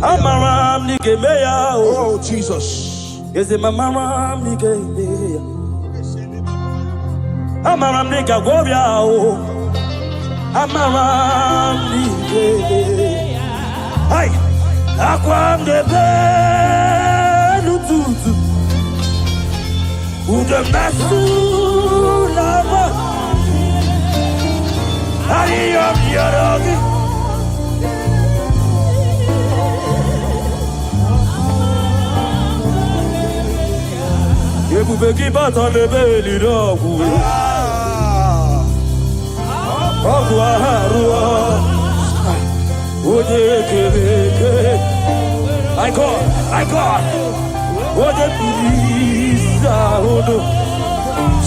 Amaram nige meya. Oh, Jesus. Is it mamaram nige meya? Amaram nige govia. Amaram nige. Hey, akwam de be lututu. Ude masu lava. Ariyam yarogi. Ebu beki batan lebeli rogu. Ogu aharua. Oje kebeke. I God. Oje pilisa odo.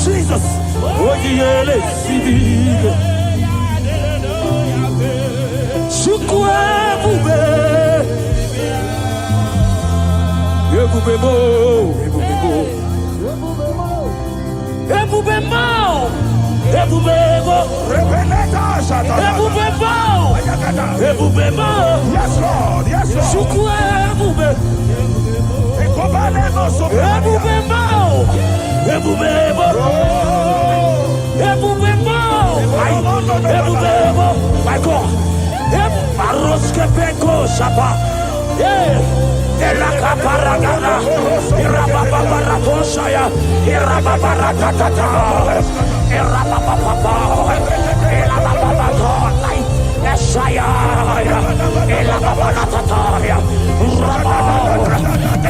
Jesus. Oje ele sibike. Shukwe bube. Ebu bebo. Yes, Lord. Yes, Lord. My God. Maroske peko shapa. Yeah. Elaka paragana, irababara toshaya, irababara tatata, irabababa, elabababa, Esaya, elababara tataya, rababara,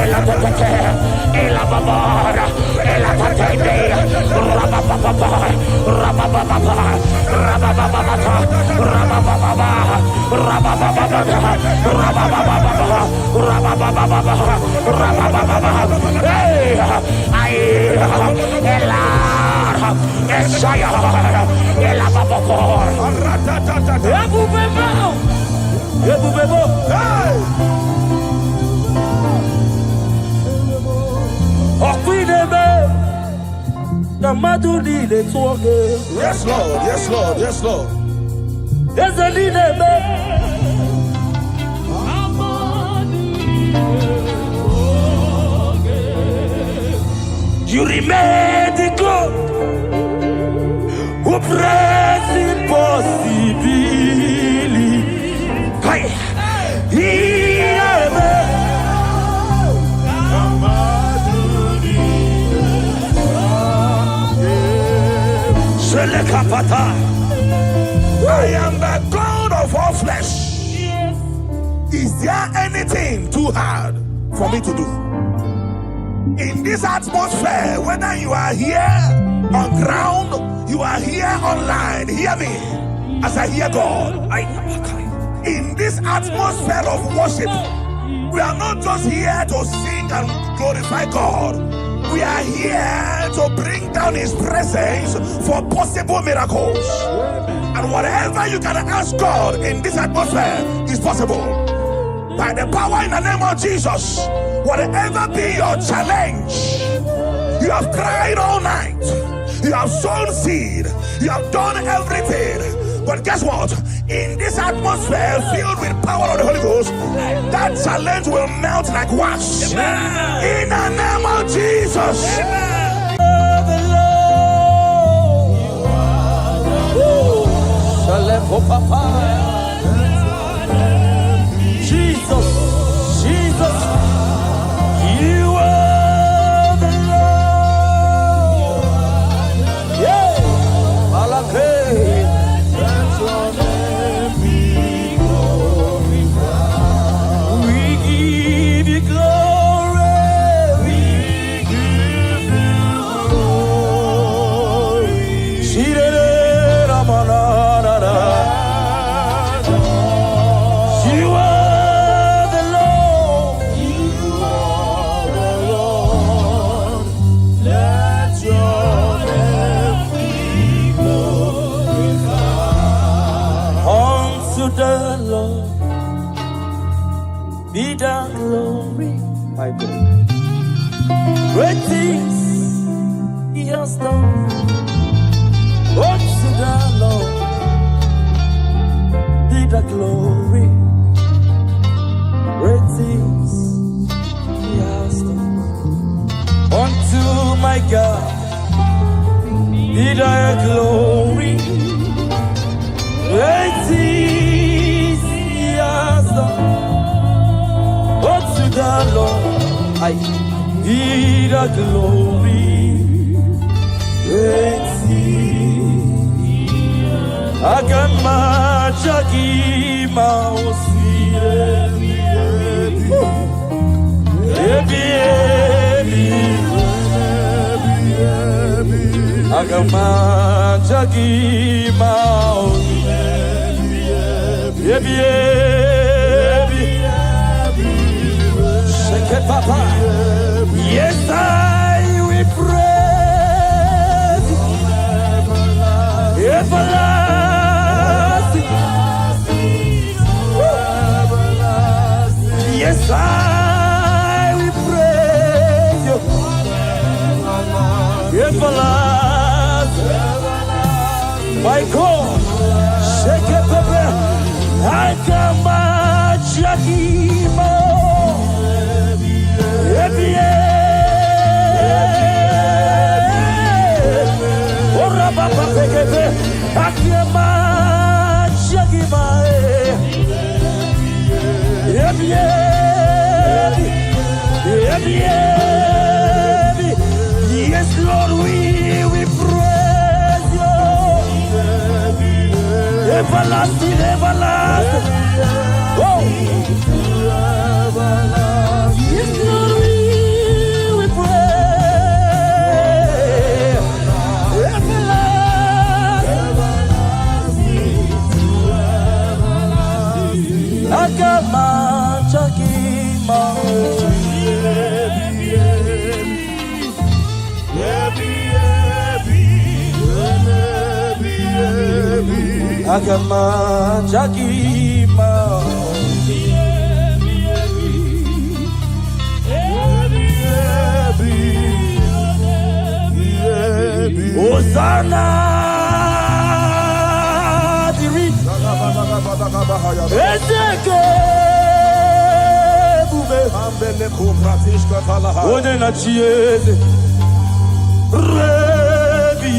elatate, elababara, elatate, rabababa, rabababa, rabababa, Yes, Lord. Yes, Lord. Yes, Lord. There's a leader. You remain the God who prays impossibility. Hey, I am the God of all flesh. Is there anything too hard for me to do? In this atmosphere, whether you are here on ground, you are here online, hear me as I hear God. In this atmosphere of worship, we are not just here to sing and glorify God. We are here to bring down His presence for possible miracles. And whatever you can ask God in this atmosphere is possible. By the power in the name of Jesus, whatever be your challenge, you have cried all night, you have sown seed, you have done everything. But guess what? In this atmosphere filled with power of the Holy Ghost, that challenge will melt like wax. In the name of Jesus. Jesus, you are the Lord. Yeah, Malake. Let your name be glorified. We give you glory. We give you glory. You are the Lord. Let your name be glorified. Unto the Lord be the glory, my God. Great things He has done. Unto the Lord be the glory. Great things He has done. Unto my God be thy glory. Great things He has done. Unto the Lord be the glory. Great things Agamajagi Mausi Agamajagi Mausi Shake it, Papa. Yes, I will praise everlasting. Yes, I will praise you. Everlasting. My God, shake it, Papa. I come at Shakimo. Ora Papa Pekete, Akiama Shakima. Yes, Lord, we praise you. Everlasting, everlasting. Oh. Yes, Lord, we praise. Everlasting. Agama Chakima. Agama Chakima. Hosanna diri Ezeke bube ambele kupratishka talaha One na chieze Rebi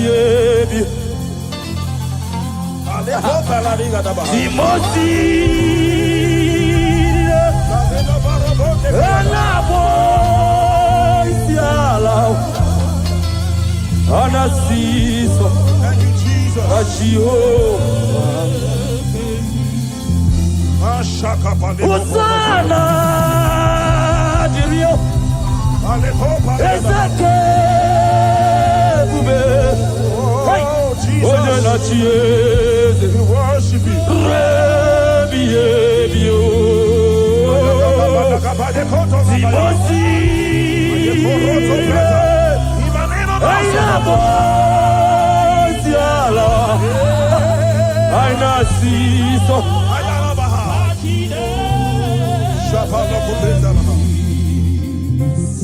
Aleho palariga daba Timosi Anabo Isiala Anasiso, Thank you, Jesus. Hosanna, Dirio, Ezeke, Bube, Jesus, we worship you.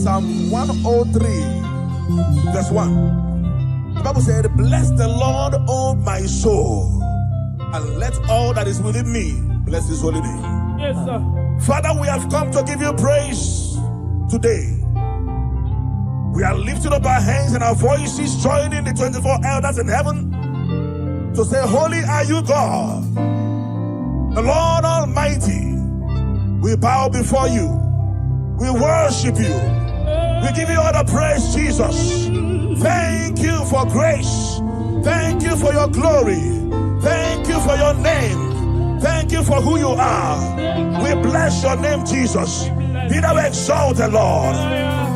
Psalm 103, verse 1. The Bible said, bless the Lord, O my soul, and let all that is within me bless his holy name. Yes, sir. Father, we have come to give you praise today. We are lifting up our hands and our voices, joining the 24 elders in heaven to say, holy are you, God, the Lord Almighty. We bow before you. We worship you. We give you all the praise, Jesus. Thank you for grace. Thank you for your glory. Thank you for your name. Thank you for who you are. We bless your name, Jesus. Be thou exalted, Lord.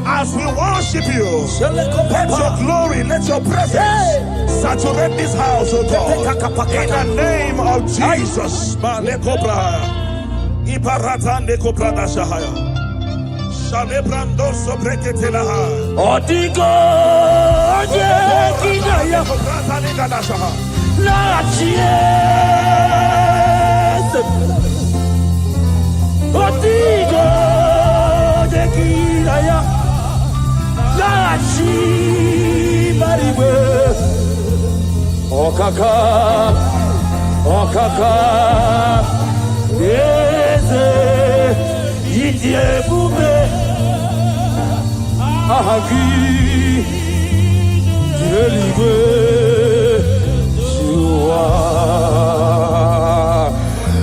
As we worship you, let your glory, let your presence saturate this house, oh God. In the name of Jesus. Odigo, Kinaya, La Chiesa, Odigo, Kinaya, La Chimariwe, Okaka, Idiye bube ahagi Eligwe Shua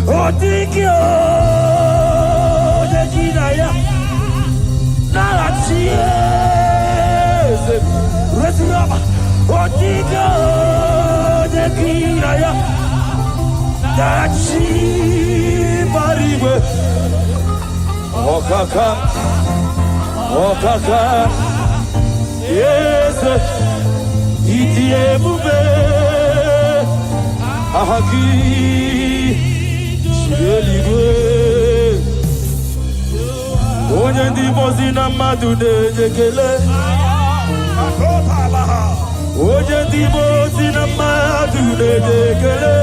Otikyo Dekinaya Narachies Resinaba Otikyo Dekinaya Narachi Mariwe Okaka Okaka Yes Idiye bube ahagi Eligwe onye ndị mozi na mmadụ na-ejekele onye ndị mozi na mmadụ na-ejekele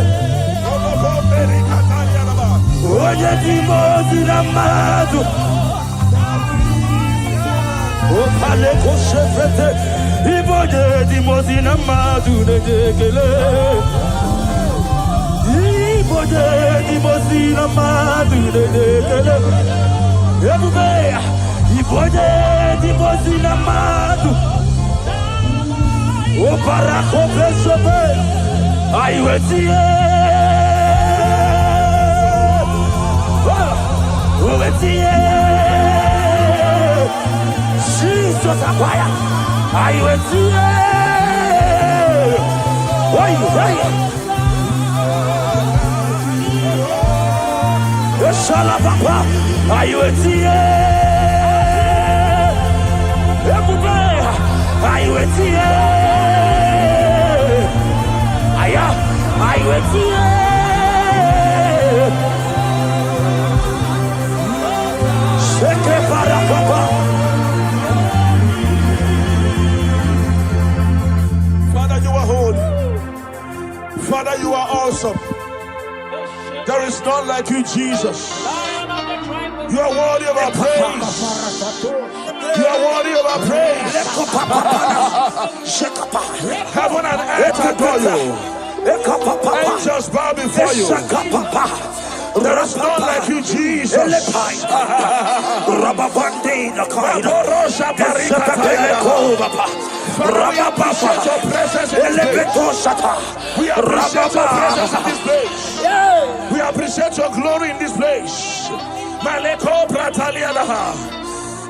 onye ndị mozi na mmadụ okale koshefete iboje ndị mozi na mmadụ na-ejekele iboje ndị mozi na mmadụ na-ejekele ebube iboje ndị mozi na mmadụ opara kopeshobe aiwetie owetie Jesus akwaya aiwetie oi Shala papa, ayuetie, ebube, ayuetie, aya, ayuetie, sheke para papa. Father, you are holy. Father, you are awesome. There is none like you, Jesus. You are worthy of our praise. You are worthy of our praise. Heaven and earth adore you. Angels bow before you. There is none like you, Jesus. We appreciate your presence in this place. We appreciate your presence in this place. We appreciate your glory in this place.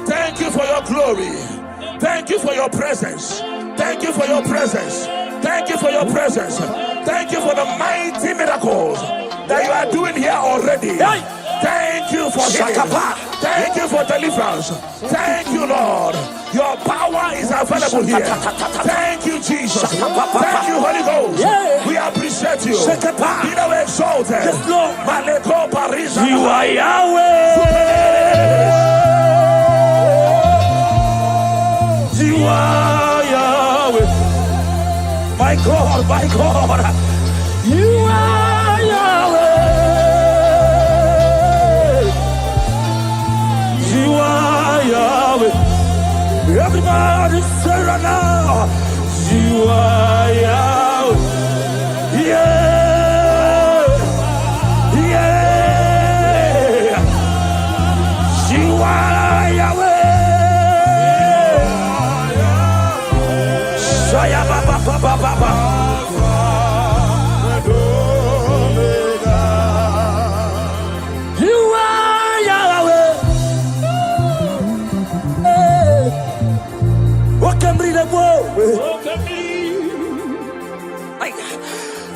Thank you for your glory. Thank you for your presence. Thank you for your presence. Thank you for your presence. Thank you for the mighty miracles that you are doing here already. Thank you for healing. Thank you for deliverance. Thank you, Lord. Your power is available here. Thank you, Jesus. Thank you, Holy Ghost. We appreciate you. Be thou exalted. You are Yahweh. You are Yahweh. My God, my God. You are Yahweh. You are Yahweh. Everybody say right now. You are Yahweh. Yeah. Yeah. You are Yahweh. Shaya baba baba baba.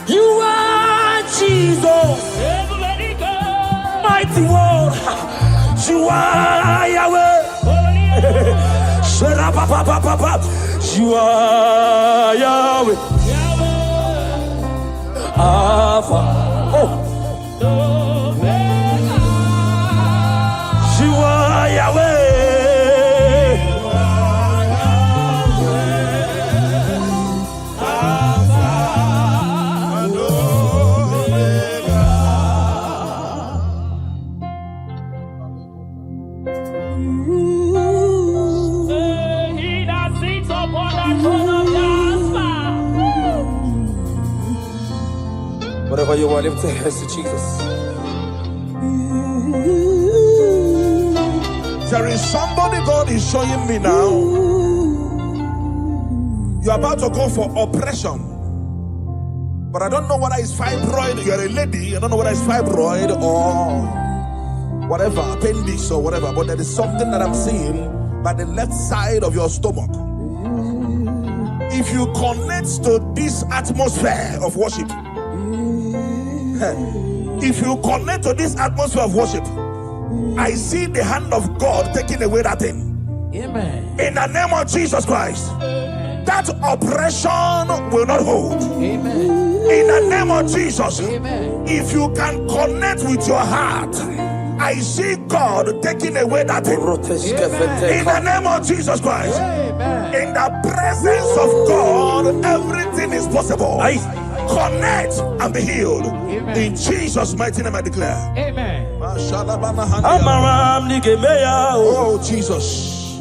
You are Jesus, mighty one. You are Yahweh. You are Yahweh. Alpha. Oh. You are Yahweh. Whatever you want, lift your hands to Jesus. There is somebody God is showing me now. You're about to go for operation. But I don't know whether it's fibroid. You're a lady. I don't know whether it's fibroid or whatever, appendix or whatever. But there is something that I'm seeing by the left side of your stomach. If you connect to this atmosphere of worship, if you connect to this atmosphere of worship, I see the hand of God taking away that thing. Amen. In the name of Jesus Christ, that oppression will not hold. Amen. In the name of Jesus, amen. If you can connect with your heart, I see God taking away that thing. Amen. In the name of Jesus Christ, amen. In the presence of God, everything is possible. Connect and be healed. Amen. In Jesus' mighty name I declare. Amen. Oh Jesus.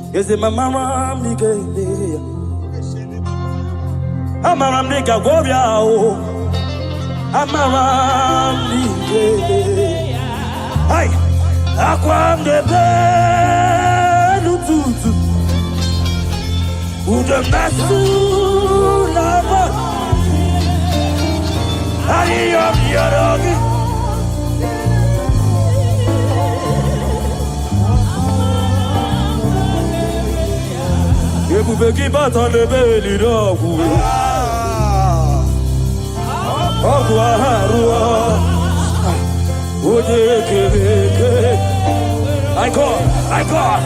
I God.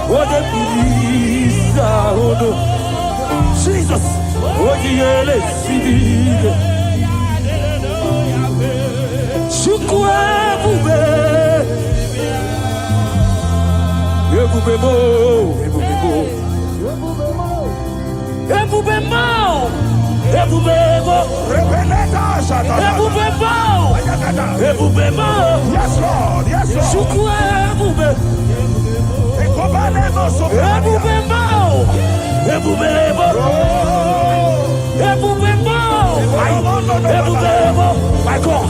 What a Jesus. Yes, Lord. Yes, Lord. My God.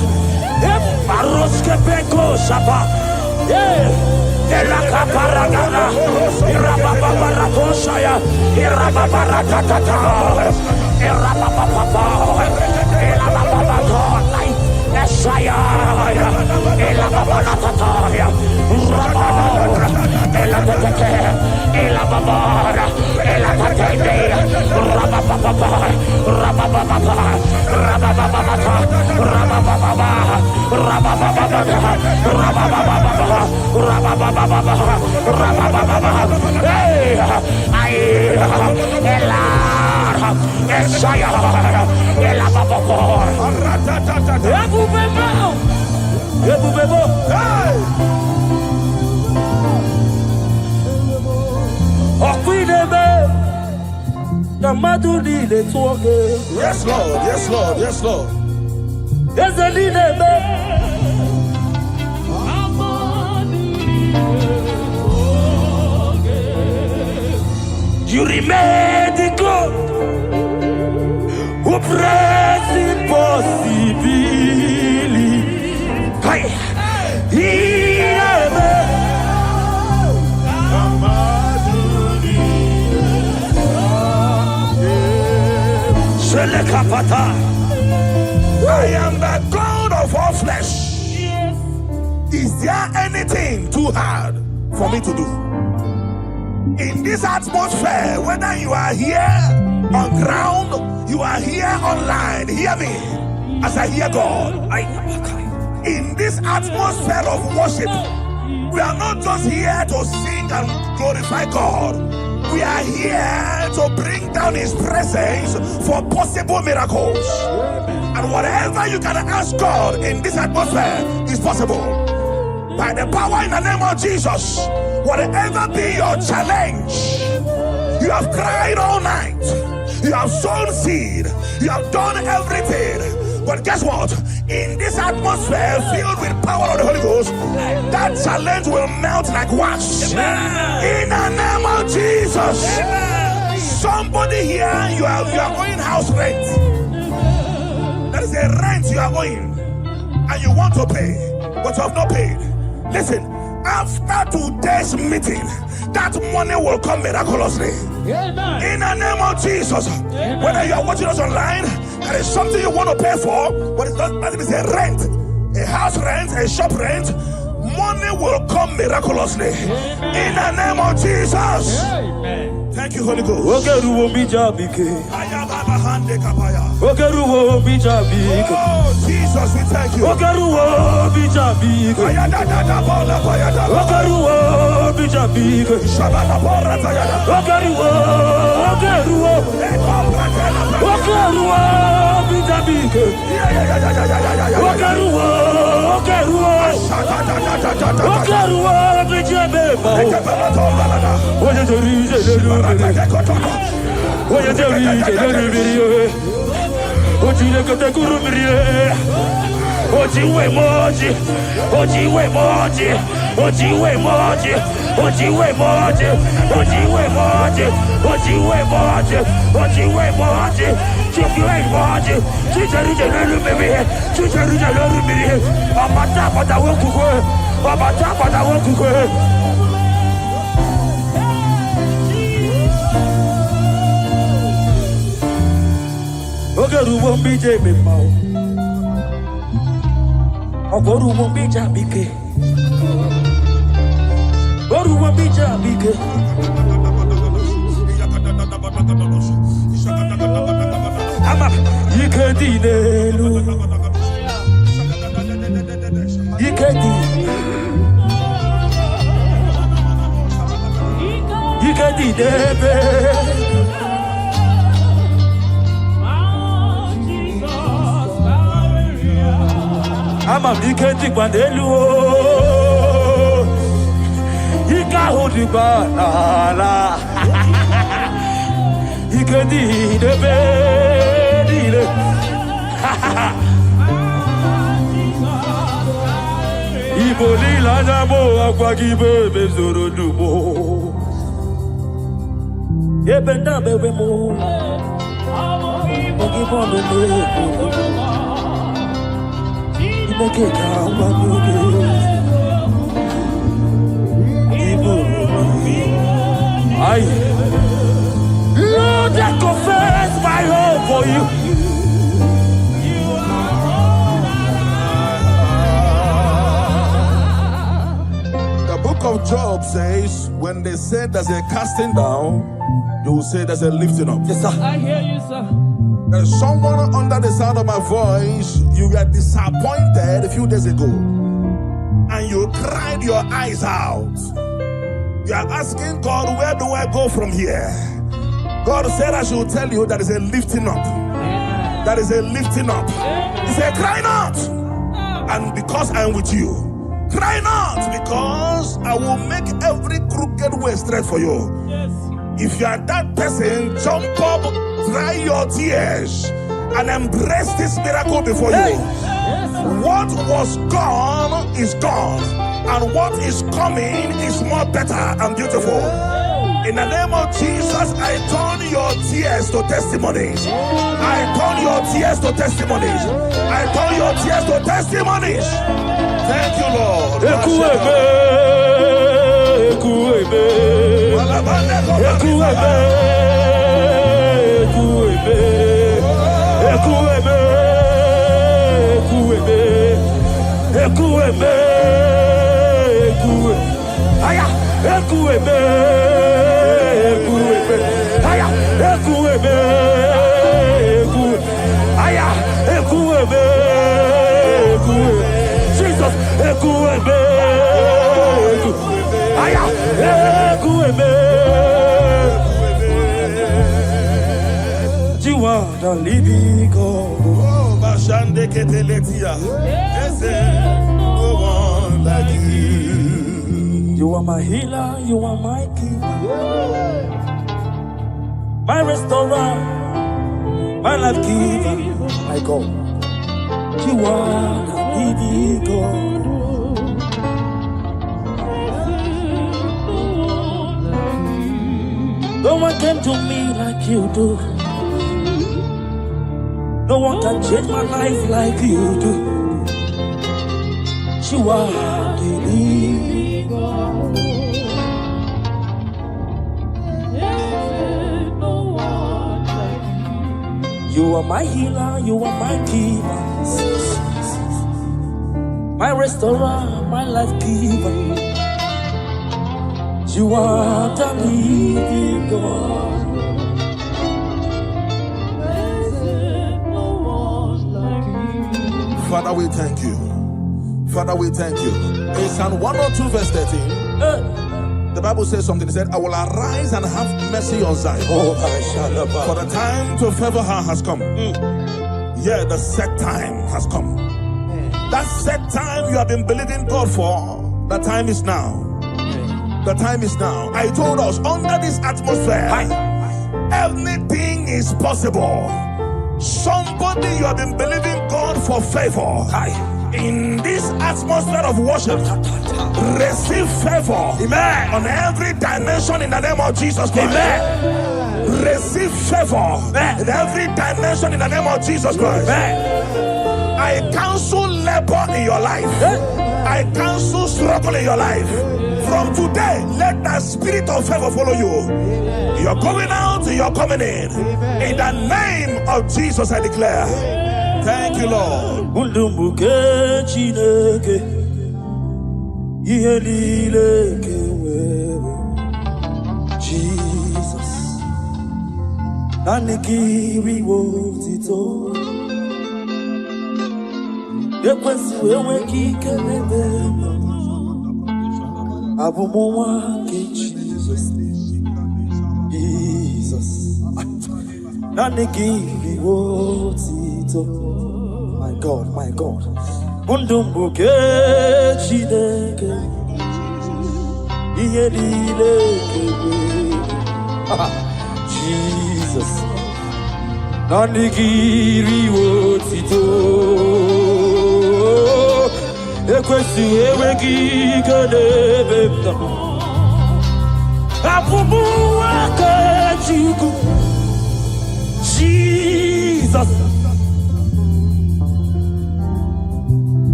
Yes, Lord. Yes, Lord. Yes, Lord. You remain the God who prays impossibly. I am the God of all flesh. Is there anything too hard for me to do? In this atmosphere, whether you are here on ground, you are here online, hear me as I hear God. In this atmosphere of worship, we are not just here to sing and glorify God. We are here to bring down His presence for possible miracles. And whatever you can ask God in this atmosphere is possible. By the power in the name of Jesus, whatever be your challenge, you have cried all night, you have sown seed, you have done everything. But guess what? In this atmosphere filled with power of the Holy Ghost, that challenge will melt like wax. In the name of Jesus. Somebody here, you are owing house rent. There is a rent you are owing and you want to pay, but you have not paid. Listen, After today's meeting, that money will come miraculously. Amen. In the name of Jesus. Amen. Whether you are watching us online, there is something you want to pay for, but it's not that it is a rent, a house rent, a shop rent. Money will come miraculously. Amen. In the name of Jesus. Amen. Thank you, Holy Ghost. Oh, Jesus, we thank you. Lord, I confess my hope for you. The book of Job says, when they say there's a casting down, you will say there's a lifting up. Yes, sir. I hear you, sir. There's someone under the sound of my voice, you were disappointed a few days ago, and you cried your eyes out. You are asking God, where do I go from here? God said I should tell you that is a lifting up. That is a lifting up. He said, cry not. And because I am with you, cry not, because I will make every crooked way straight for you. Yes. If you are that person, jump up, dry your tears, and embrace this miracle before you. Yes. What was gone is gone, and what is coming is more better and beautiful. In the name of Jesus, I turn your tears to testimonies. I turn your tears to testimonies. I turn your tears to testimonies. Thank you, Lord. You are the living God. Oh, Bashande Keteletia. Yes, no one like you. You are my healer, you are my keeper, my restorer, my life giver, my God. You are the living God. No one came to me like you do. No one can change my life like you do. You are the living God. You are my healer, you are my keeper, my restorer, my life giver. You are the living God. Father, we thank you. Father, we thank you. In Psalm 102 verse 13, the Bible says something. It said, I will arise and have mercy on Zion. For the time to favor her has come. Yeah, the set time has come. That set time you have been believing God for, the time is now. The time is now. I told us, under this atmosphere, everything is possible. Somebody, you have been believing God for favor. In this atmosphere of worship, receive favor. Amen. On every dimension in the name of Jesus Christ. Amen. Receive favor. In every dimension in the name of Jesus Christ. Amen. I cancel labor in your life. I cancel struggle in your life. From today, let the spirit of favor follow you. You're going out, you're coming in. In the name of Jesus, I declare. Thank you, Lord. Jesus. Jesus. My God, my God. Jesus. Jesus.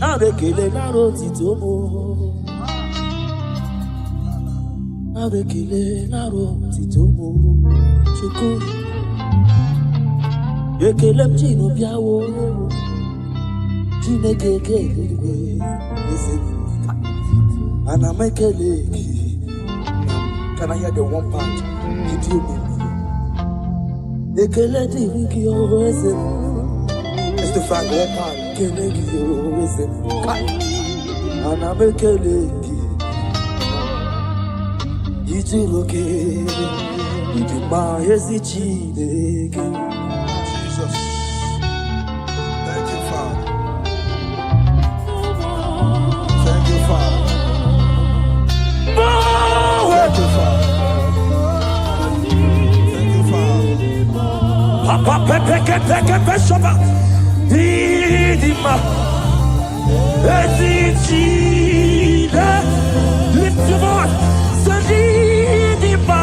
Abekele naro titomo. Abekele naro titomo. Chiko. Ekele mchino biawo. Chineke. And I make a leg. Can I hear the one part? Did you mean? Ekele diviki always. It's the fact one part. Kenegi always. And I make a leg. Did you look at? Did you buy a chineke? Jesus. Thank you, Father. Thank you, Father. Thank you, Father. Thank you, Father. Papa pepe shaba. Idima. Ezichida. Lift your voice. Sadidima.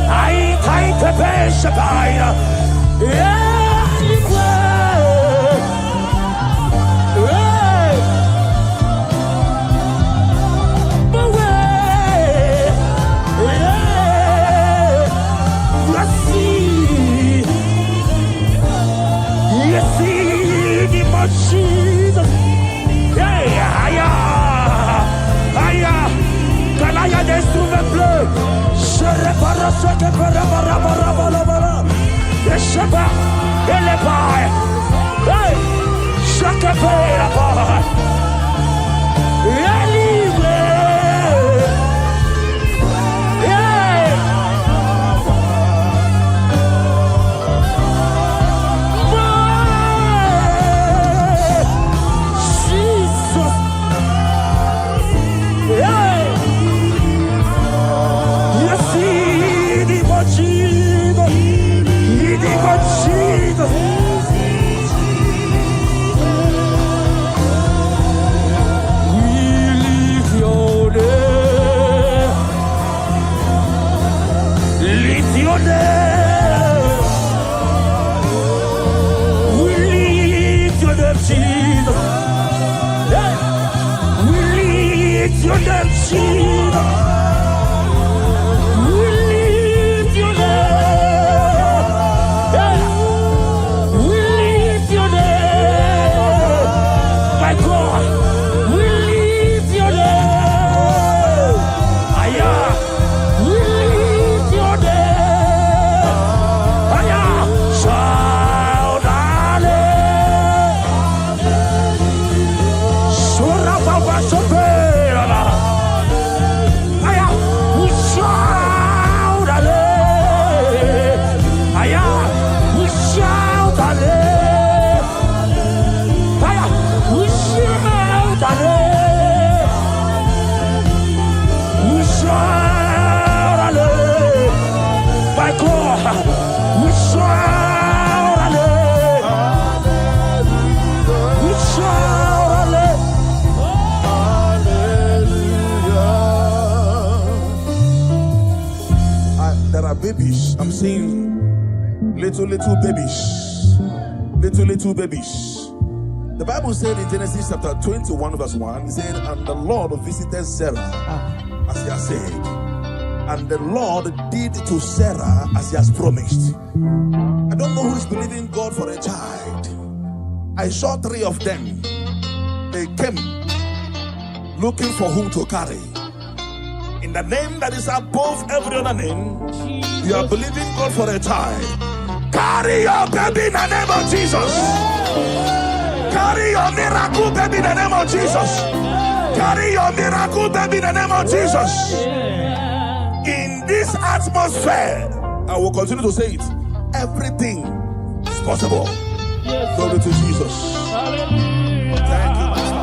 I pepe shabaya. Yeah. Jesus, yeah, aya, can I have the instrument bleu? Sherepara, the Sheba, Elepai, hey, Shakapera, little babies. Little babies. The Bible said in Genesis chapter 21 verse 1, it said, and the Lord visited Sarah as he has said, and the Lord did to Sarah as he has promised. I don't know who is believing God for a child. I saw 3 of them. They came looking for whom to carry. In the name that is above every other name, you are believing God for a child. Carry your baby in the name of Jesus. Carry your miracle baby in the name of Jesus. Carry your miracle baby in the name of Jesus. In this atmosphere, I will continue to say it. Everything is possible. Glory to Jesus. Thank you, Master.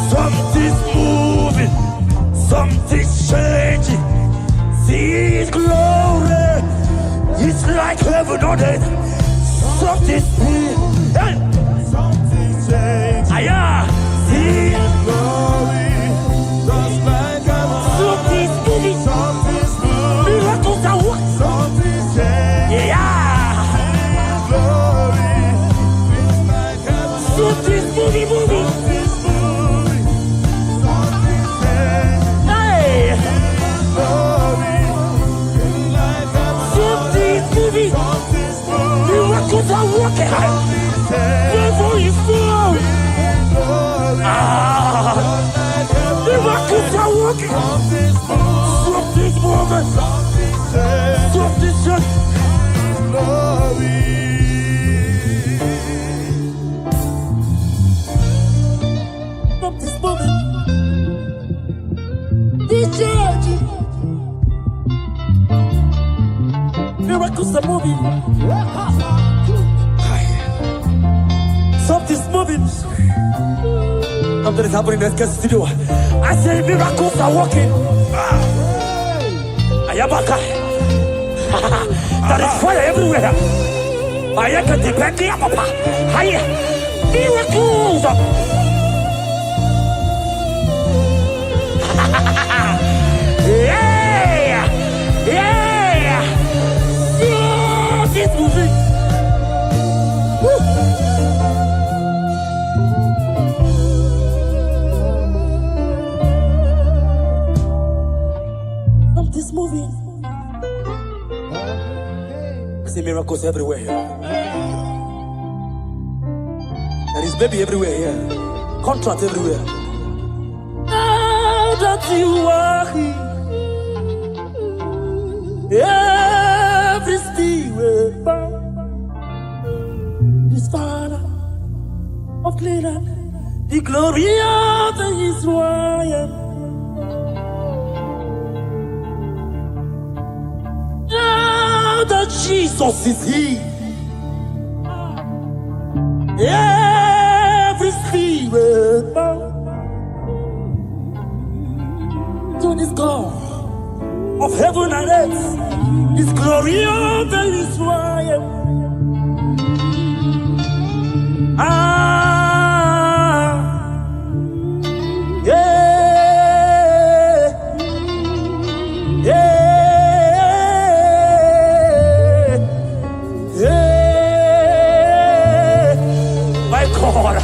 Something's moving, something's changing. See His glory, it's like heaven on earth. Something's moving, something's changing. See His glory, just like heaven. Something's moving, something's moving. Miracles are what? Something's changing. His glory, it's like heaven. Something's moving, moving. Miracles are working. Devil is flowing. Miracles are working. Something's moving. Something's just glory. Something's moving. This church. Miracles are moving. Something's moving. Something is happening in the studio. I say miracles are working. Ayabaka. There is fire everywhere. I can depend on Papa. Miracles. Yeah. Yeah. Something's moving. Something's moving. I see miracles everywhere here. There is baby everywhere here. Contract everywhere. Now that you are here, every steel will bow. This Father of Canaan, the glory of Israel. Now that Jesus is here, every spirit bow to this God of heaven and earth, this glory of Israel. My God.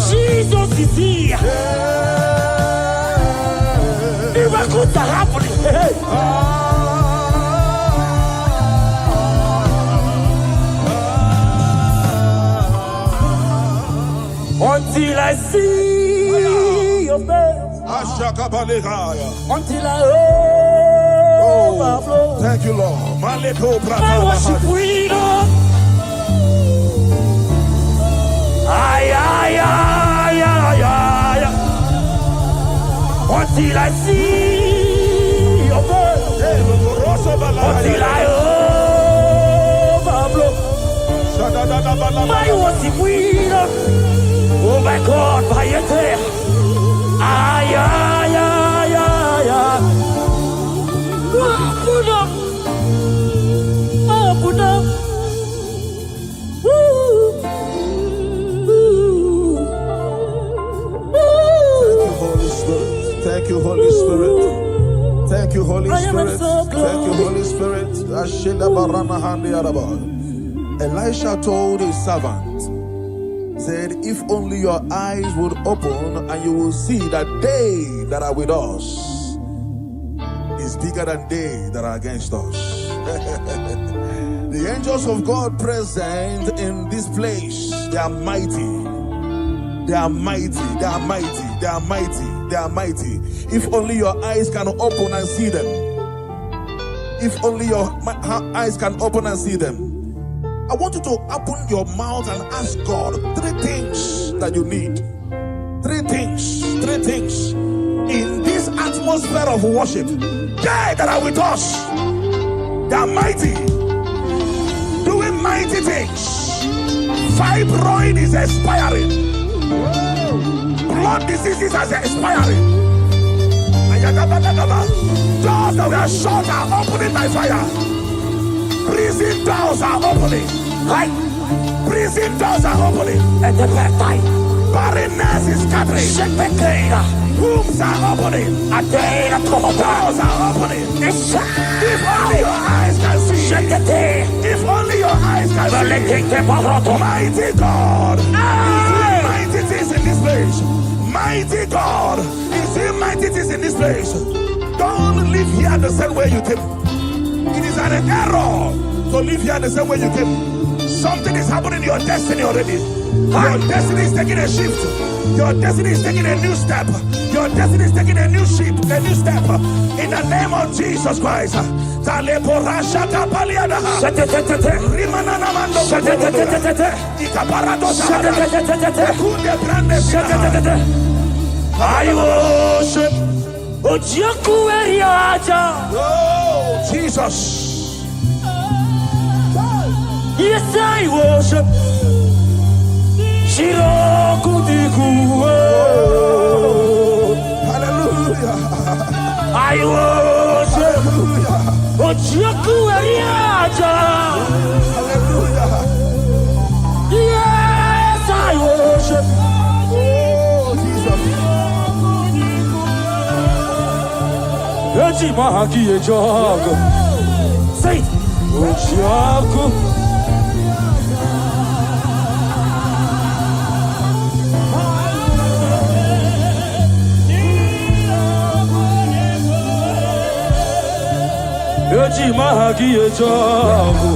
Jesus is here. Miracles are happening. Until I see your face, until I overflow. Thank you, Lord. I worship freedom. Until I see your face, until I overflow. My worship freedom. Oh my God, by your day. Put up. Put up. Thank you, Holy Spirit. Thank you, Holy Spirit. Thank you, Holy Spirit. Elisha told his servant, said, if only your eyes would open and you will see that they that are with us is bigger than they that are against us. The angels of God present in this place, they are mighty. They are mighty. They are mighty. They are mighty. They are mighty. If only your eyes can open and see them. If only your eyes can open and see them. I want you to open your mouth and ask God 3 things that you need. 3 things. 3 things. In this atmosphere of worship, they that are with us, they are mighty. Doing mighty things. Fibroid is expiring. Blood diseases are expiring. Doors that were shut are opening by fire. Prison doors are opening. Right? Prison doors are opening. At the back time. Barrenness is scattering. Wombs are opening. Doors are opening. If only your eyes can see. If only your eyes can see. Mighty God is doing mighty things in this place. Mighty God is doing mighty things in this place. Don't live here the same way you came. It is an error to live here the same way you came. Something is happening in your destiny already. Your destiny is taking a shift. Your destiny is taking a new step. Your destiny is taking a new step. In the name of Jesus Christ. I worship. Oh, Jesus. Yes, I worship. Hallelujah. I worship. Hallelujah. Yes, I worship. Oh, Jesus. Eti mahaki e jogo. Say, Ochiaku. Eti mahaki e jogo.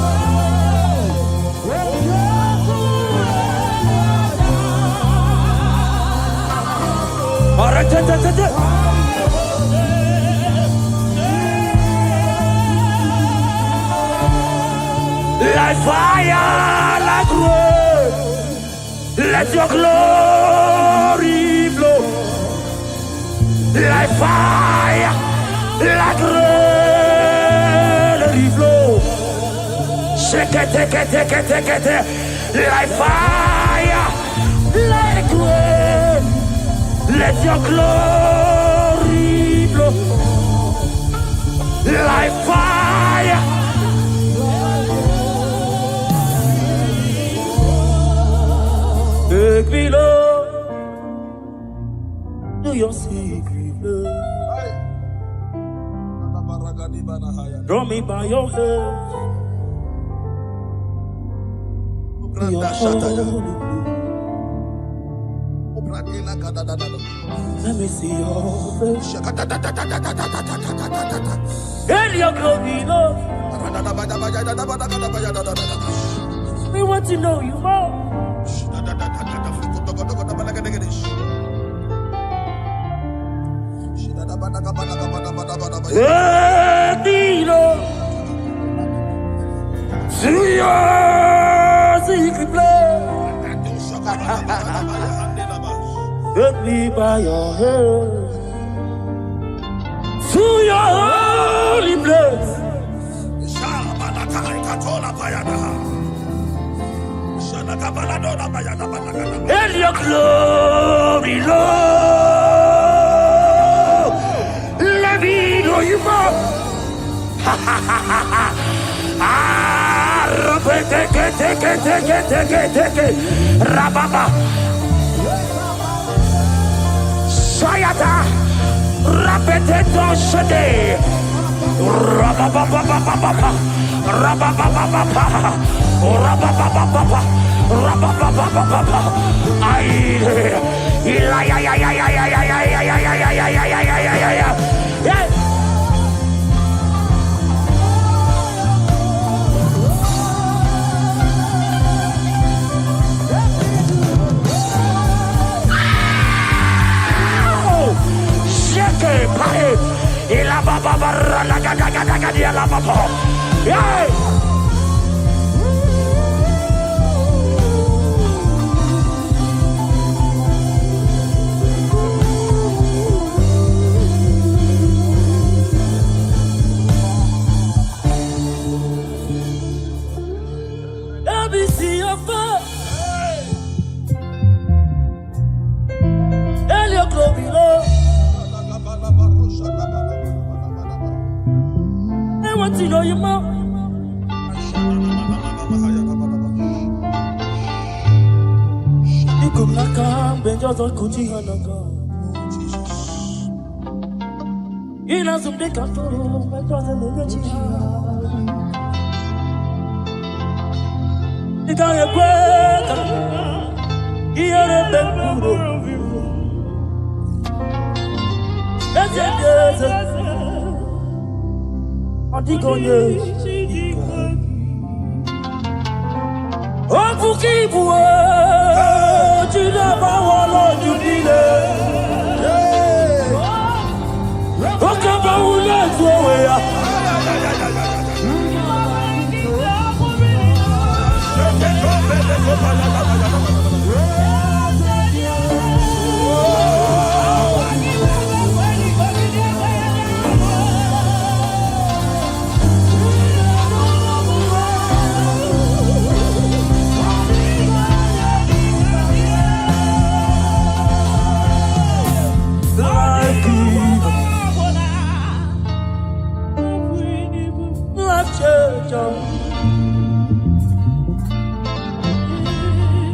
Like fire, like rain, let your glory flow. Like fire, like rain, let it flow. Shake it, take it, take it, take it, like fire, like rain, let your glory flow. Like fire. Take me, Lord, to your secret love. Draw me by your hand to your holy place. Let me see your face and your glory, Lord. We want to know you more. To your secret place. Take me by your hand to your holy place. And your glory, Lord, let me know you more. Take it, Rababa, Sayata, Rapeteto Shade, Rababa, Let me see your face. And your glory, Lord. I want to know you more. You come like a benjo to kuti hanaga. Ina zumde kafuru, benjo to nugachi. Ika ye kweka, iyere bepuro. Eze. Adigonye Ofukibuwe Chidaba walo judile Okaba ule tuwe ya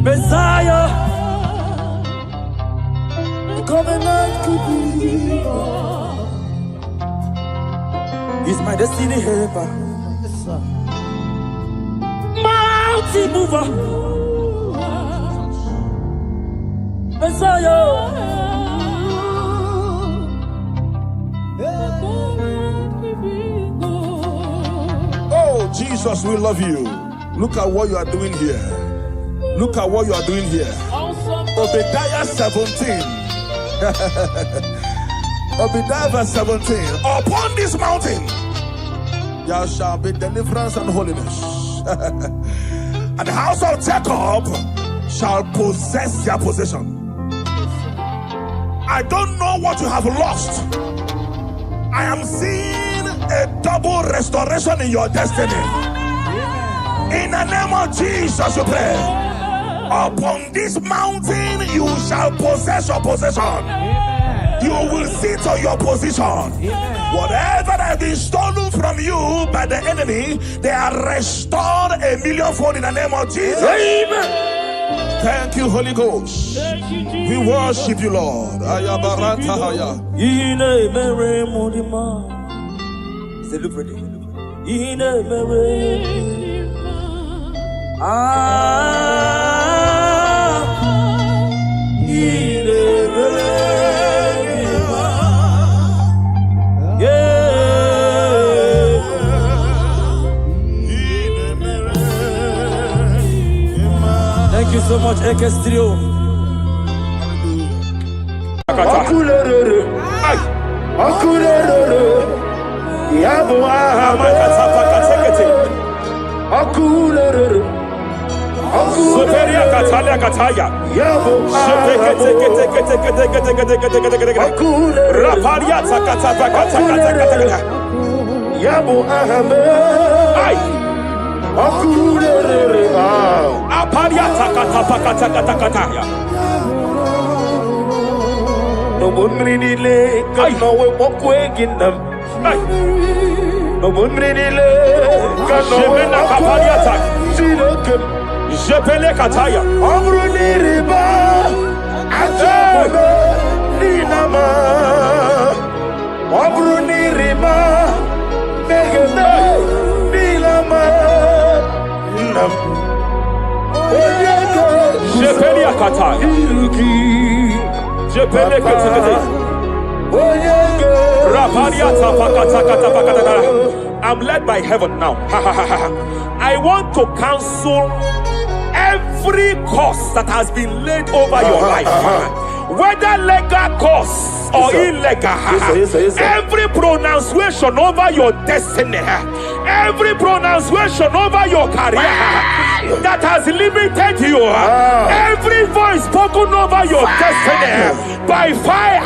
Messiah, the covenant could be. He's my destiny helper. Mountain mover. Messiah. Oh, Jesus, we love you. Look at what you are doing here. Look at what you are doing here. Obadiah 17. Obadiah verse 17. Upon this mountain there shall be deliverance and holiness. And the house of Jacob shall possess their possession. I don't know what you have lost. I am seeing a double restoration in your destiny. In the name of Jesus, you pray. Upon this mountain you shall possess your possession. You will sit on your position. Whatever that has been stolen from you by the enemy, they are restored a millionfold in the name of Jesus. Amen. Thank you, Holy Ghost. We worship you, Lord. Thank you so much, Ekestrio. No one really lay, God no way walk away in them. No one really lay, God no way walk away. See the good. Jepele kataya. Amruni riba, ajabe ninama. Amruni riba, megane nilama. Nam. Jepele kataya. Jepele kataya. I'm led by heaven now. I want to cancel every curse that has been laid over your life, whether legal curse or illegal. Every pronunciation over your destiny, every pronunciation over your career that has limited you, every voice spoken over your destiny by fire,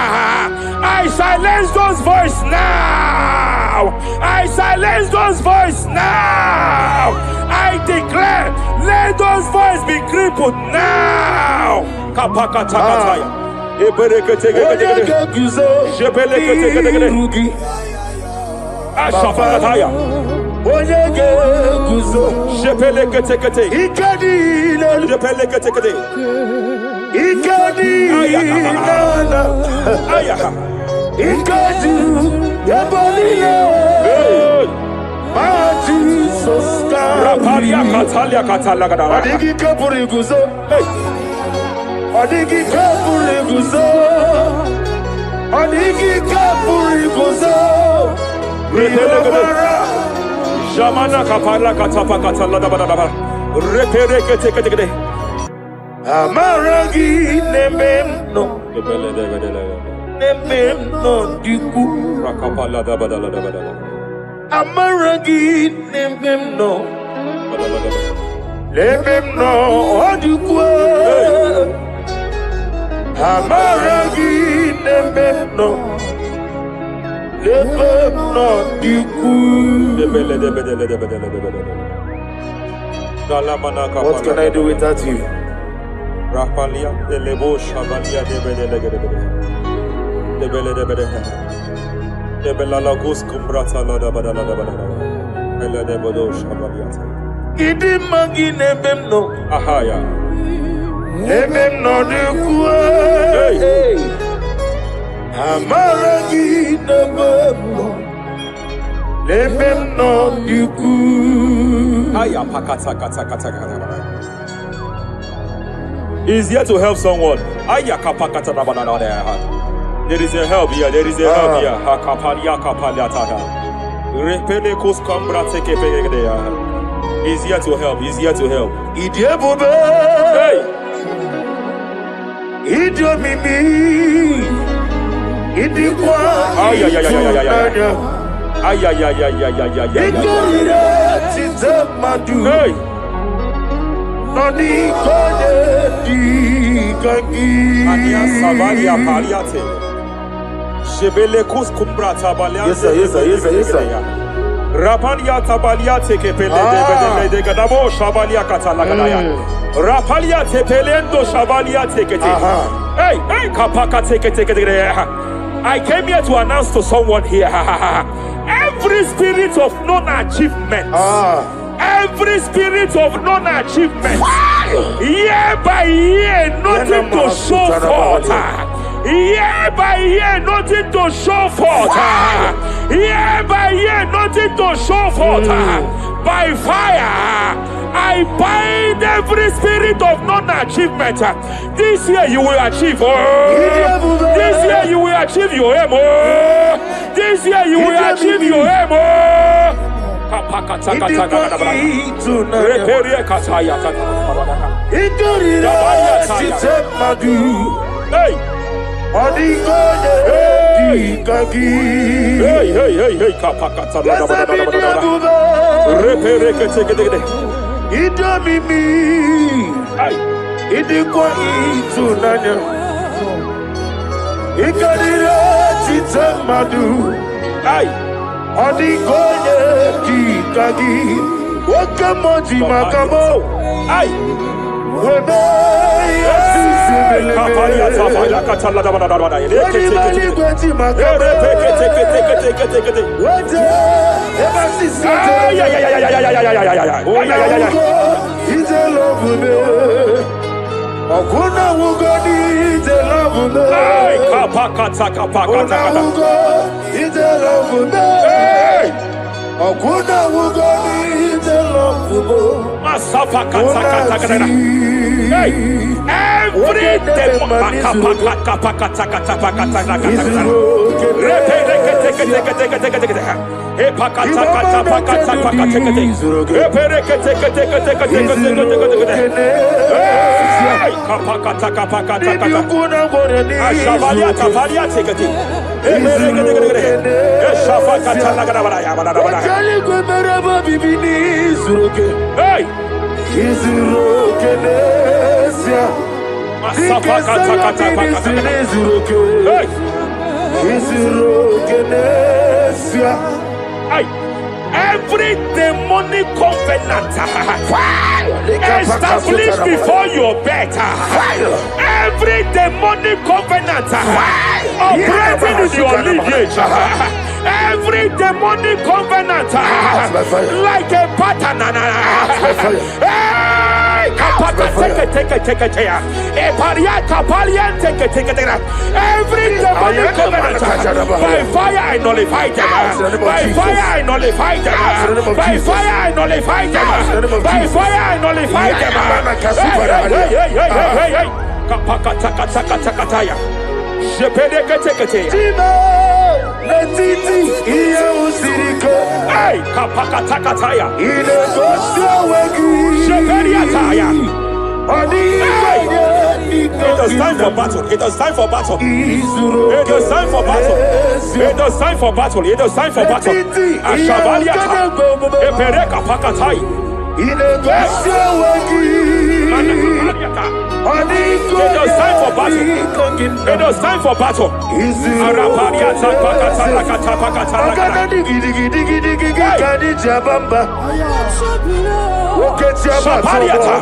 I silence those voices now. I silence those voices now. I declare, let those voices be crippled now. Kapakatakataya. Ashafakataya. Jepeleketekete. Jepeleketekete. Rapalia Katalia Katalaga. Adigi kapuri guzo. Adigi kapuri guzo. Adigi kapuri guzo. Jamana kapala katapa katala da da da. Repereke teke teke. Amaragi nemeno. Nemeno diku. Rakapala da da da da da. Amaragi nemeno. Nemeno diku. Amaragi nemeno. Nemeno diku. What can I do without you? Rapalia de lebo shavalia de bede de bela lagos kumbrata la da bada bela de bodo shavalia Idi magi nebemno ahaya nebemno de kuwe Amaragi nebemno Remem no yuku. He's here to help someone. There is a help here. There is a help here. He's here to help. He's here to help. Hey. Hey. Yes, sir. Rapalia tabalia teke pele de gadabo shabalia katalagadaya. Rapalia tepelendo shabalia teke. Hey, kapaka teke. I came here to announce to someone here. Every spirit of non-achievement. Every spirit of non-achievement. Year by year, nothing to show forth. Year by year, nothing to show forth. Year by year, nothing to show forth. By fire, I bind every spirit of non-achievement. This year you will achieve. This year you will achieve your aim. This year you will achieve your aim. Hey. Hey, kapakata. Every demonic covenant established before your bed, every demonic covenant operating in your lineage, every demonic covenant like a pattern. Every demonic covenant, by fire I nullify them. By fire I nullify them. By fire I nullify them. By fire I nullify them. Hey, kapakatakataya. It is time for battle. It is time for battle. It is time for battle. It is time for battle. It is time for battle. Ashabaliata. Epereka pakatai. It is time for battle. It is time for battle. Arapariata pakata pakata. Shapariata.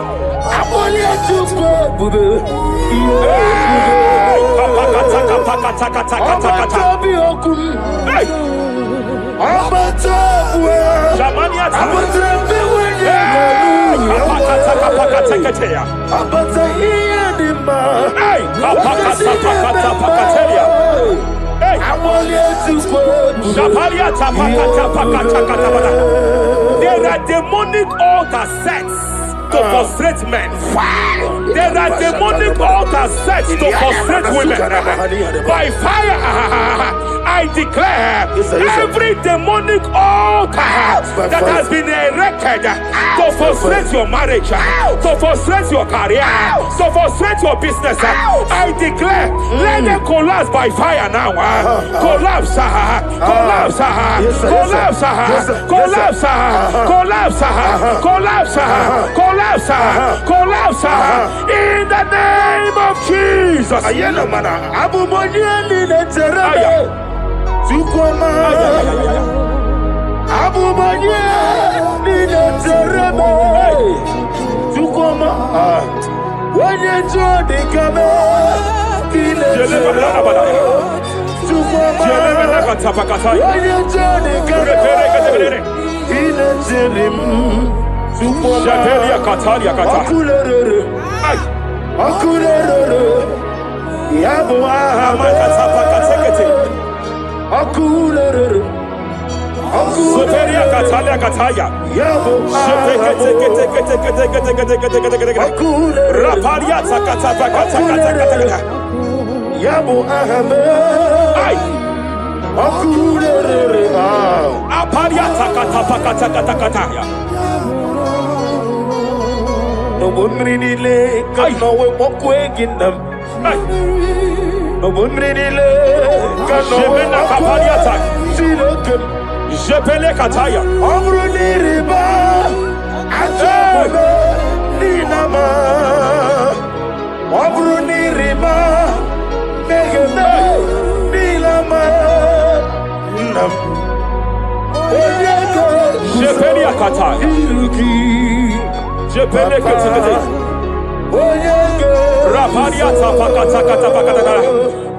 There are demonic altar sets to frustrate men. There are demonic altar sets to frustrate women. By fire, I declare every demonic altar that has been erected to frustrate your marriage, to frustrate your career, to frustrate your business, I declare, let them collapse by fire now. Collapse, collapse, collapse, collapse, collapse, collapse, collapse, collapse, in the name of Jesus.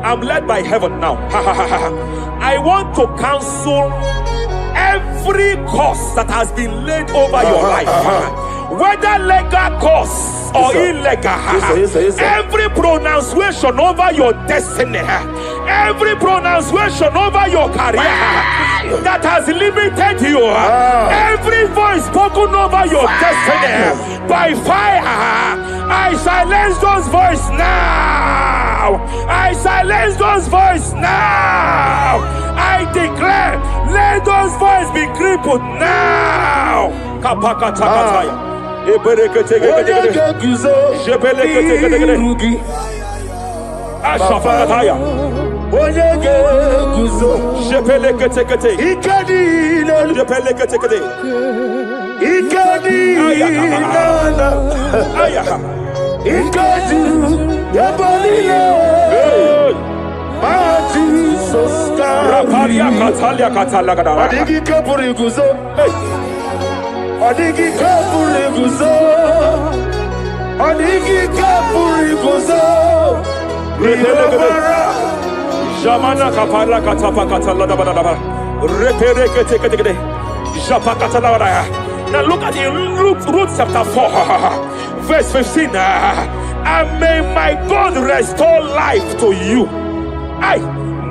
I'm led by heaven now. I want to counsel every curse that has been laid over your life, whether legal curse or illegal. Every pronunciation over your destiny, every pronunciation over your career that has limited you, every voice spoken over your destiny, by fire, I silence those voices now. I silence those voices now. I declare, let those voices be crippled now. Jamana kapala katapa katala da da da. Repere kete kete kete. Japa katala da. Now look at the Ruth chapter 4, verse 15. And may my God restore life to you.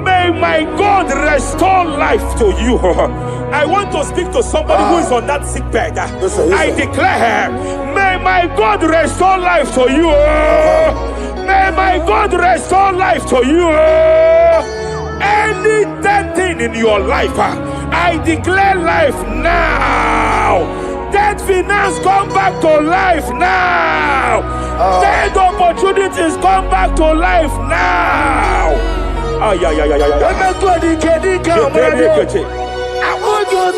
May my God restore life to you. I want to speak to somebody who is on that sick bed. I declare, may my God restore life to you. May my God restore life to you. Any dead thing in your life, I declare life now. Dead finance come back to life now. Dead opportunities come back to life now. I want you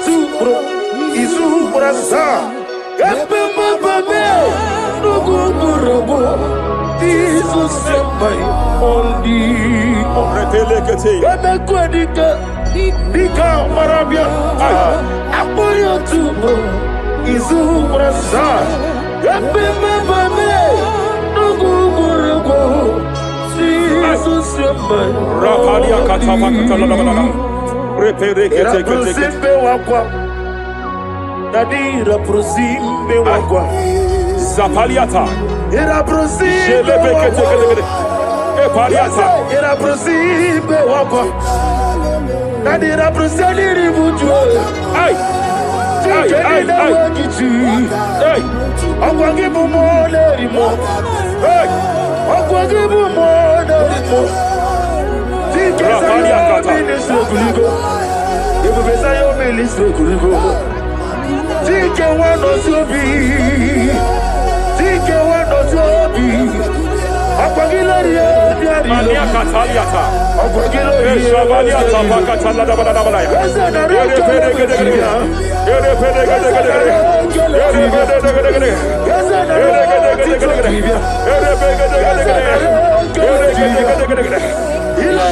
Zapaliata. Era prosime wakwa. Nadi representi ributu. Ay. Ay. Hey. Akwagibu mo lerimo. Hey. Akwagibu mo lerimo. Rapani akata. Ministre kuligo. Ibu besa yo ministre kuligo. Tike wano sobi. Tike wano sobi. Akwagila rie biari. Mania kataliata. Akwagila rie. Shabalia tabaka talada bada bada ya. Ere pede gede gede. Ere pede gede gede gede. Ere pede gede gede. Ere gede gede gede. Ere pede gede gede gede. Ere gede gede gede gede.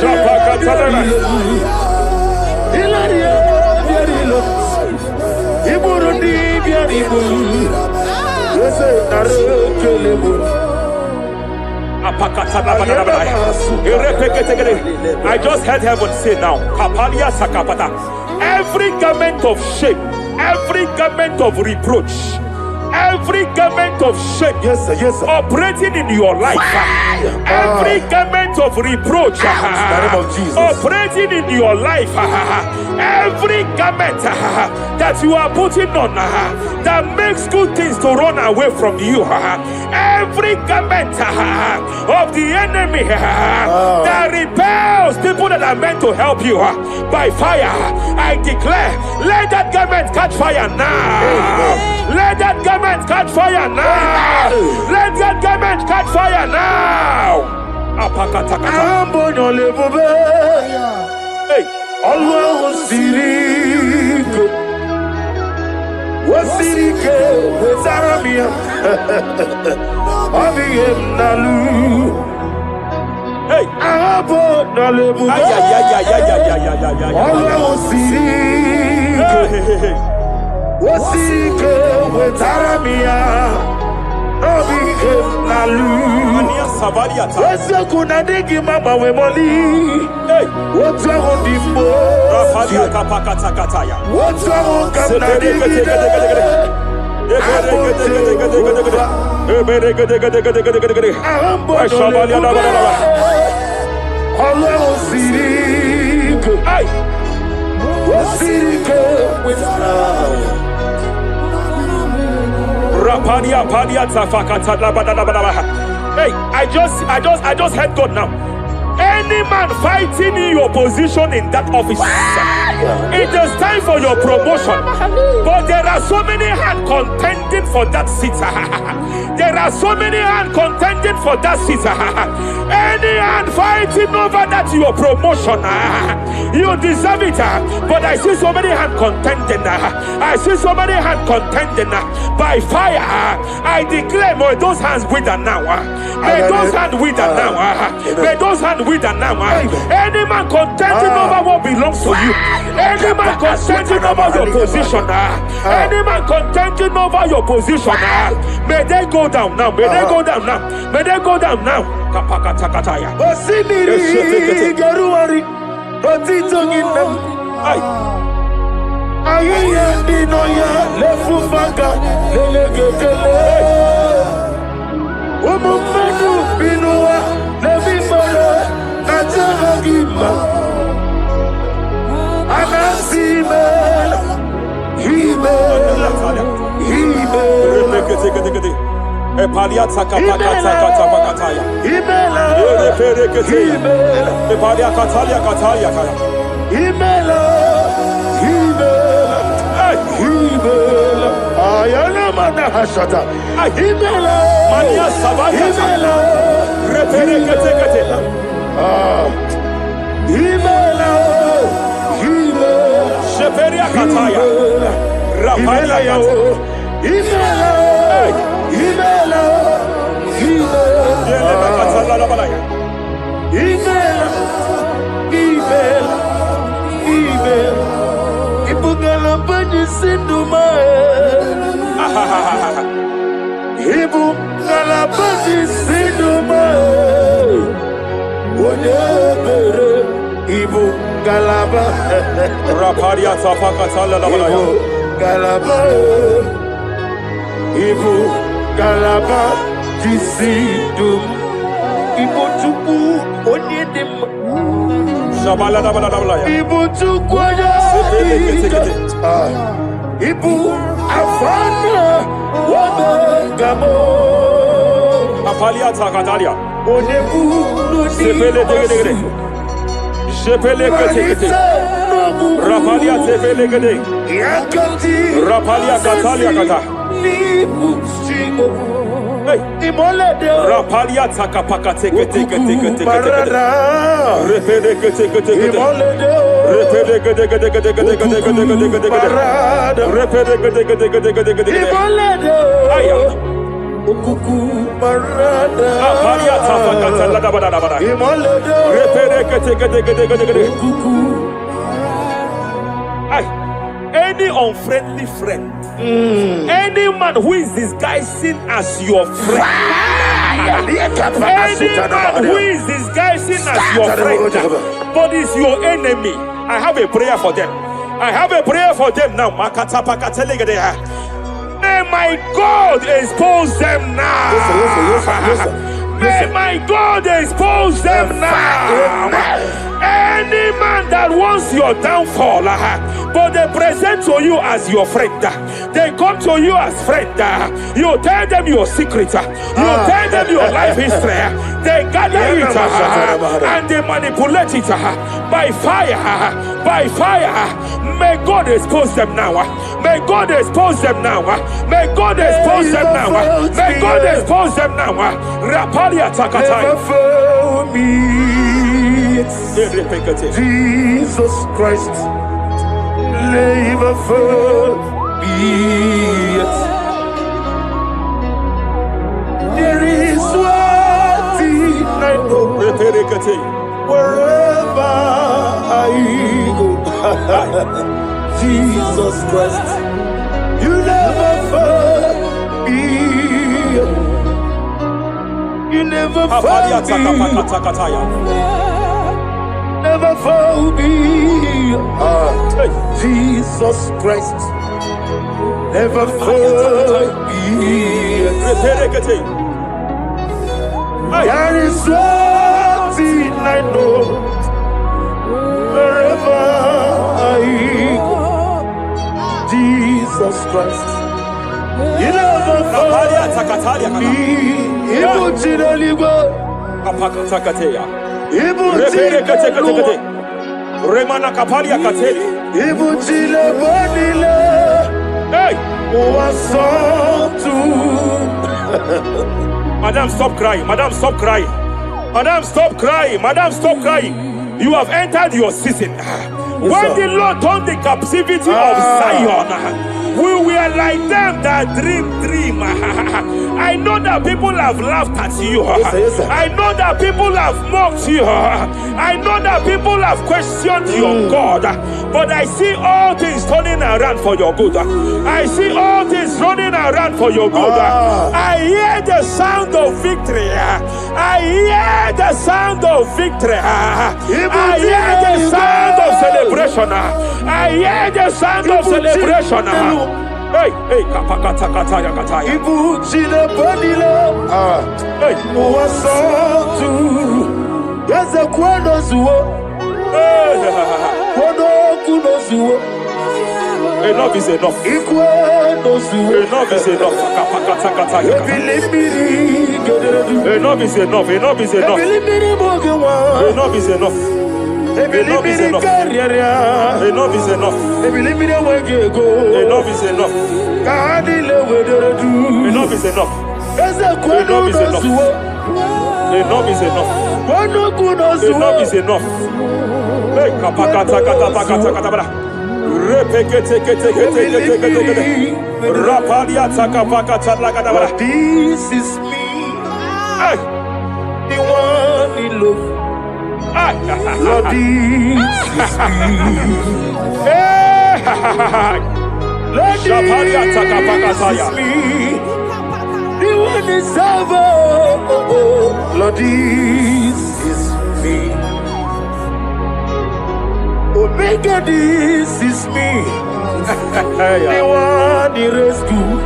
Shabaka talada. Ilaria biari lo. Iburundi biari lo. Yese naro kelebo. I just heard heaven say now, Kapalia Sakapata. Every garment of shame, every garment of reproach, every garment of shame, Yes, sir. operating in your life, every garment of reproach, in the name of Jesus. operating in your life, every garment that you are putting on that makes good things to run away from you, every garment of the enemy that repels people that are meant to help you by fire, I declare, let that garment catch fire now. Let that garment catch fire now. Let that garment catch fire now. Hey. Allah Sirike Wasirike Wezaramia Abiyem Nalu Hey. Abo Nalebu Allah Sirike Wasirike Wezaramia Abiyem Nalu Wese kuna digi mama we moli. Hey. What's wrong with the Rafalia kapakata kataya. What's wrong with the Hey, I just heard God now. Any man fighting in your position in that office, it is time for your promotion. But there are so many hands contending for that seat. There are so many hands contending for that seat. Any hand fighting over that your promotion, you deserve it. But I see so many hands contending. I see so many hands contending by fire. I declare, may those hands wither now. May those hands wither now. May those hands wither now. Any man contending over what belongs to you. Any man contending over your position. Any man contending over your position. May they go down now. May they go down now. May they go down now. Kapakatakataya. Osimiri Garuari Otitongina Ayaya Dinoya Lefufaga Lelegele Umumenu Binua Levimala Najaragima Anasimela Himela Epalia takapakataya. Himela Epalia katalia kaya. Himela Ayana mana hashata Himela Mania sabaya. Himela Reperekete. Himela Sheperia kataya. Rapalia yao. Himela Ibugala bani sinduma Ibugala bani sinduma Wonebere Ibugalaba Raparia tapakatala labalaya. Galaba Ibugalaba Jisidum Ibotuku Onyedim Ibu tukwaya Ibu afana wabengamo Apalia Takatalia. Onebu Sepele degede. Sepele kete. Rapalia tepele gede. Yakati Rapalia katalia kata. Ibu simo Hey. Imolede Rapalia takapaka teke. Barada Repele kete. Imolede Repele gede. Barada Repele gede. Imolede Aya. Ukuku Barada Apalia tapaka bada. Imolede Repele gede. Ukuku Ay. Any unfriendly friend, any man who is disguising as your friend, any man who is disguising as your friend, but is your enemy, I have a prayer for them. I have a prayer for them now. May my God expose them now. May my God expose them now. Any man that wants your downfall, but they present to you as your friend, they come to you as friend, you tell them your secret, you tell them your life history, they gather it and they manipulate it by fire. May God expose them now. May God expose them now. May God expose them now. May God expose them now. Rapalia Takatai. Jesus Christ, never for me. There is one thing I know. Wherever I go, Jesus Christ, you never fail me. You never fail me. Never fail me. Jesus Christ, never fail me. There is one thing I know. Wherever I go, Jesus Christ, you never fail me. Remana kapalia kateli. Hey! Madam, stop crying. Madam, stop crying. Madam, stop crying. Madam, stop crying. You have entered your season. When the Lord turned the captivity of Zion, we were like them that dream. I know that people have laughed at you. I know that people have mocked you. I know that people have questioned your God. But I see all things turning around for your good. I see all things running around for your good. I hear the sound of victory. I hear the sound of victory. I hear the sound of celebration. I hear the sound of celebration. Hey, kapakata kataya kataya. Ibu chile panile. Hey, Muwasotu. Yeze kweno zuo. Kweno kuno zuo. enough is enough. Ikweno zuo. Enough is enough. Kapakata kataya. Ebilibiri gederedu. Enough is enough. Enough is enough. Ebilibiri mogewa. Enough is enough. Enough is enough. Enough is enough. Ebilibiri wegego. Enough is enough. Kadile wederedu. Enough is enough. Eze kweno zuo. Enough is enough. Kweno kuno zuo. Enough is enough. Hey, kapakata katapakata katabara. Repekete kete. Rapalia takapakata lagadabara. This is me. Hey, The one in love. Lord, this is me. Lord, Shapalia this takapakataya. is me. The one is over. Lord, this is me. Omega, this is me. The one in rescue.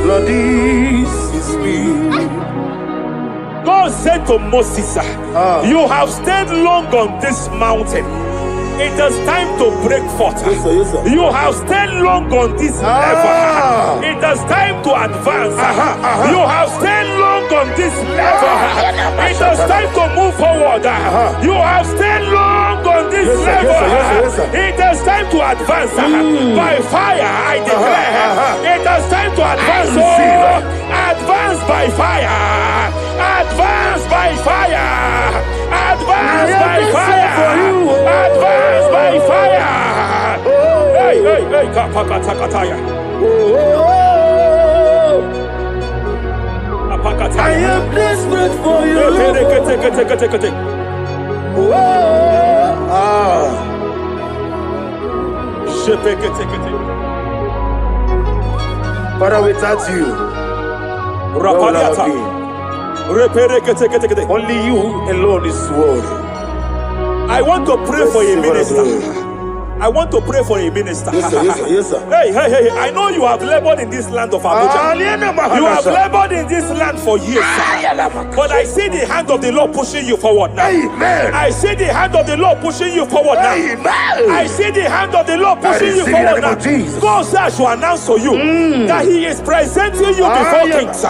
Lord, this is me. God God said to Moses, you have stayed long on this mountain. It is time to break forth. Yes, sir, yes, sir. You have stayed long on this level. It is time to advance. You have stayed long on this level. It is time to move forward. You have stayed long on this level. It is time to advance. By fire, I declare. It is time to advance. Advance by fire. Advance by fire. Advance by fire. Advance by fire. Hey, hey, hey, kapakatakataya. I am desperate for you. Father, without you, only you alone is worthy. I want to pray for a minister. I want to pray for a minister. Yes, sir, yes, sir, yes, sir. Hey, hey, hey, I know you have labored in this land of Abuja. You have labored in this land for years. But I see the hand of the Lord pushing you forward now. Amen. I see the hand of the Lord pushing you forward now. Amen. I see the hand of the Lord pushing you forward now. God says I should announce to you that He is presenting you before kings.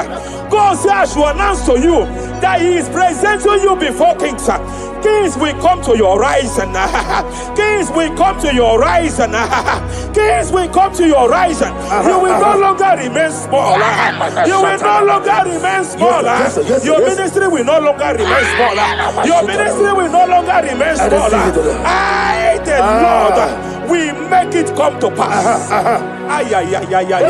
God says I should announce to you that He is presenting you before kings. Kings will come to your horizon. Kings will come to your horizon. Kings will come to your horizon. You will no longer remain small. You will no longer remain small. Your ministry will no longer remain small. Your ministry will no longer remain small. I, the Lord, will make it come to pass. Ay, ay, ay, ay, ay,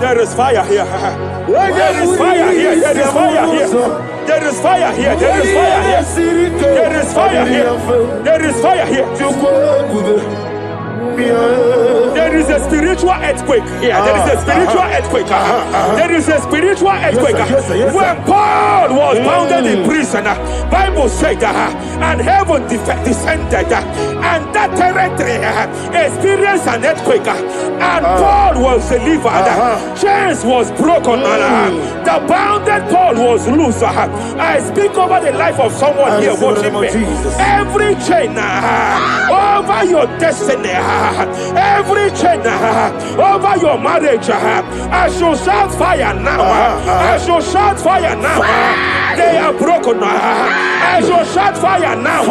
there is fire here. There is fire here. There is fire here. There is fire here. There is fire here. There is fire here. There is fire here. There is a spiritual earthquake here. There is a spiritual earthquake. There is a spiritual earthquake. When Paul was bounded in prison, Bible said, and heaven descended, and that territory experienced an earthquake, and Paul was delivered. Chains was broken. The bounded Paul was loose. I speak over the life of someone here watching me. Every chain over your destiny, every chain over your marriage, I shall shout fire now. I shall shout fire now. They are broken. I shall shout fire now.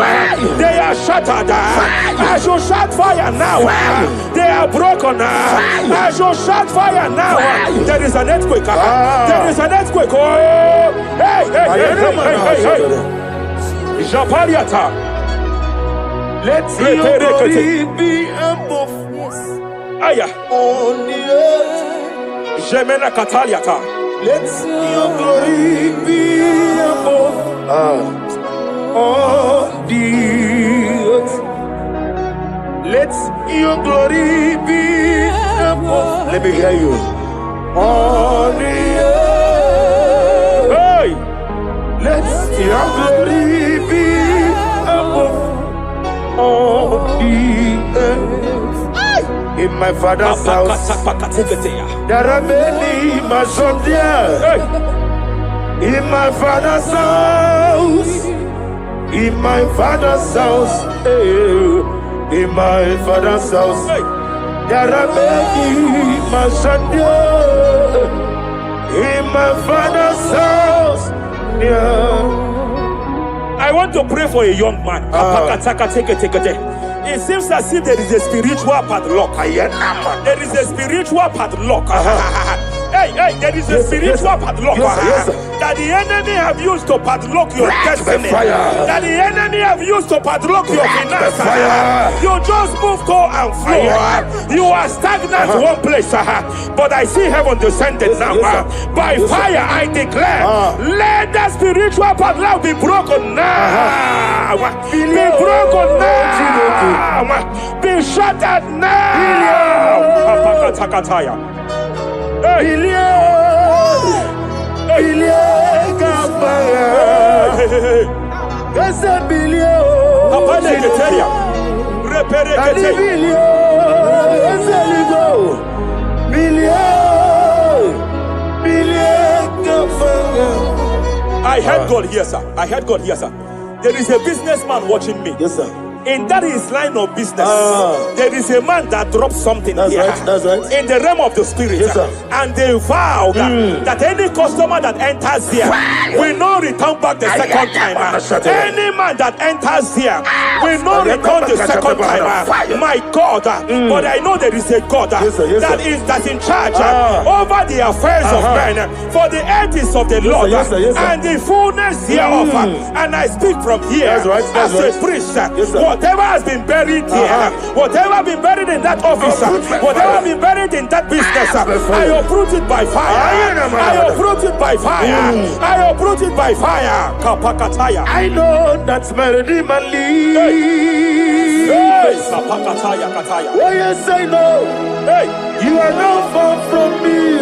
They are shattered. I shall shout fire now. They are broken. I shall shout fire now. There is an earthquake. There is an earthquake. Oh, hey, hey, hey, hey, hey, hey. Japariata. Let your glory be above Aya. on the earth. Jemena Kataliata. Let your glory be above on the earth. Let your glory be above. Let me hear you. On the earth. Hey. Let your glory be above on the earth. In my father's house, there are many mansions there. In my father's house, in my father's house, in my father's house, there are many mansions there. In my father's house, I want to pray for a young man. It seems as if there is a spiritual padlock. There is a spiritual padlock. Hey, hey, there is a spiritual padlock that the enemy have used to padlock your destiny. That the enemy have used to padlock your finances. You just move to and fro. You are stagnant one place, but I see heaven descended now. By fire, I declare, let that spiritual padlock be broken now. Be broken now. Be shattered now. I heard God here, sir. I heard God here, sir. There is a businessman watching me. Yes, sir. In that his line of business, there is a man that dropped something That's here. right, that's right. In the realm of the spirit. Yes, sir. And they vow that any customer that enters here will not return back the second time. Any man that enters here will not return the second time. My God, but I know there is a God Yes, sir. that's in charge over the affairs of men. For the earth is of the Lord Yes, sir. Yes, sir. and the fullness hereof. And I speak from here That's right, that's as right. a priest. Yes, sir. Whatever has been buried here, whatever been buried in that office, whatever been buried in that business, I uproot it by fire. I uproot it by fire. I uproot it by fire. Kapakataya. I know that's melody man leave. Hey, Kapakataya, Kataya. Oh yes, I know. Hey, You are not far from me.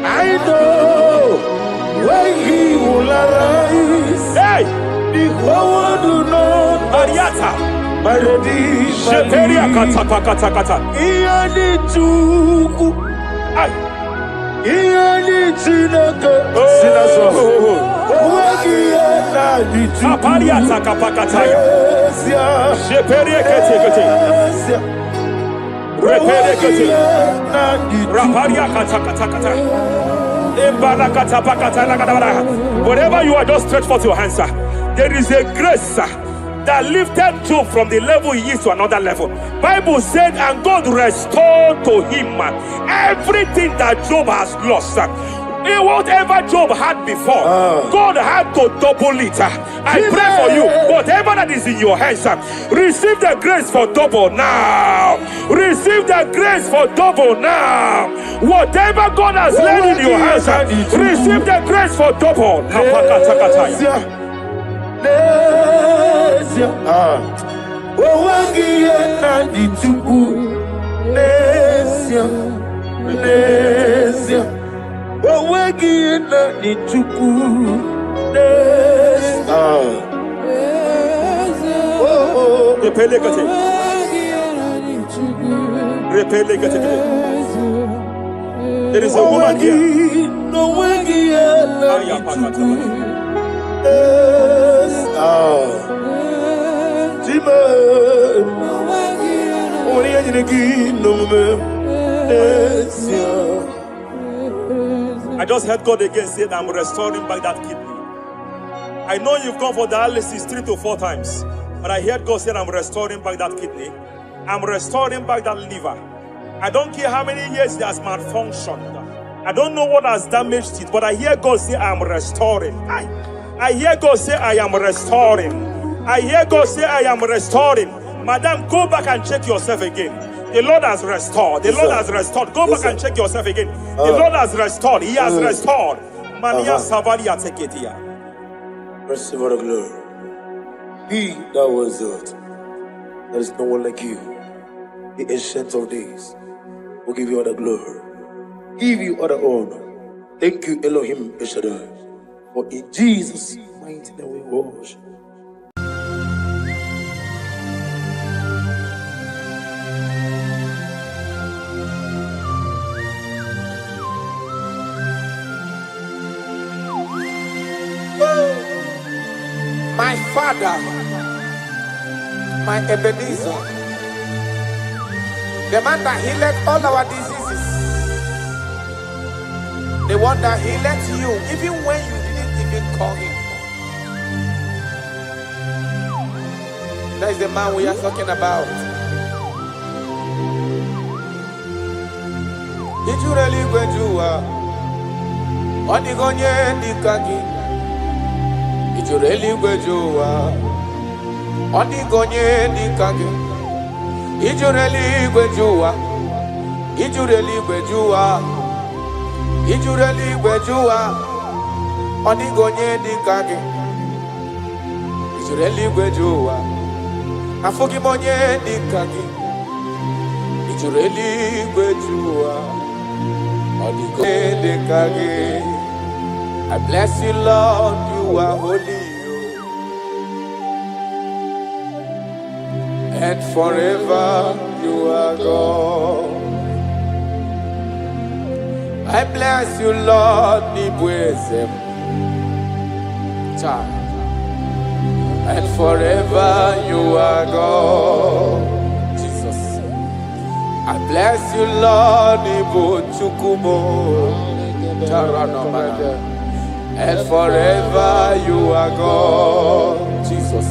I know when he will arise. hey, The whole world will know Ariata. melody Sheperia man kata kata kata. Iyani chuku, Ay. iyani chinaka, Oh. wagi ena di chuku. Kapariata kapakataya. Esia, Sheperia kete kete. esia, Repere wagi kete. ena di chuku. Raparia kata kata kata. Whatever you are, just stretch forth your hands, sir. There is a grace, sir, that lifted Job from the level he is to another level. Bible said, and God restored to him everything that Job has lost. Whatever Job had before, God had to double it. I pray for you, whatever that is in your hands, receive the grace for double now. Receive the grace for double now. Whatever God has laid in your hands, receive the grace for double. Esia, esia, wagi ena di chuku. Esia, esia, wagi ena di chuku. Esia. Repele kete. Repele kete. There is a woman here. No wagi ena di chuku. I just heard God again say that I'm restoring back that kidney. I know you've gone for dialysis 3 to 4 times, but I heard God say I'm restoring back that kidney. I'm restoring back that liver. I don't care how many years it has malfunctioned. I don't know what has damaged it, but I hear God say I'm restoring. I hear God say I am restoring. I hear God say I am restoring. Madam, go back and check yourself again. The Lord has restored. The Lord has restored. Go back and check yourself again. The Lord has restored. He has restored. Mania Savalia Teketia. Receive all the glory. He that was it. There is no one like you. The ancient of days will give you all the glory. Give you all the honor. Thank you, Elohim Eshadai. For in Jesus' mighty name we worship. My Father, my Ebenezer, the man that healed all our diseases, the one that healed you even when you didn't even call him. That is the man we are talking about. Did you really go to Onigonye Nikaki? Did you really go to Onigonye Nikaki? Did you really go to Did you really go to Did you really go to Onigonye Nikaki? Did you really go to Afogimonye Nikaki? Did you really go to Onigonye Nikaki? I bless you, Lord, you are holy. and forever you are God. I bless you, Lord, and forever you are God. Jesus. I bless you, Lord, and forever you are God. Jesus.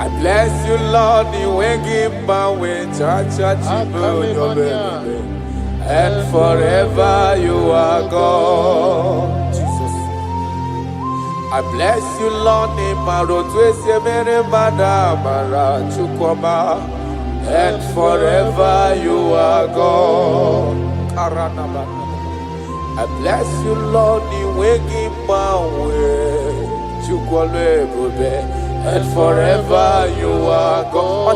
I bless you, Lord, and forever you are God. Jesus. I bless you, Lord, and forever you are God. I bless you, Lord, and forever you are God.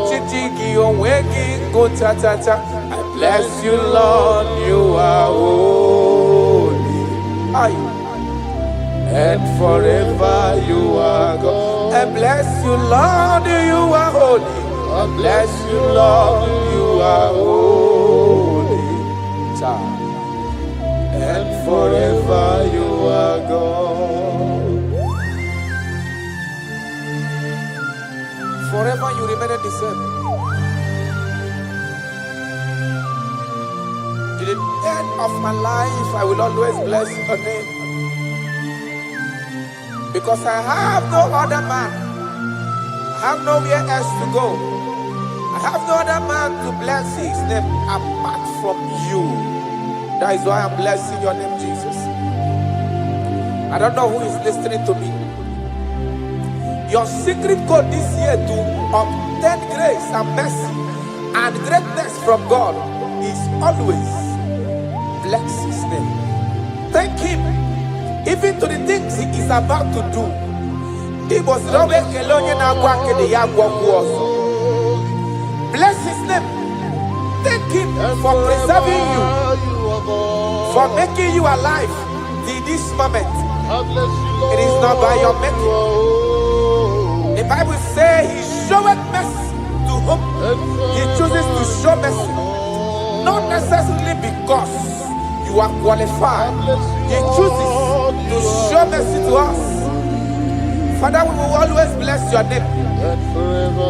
I bless you, Lord, you are holy. And forever you are God. I bless you, Lord, you are holy. I bless you, Lord, you are holy. And forever you are God. Forever you remain the same. To the end of my life, I will always bless your name. Because I have no other man. I have nowhere else to go. I have no other man to bless his name apart from you. That is why I'm blessing your name, Jesus. I don't know who is listening to me. Your secret code this year to obtain grace and mercy and greatness from God is always bless his name. Thank him even to the things he is about to do. Bless his name. Thank him for preserving you, for making you alive till this moment. It is not by your making. The Bible says he showeth mercy to whom he chooses to show mercy. Not necessarily because you are qualified. He chooses to show mercy to us. Father, we will always bless your name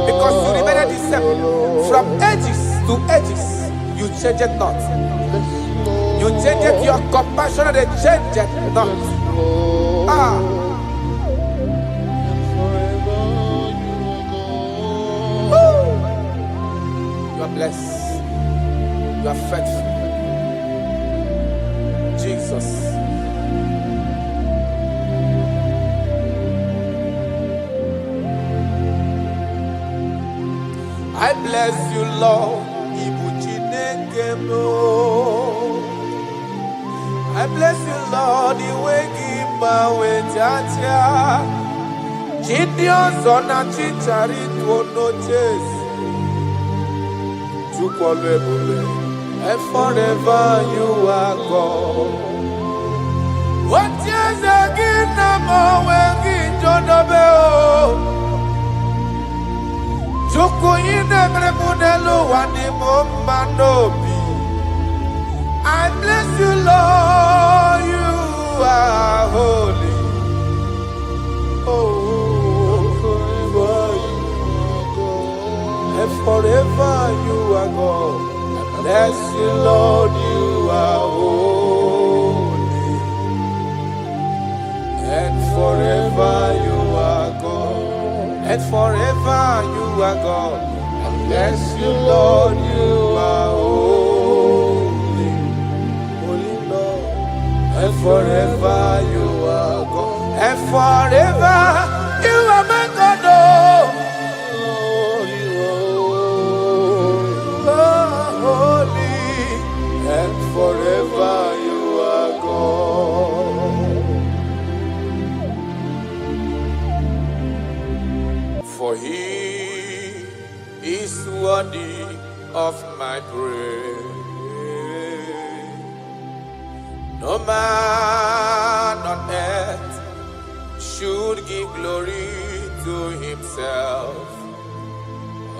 because you remain the same. From ages to ages, you change it not. You change it, your compassion, they change it not. You are blessed. You are faithful. Jesus. I bless you, Lord. I bless you, Lord. And forever you are God. What is again? I bless you, Lord, you are holy. And forever you are God. I bless you, Lord, you are holy. And forever you are God. And forever you are God. I bless you, Lord, you are holy. Holy Lord. And forever you are God. And forever you are my God. And forever you are God. For he is worthy of my praise. No man on earth should give glory to himself.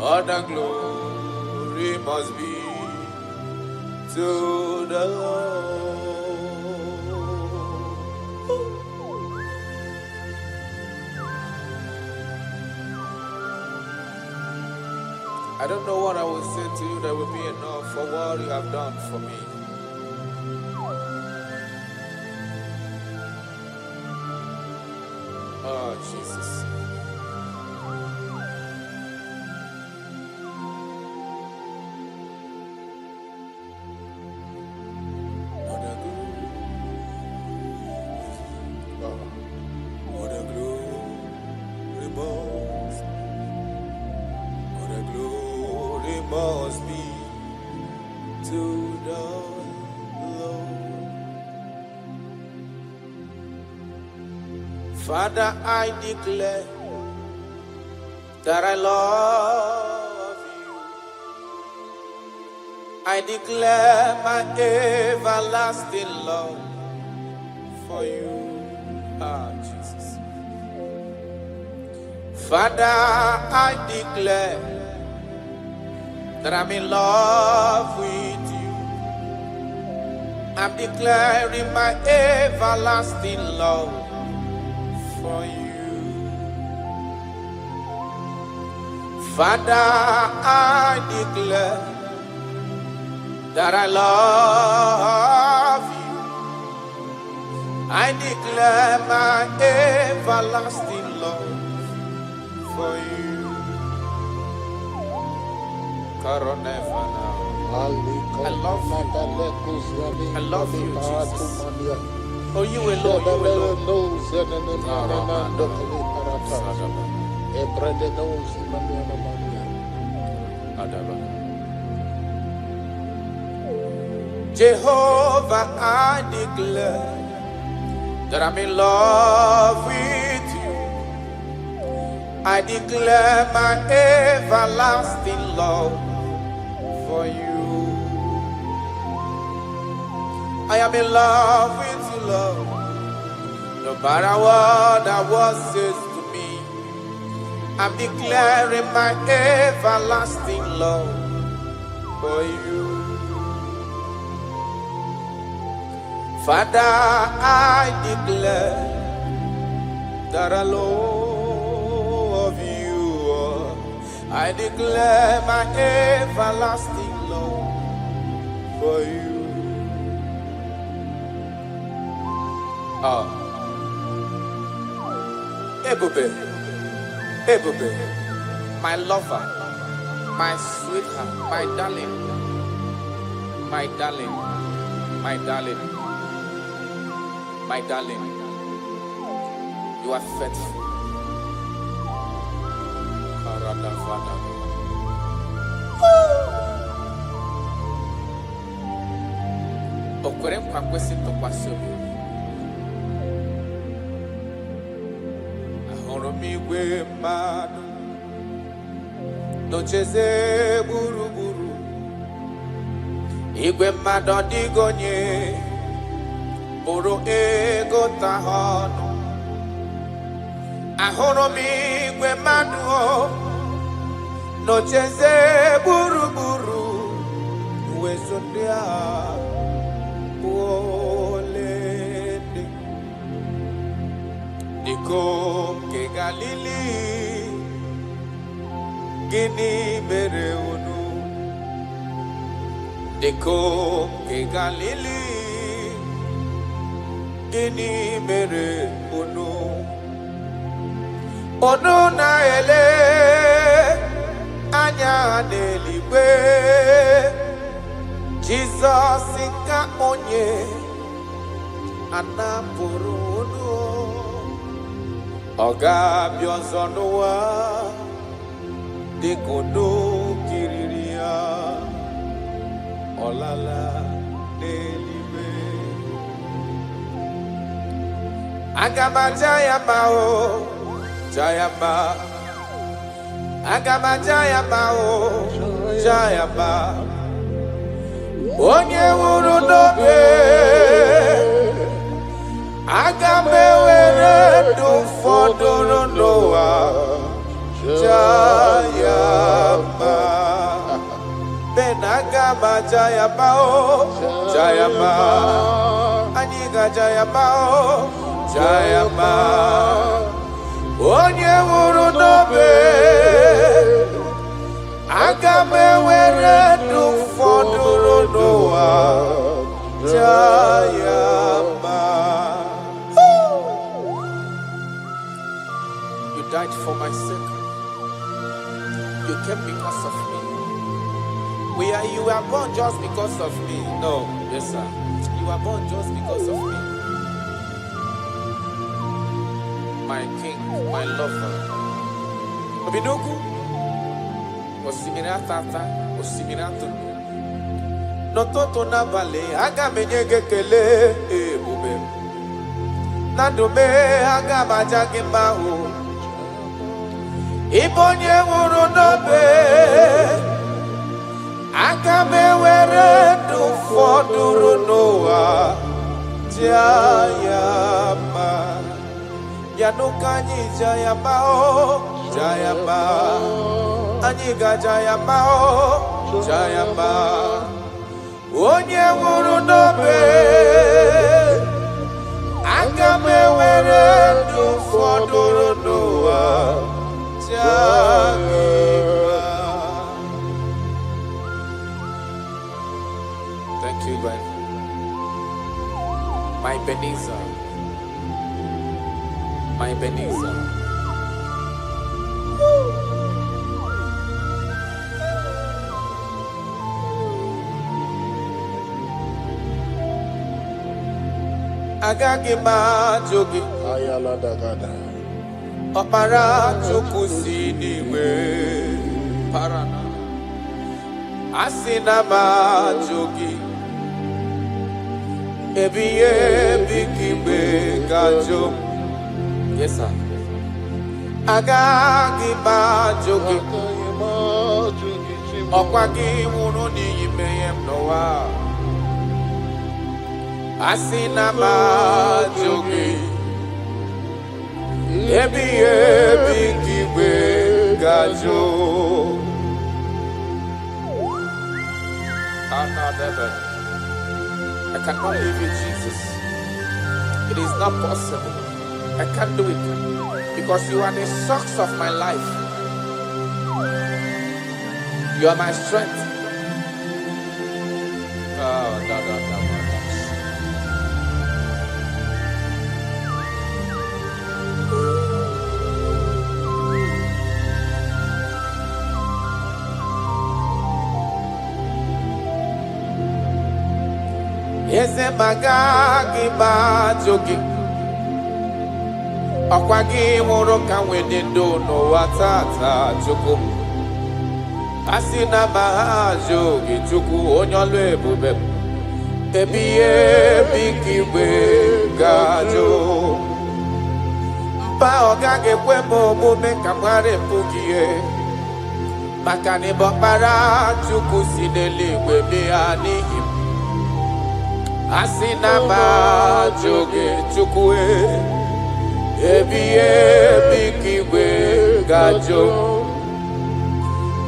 All the glory must be to the Lord. I don't know what I will say to you that will be enough for what you have done for me. Oh, Jesus. Must be to the Lord. Father, I declare that I love you. I declare my everlasting love for you. Ah, Jesus. Father, I declare that I'm in love with you. I'm declaring my everlasting love for you. Father, I declare that I love you. I declare my everlasting love for you. I love you. I love you, Jesus. Oh, you alone, you alone. Jehovah, I declare that I'm in love with you. I declare my everlasting love for you. I am in love with you, Lord. No matter what the world says to me, I'm declaring my everlasting love for you. Father, I declare that I love you. I declare my everlasting love for you. Ebube, my lover, my sweetheart, my darling, my darling, my darling, my darling, you are faithful. Okwere nkwa kwesị ntụkwasị obi. Ahụrụ m igwe mmadụ n'ocheze gburugburu. Igwe mmadụ ọdịghị onye bụrụ ego ta ha ọnụ. Ahụrụ m igwe mmadụ n'ocheze gburugburu. Uwezo ndị a olede dịkom ke Galili, gịnị mere unu? Dịkom ke Galili, gịnị mere unu? Unu na-ele anya n'eluigwe, Jizọs ka onye anapụrụ unu. Ọ ga-abịa ọzọ n'ụwa dịka unu kiriri ya, ọ lala n'eluigwe. Aga m aja ya mma o, ja ya mma. Aga m aja ya mma o, ja ya mma. Onye nwụrụ n'obe, aga m ewere ndụ fọdụrụ n'ụwa, ja ya mma. Jayabao, Jayaba, Aniga Jayabao, Jayaba, Onye Wuru Nobe, Agame Were Du Foduru Noa, Jayaba. You died for my sake. You came because of me. You were born just because of me. No, yes, sir. You were born just because of me. My king, my lover. Obidoku. Osimira tata, osimira tunu. Nototo na vale, aga menyege kele, bube. Nadume, aga bajage mahu. Ibonye wuru nobe. Agame were du foduru noa Jayama Yanukanyi Jayama o Jayama Aniga Jayama o Jayama Onye wuru nobe Agame were du foduru noa Jayama. Thank you, God. My Ebenezer. My Ebenezer. Agagi ma jogi. Ayala dagada. Opara chukusi niwe. Parana. Asina ma jogi. Ebiye bikimbe gajo. Yes, sir. Agagi ma jogi. Okwagi wunu ni yimeyem noa. Asina ma jogi. Ebiye bikimbe gajo. Another. I cannot live with Jesus. It is not possible. I can't do it because you are the source of my life. You are my strength. Eze magagi bajogi Okwagi wuru ka wedendo no watata chuku Asina mahajogi chuku onyolu ebube Ebiye bikiwe gajo Mpa ogage kwemo omume kamware mpugie Makani bokpara chuku sineliwe bianihi Asina ma joge chukwe Ebiye bikiwe gajo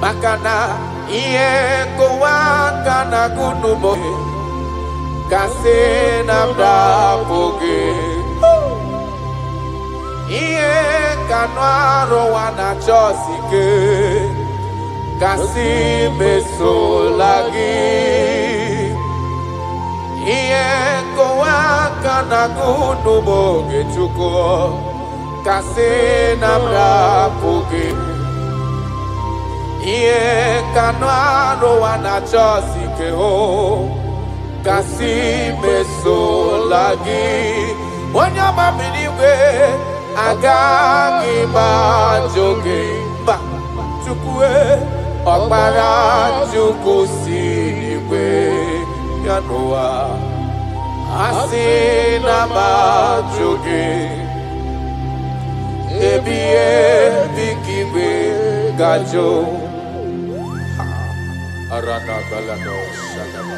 Makana iye kowa kana gunumo Kase namda poge Iye kanwaro wana chosike Kasi meso lagi Iye kowa kana gunumo gechuko Kase namda poge Iye kanwaro wana chosike ho Kasi meso lagi Wanyama miniwe agagi bajoge Ba chukwe Okpara chukwu siriwe Yanoa Asina bajoge Ebiye bikiwe gajo Arana balado shadaba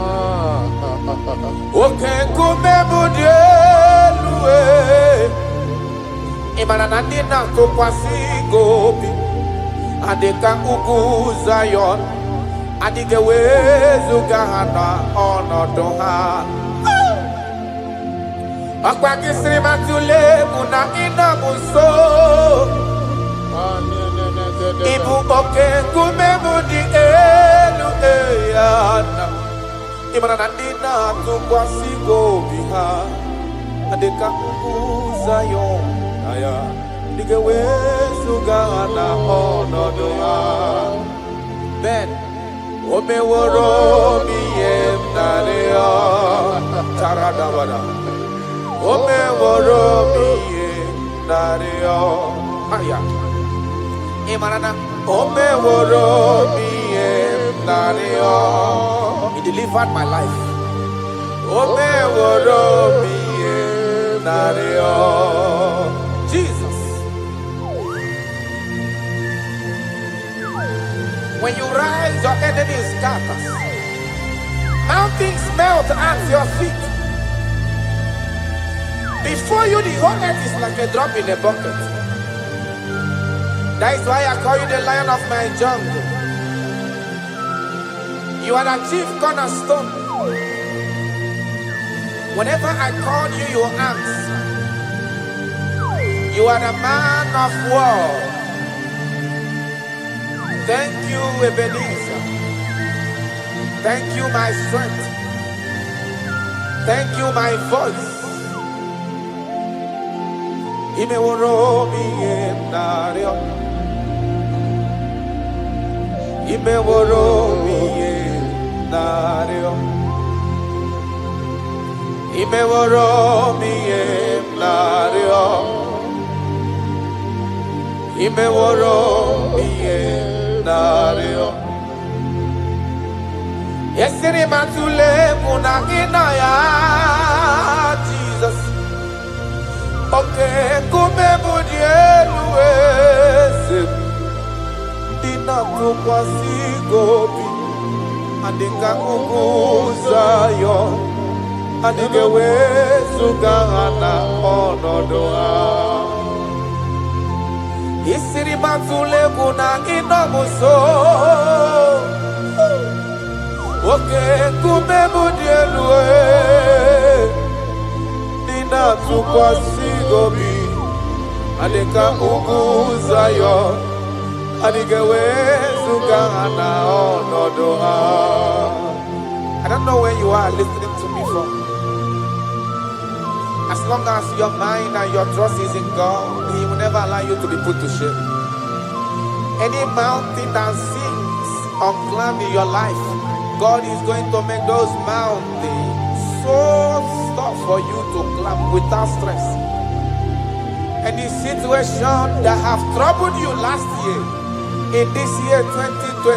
Okay, kumemudieluwe. Imana nandina kukwasi gobi. Adeka ugu Zion. Adige wezu gahana onodoha. Akwa kisri matule muna ina muso. Ibu oke kumemudi elu eyana. Imana nandina tukwasi gobiha. Adeka ugu Zion. Aya. Dige wezu gahana onodoha. Ben. Ome woro mi emnarea taradabada. Ome woro mi emnarea. Maya. Imanana. Ome woro mi emnarea. He delivered my life. Ome woro mi emnarea. Jesus. When you rise, your enemy scatters. Mountains melt at your feet. Before you, the whole earth is like a drop in a bucket. That is why I call you the lion of my jungle. You are the chief cornerstone. Whenever I call you, you answer. You are the man of war. Thank you, Ebenezer. Thank you, my strength. Thank you, my voice. Imeworomi enario. Imeworomi enario. Imeworomi enario. Imeworomi enario. Yesiri matule munagina ya Jesus. Okay, kume mudielwese. Dina tukwasi gobi. Andika kukuzayo. Andike wesu gana onodoa. Yesiri matule munagina muso. Okay, kume mudielwe. Nina tukwasi gobi. Adeka uguzayo. Adigewe sugana onodoha. I don't know where you are listening to me from. As long as your mind and your trust is in God, He will never allow you to be put to shame. Any mountain that seems unclimbed in your life, God is going to make those mountains so tough for you to climb without stress. Any situation that have troubled you last year, in this year 2026,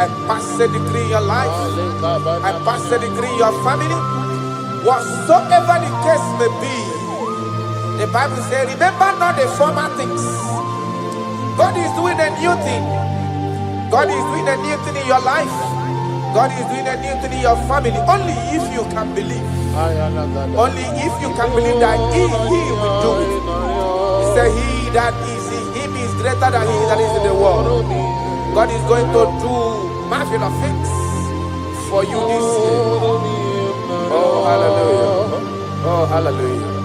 I pass a decree in your life, I pass a decree in your family, whatsoever the case may be. The Bible says, remember not the former things. God is doing a new thing. God is doing a new thing in your life. God is doing a new thing in your family. Only if you can believe. Only if you can believe that He will do it. He said, He that is in Him is greater than he that is in the world. God is going to do marvelous things for you this year. Oh, hallelujah. Oh, hallelujah.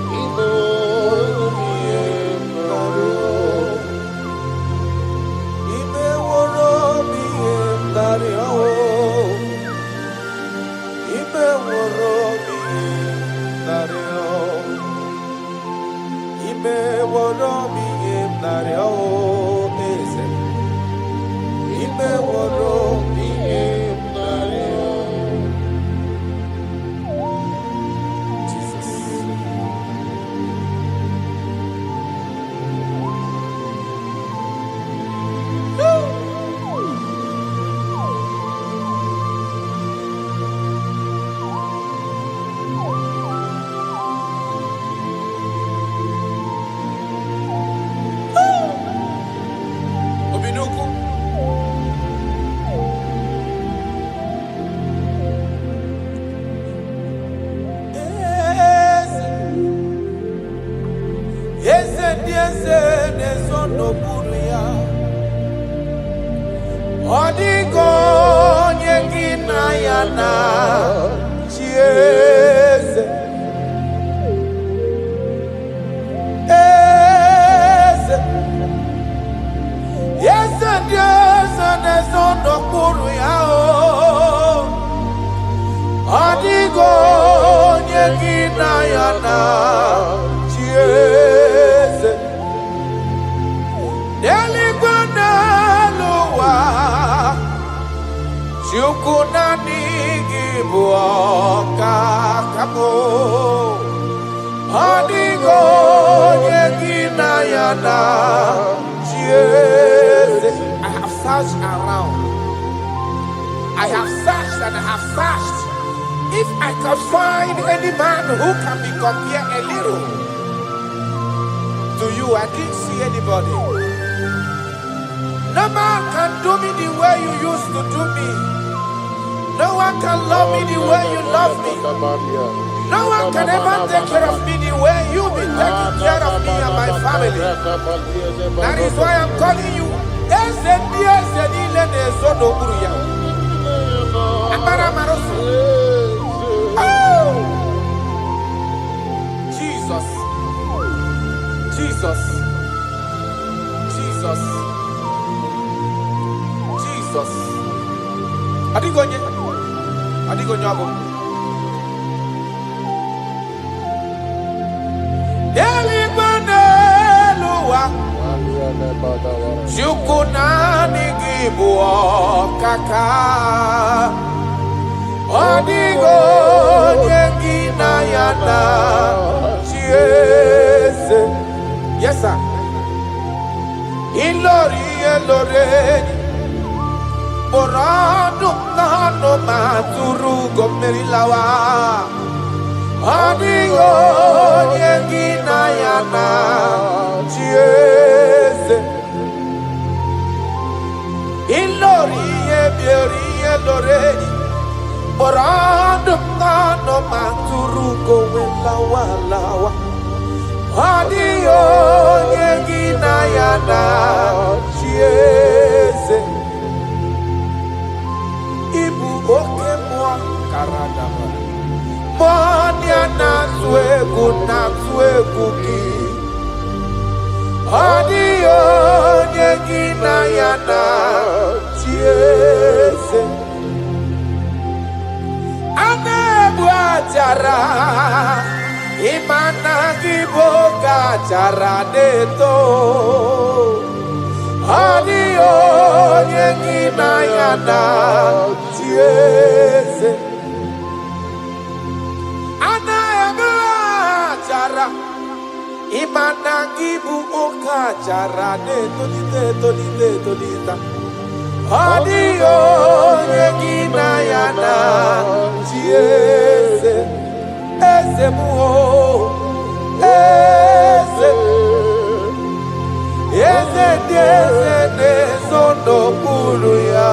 That is why I'm calling you. Jesus. Jesus. Jesus. Jesus. Adigonye abo. Deli baneluwa. Jukunani IGBO kaka. Adigonye gina yana. Yes, sir. Ilori. Borado nano maturu gomerilawa. Adigo yengina yana chiese. Ilori. Borado nano maturu gomelawa. Adigo yengina yana chiese. Ibu oke mwa karadaba. Monia na tuegu ki. Adio nyegina yana chiese. Anebu ajara. Imana IGBO kachara deto. Adio nyegina yana chiese. Ana cara imana IGBO kachara tolita. Adio nyegina yana chiese. Eze muo Eze sono pulu ya.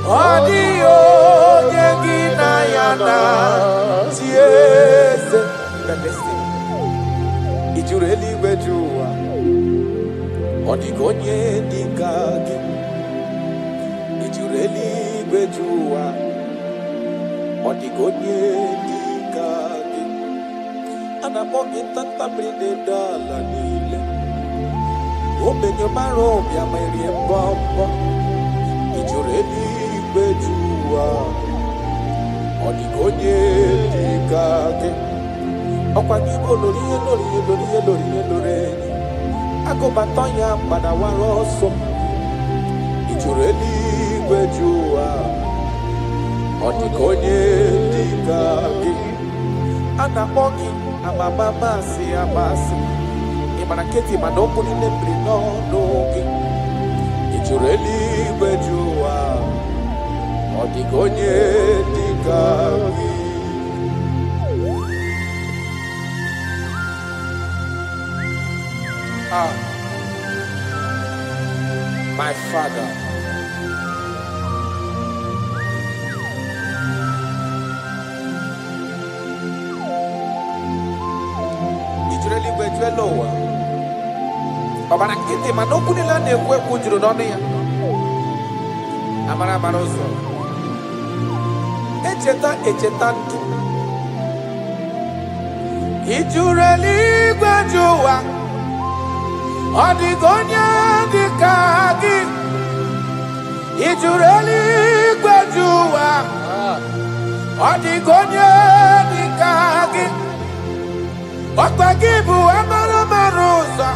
Adio nyegina yana chiese. Ijureli wejua. Odigonye dikagi. Ijureli wejua. Odigonye dikagi. Anamogi tanta brinde dala nile. Obenyo maro ya meri mbombo. Ijureli wejua. Odigonye dikagi. Okwa IGBO lori. Agobatonya pada waroso. Ijureli wejua. Odigonye dikagi. Anamogi amamamasi amasi. Imanaketi manopu ni nembri no nogi. Ijureli wejua. Odigonye dikagi. My Father, Ijureli wejuelowa. Babana kiti manoku ni lane kwe kujuru noni ya. Amara marozo. Echeta ntu. Ijureli wejuwa. Odigonye dikagi. Ijureli wejuwa. Odigonye dikagi. Okwa IGBO amara maroza.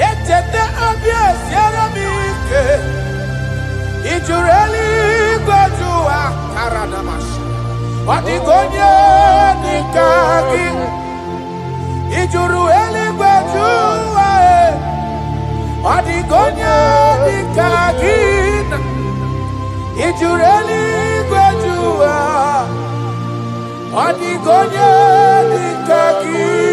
Echete abies yaramike. Ijureli wejuwa. Karadamash. Odigonye dikagi. Ijureli wejuwa. Odigonye dikagi. Ijureli wejuwa. Odigonye dikagi.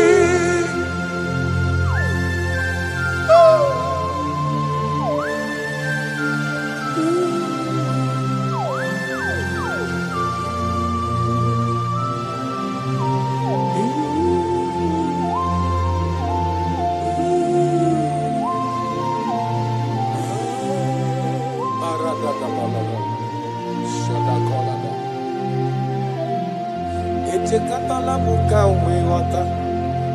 Echekatala muka umewata.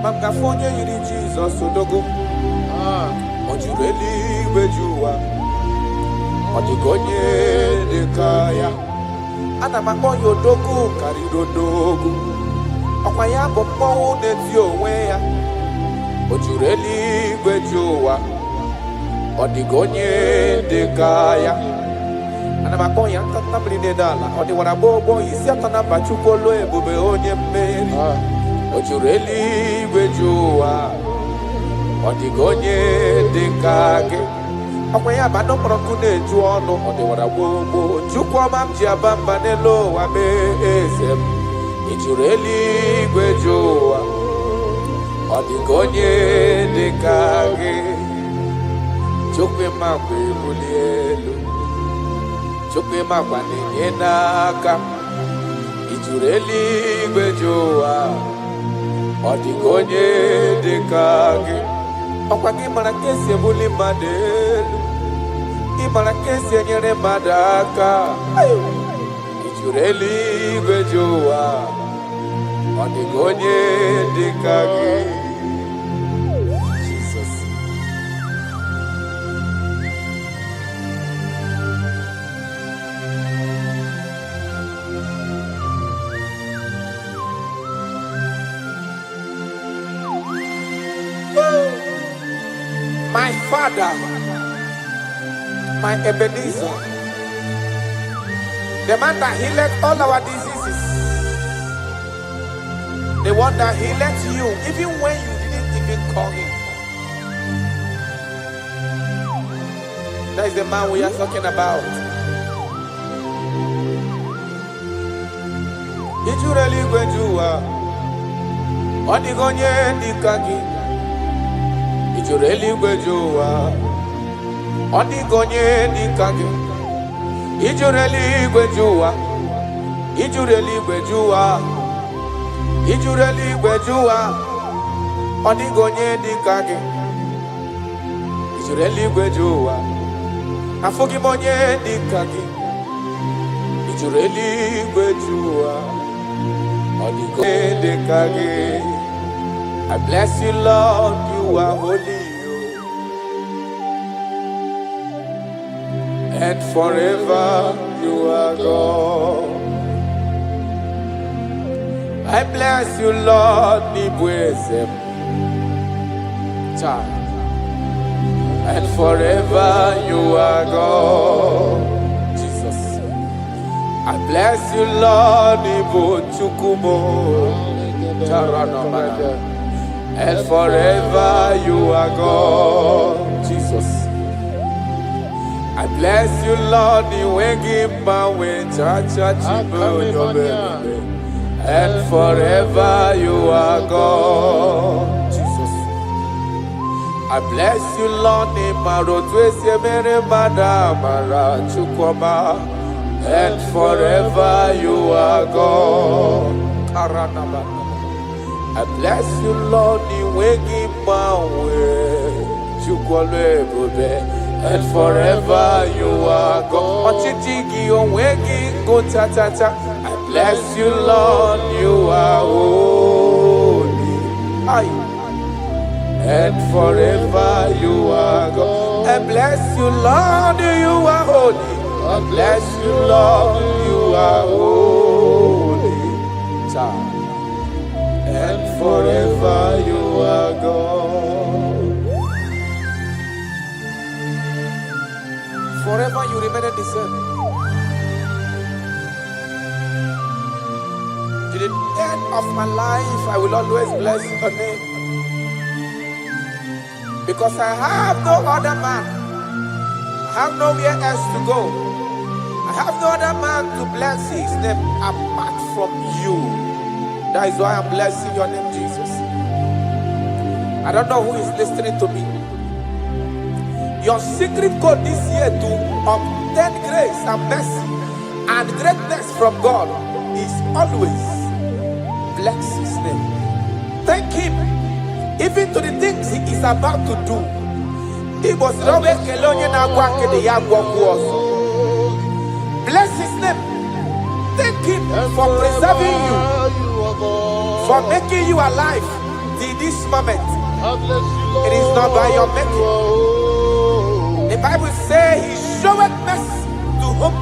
Makafonye yiri Jesus odogo. Ojureli wejuwa. Odigonye dekaya. Ana makonyo dogu karido dogu. Okwaya bombo neti onwe ya. Ojureli gwejowa. Odigonye dekaya. Ana makonya tatamri nedala. Odi warabobo isi atana bachukolo ebube onye mmeri. Ojureli gwejowa. Odigonye dekage. Akwanya bado prokune juono. Odi warabobo chukwa mamji abamba nelo wabe esem. Ojureli gwejowa. Odigonye dekage. Chukwe makwe bulielu. Chukwe makwa nenye naka. Ijureli gwejowa. Odigonye dekage. Okwa kimara kesi ebuli madelu. Kimara kesi enyere madaka. Ijureli gwejowa. Odigonye dekage. My Father, my Ebenezer, the man that healed all our diseases, the one that healed you even when you didn't even call him. That is the man we are talking about. Did you really go to Odigonye Dikagi? Ijureli gwejowa. Odigonye dikage. Ijureli gwejowa. Ijureli gwejowa. Ijureli gwejowa. Odigonye dikage. Ijureli gwejowa. Afogimonye dikage. Ijureli gwejowa. Odigonye dikage. I bless you, Lord, you are holy, and forever you are God. I bless you, Lord, and forever you are God. Jesus. I bless you, Lord, and forever you are God, Jesus. I bless you, Lord, and forever you are God, Jesus. I bless you, Lord, and forever you are God. I bless you, Lord, and forever you are God. I bless you, Lord, you are holy, and forever you are God. I bless you, Lord, you are holy. I bless you, Lord, you are holy, child. And forever you are God. Forever you remain the same. To the end of my life, I will always bless your name. Because I have no other man. I have nowhere else to go. I have no other man to bless his name apart from you. That is why I'm blessing your name, Jesus. I don't know who is listening to me. Your secret code this year to obtain grace and mercy and greatness from God is always bless his name. Thank him even to the things he is about to do. Bless his name. Thank him for preserving you, for making you alive till this moment. It is not by your making. The Bible says he showeth mercy to whom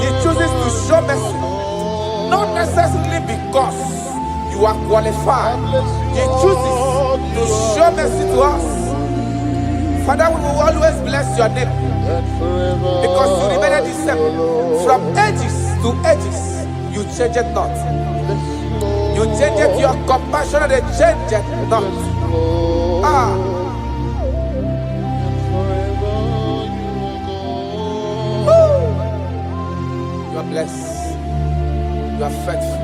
he chooses to show mercy. Not necessarily because you are qualified. He chooses to show mercy to us. Father, we will always bless your name because you remain the same. From ages to ages, you change it not. You change it, your compassion, they change it not. You are blessed. You are faithful.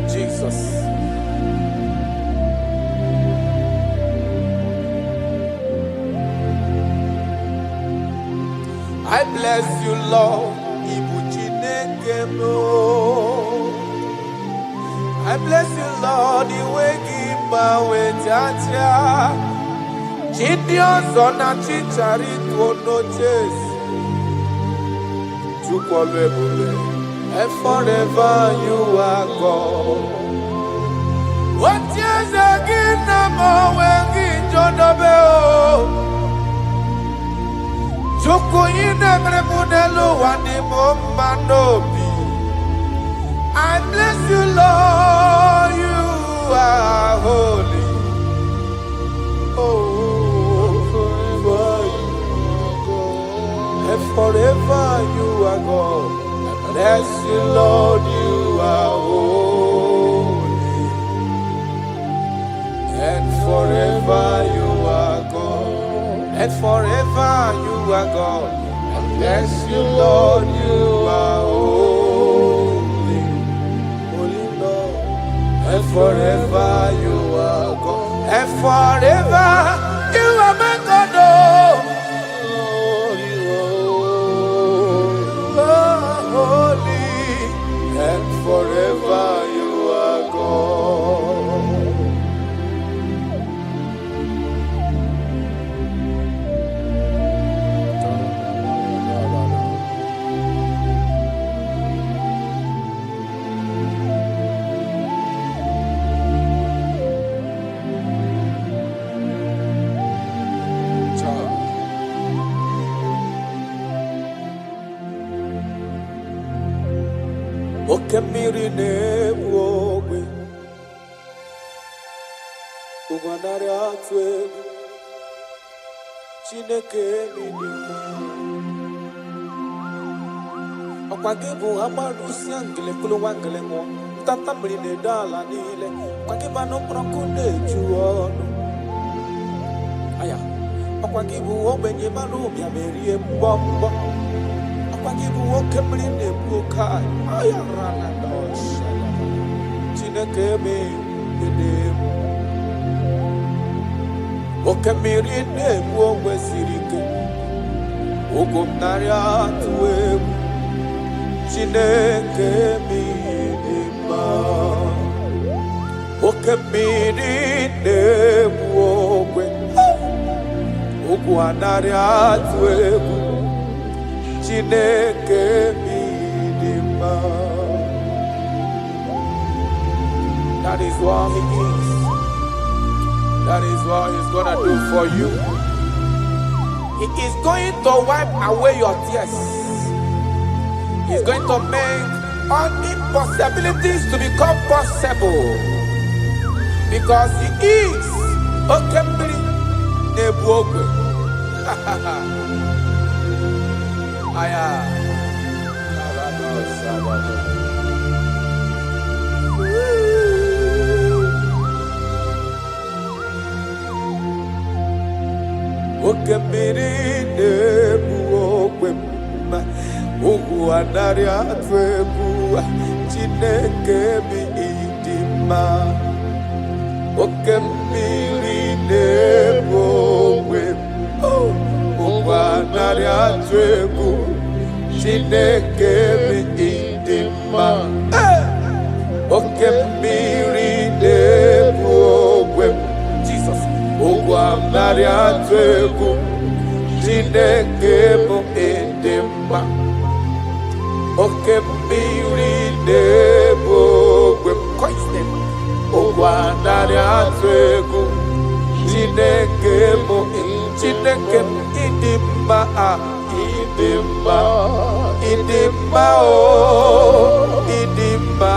Jesus. I bless you, Lord. I bless you, Lord. You wake him away, Jaja. Gideon's on a chichari to no chase. And forever you are God. What years again, I'm away, John Abel. Joko ina mremunelo wani mombanobi. I bless you, Lord, you are holy. Forever you are God. I bless you, Lord, you are holy. And forever you are God. And forever you are God. I bless you, Lord, you are holy. Holy Lord. And forever you are God. And forever you are my God. And forever you are God. Okemiri nebwowe Uganare atwe Chineke minima Okwagibu amarusi angele kulu wangele mo Tata mrine dala nile Okwagiba no prokune juono Aya Okwagibu obenye marubi amerie mbombo Okwagibu okemrine bukai Aya rana dosha Chineke minima Okemirine mwowe sirike Ugumnari atuwe Chineke minima Okemirine mwowe Ugumnari atuwe Chineke minima. That is what he is. That is what he's gonna do for you. He is going to wipe away your tears. He's going to make all impossibilities to become possible. Because he is Okembri Nebuogwe. Aya. Okemiri nebuogwe Ugu anari atwebu Chineke bi idima Okemiri nebuogwe Ugu anari atwebu Chineke bi idima Okemiri nebuogwe Jesus Ogwamnari atwegu Chineke mo edema Okemiri nebo Koistem Ogwamnari atwegu Chineke mo Chineke Idima, Idima, Idima, oh, Idima,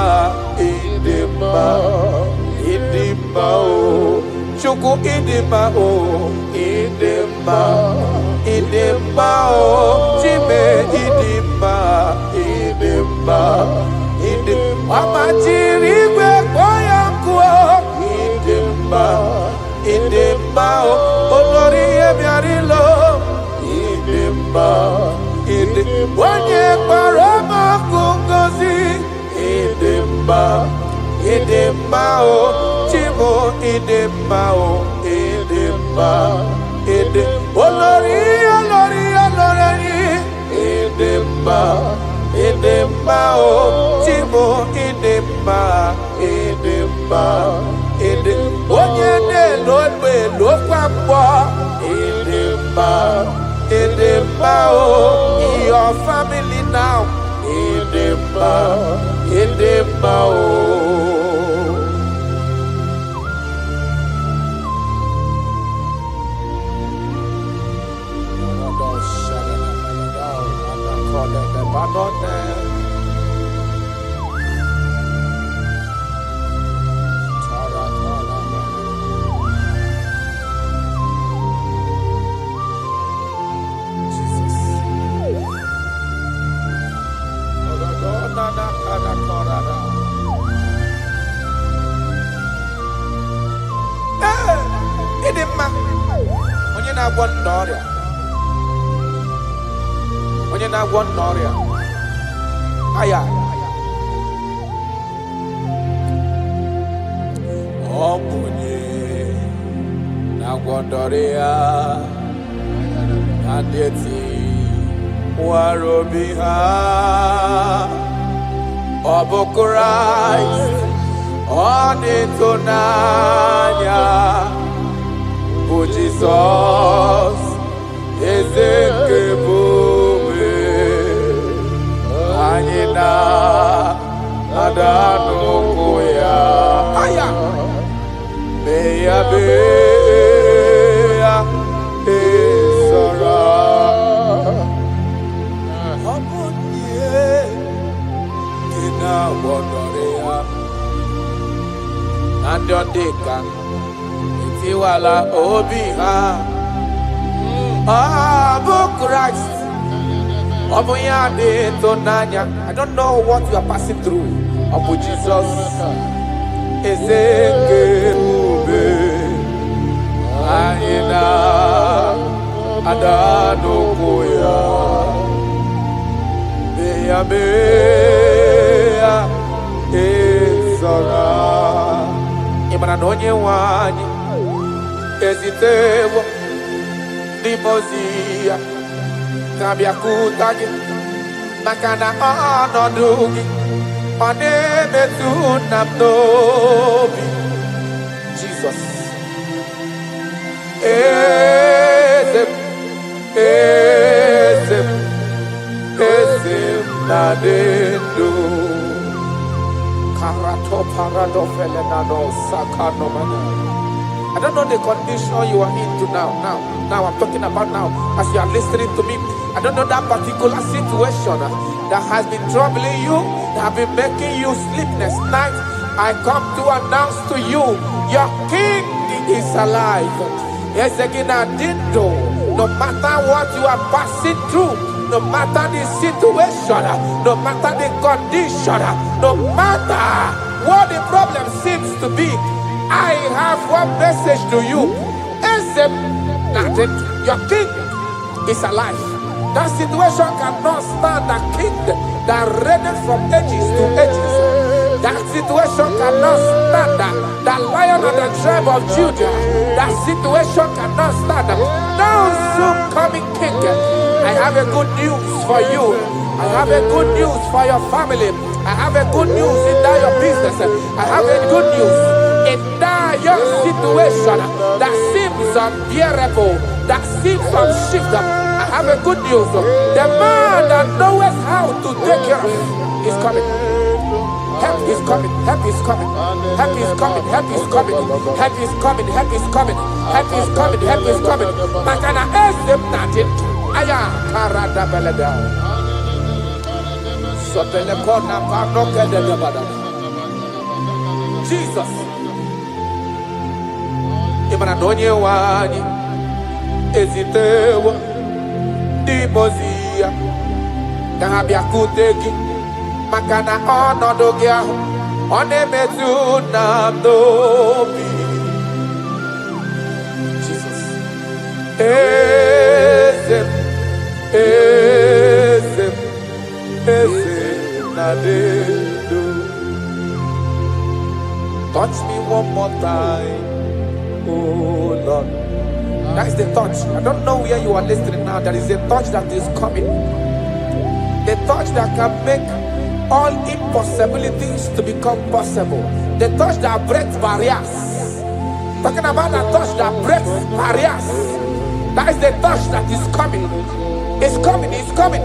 Idima, Idima, oh, Chuku Idima, oh, Idima, Idima, oh, Jime Idima, Idima, Idima, Amachiri we koyanku, Idima, Idima, oh, Olori Emiarilo, Idima, Idima, Onye Parama Kungozi, Idima, Idima, oh, Chimo, Idima, oh, Idima, Idima, Olori, Olori, Olori, Idima, Idima, oh, Chimo, Idima, Idima, Idima, Onye ne lolwe lokwambo, Idima, Idima, oh, your family now, Idima, Idima, oh. Onye na-agwọ ọrịa, onye na-agwọ ọrịa, aya ọ bụ onye na-agwọ ọrịa na-adịtị nwara obi ha, ọ bụ Kraịst, ọ dị n'anya. Oh Jesus, eze nke ebube, anyị na-ada n'ụkwụ ya. Mee ya ezora. Ọ bụ ihe dị na-agwọdọrọ ya na ndị ọ dị ka Tiwala obi ha, Abu Christ, Abu Yade Tonanya. I don't know what you are passing through. Abu Jesus, Ezekebe, Aina, Adano Koya, Bea Bea, Ezara, Imanonye Wani. Ezitewo dimozia kabiakutagi makana ọnọdụ gị ọ na-emetụ na m n'obi. Jesus eze m, eze m, eze m na-adị ndụ. Karato parado felenado sakanomana. I don't know the condition you are into now. Now I'm talking about now. As you are listening to me, I don't know that particular situation that has been troubling you, that have been making you sleepless nights. I come to announce to you, your King is alive. Yes, again, no matter what you are passing through, no matter the situation, no matter the condition, no matter what the problem seems to be, I have one message to you. Your king is alive. That situation cannot stand a king that reigned from ages to ages. That situation cannot stand the lion of the tribe of Judah. That situation cannot stand. Now soon coming king, I have a good news for you. I have a good news for your family. I have a good news in that your business. I have a good news in that your situation that seems unbearable, that seems unshiftable. I have a good news. The man that knows how to take care of is coming. Help is coming. Help is coming. Help is coming. Help is coming. Help is coming. Help is coming. Help is coming. Help is coming. Makana esem natin. Aya karada beleda. Sopele kona pano kede debada. Jesus. Imana donye wani ezitewa dimozia kahabia kuteki makana onodo gị ahụ ọ na-emetụ na n'obi. Jesus. Eze na dedo. Touch me one more time, oh Lord. That is the touch. I don't know where you are listening now. There is a touch that is coming. The touch that can make all impossibilities to become possible. The touch that breaks barriers. Talking about the touch that breaks barriers. That is the touch that is coming. It's coming, it's coming.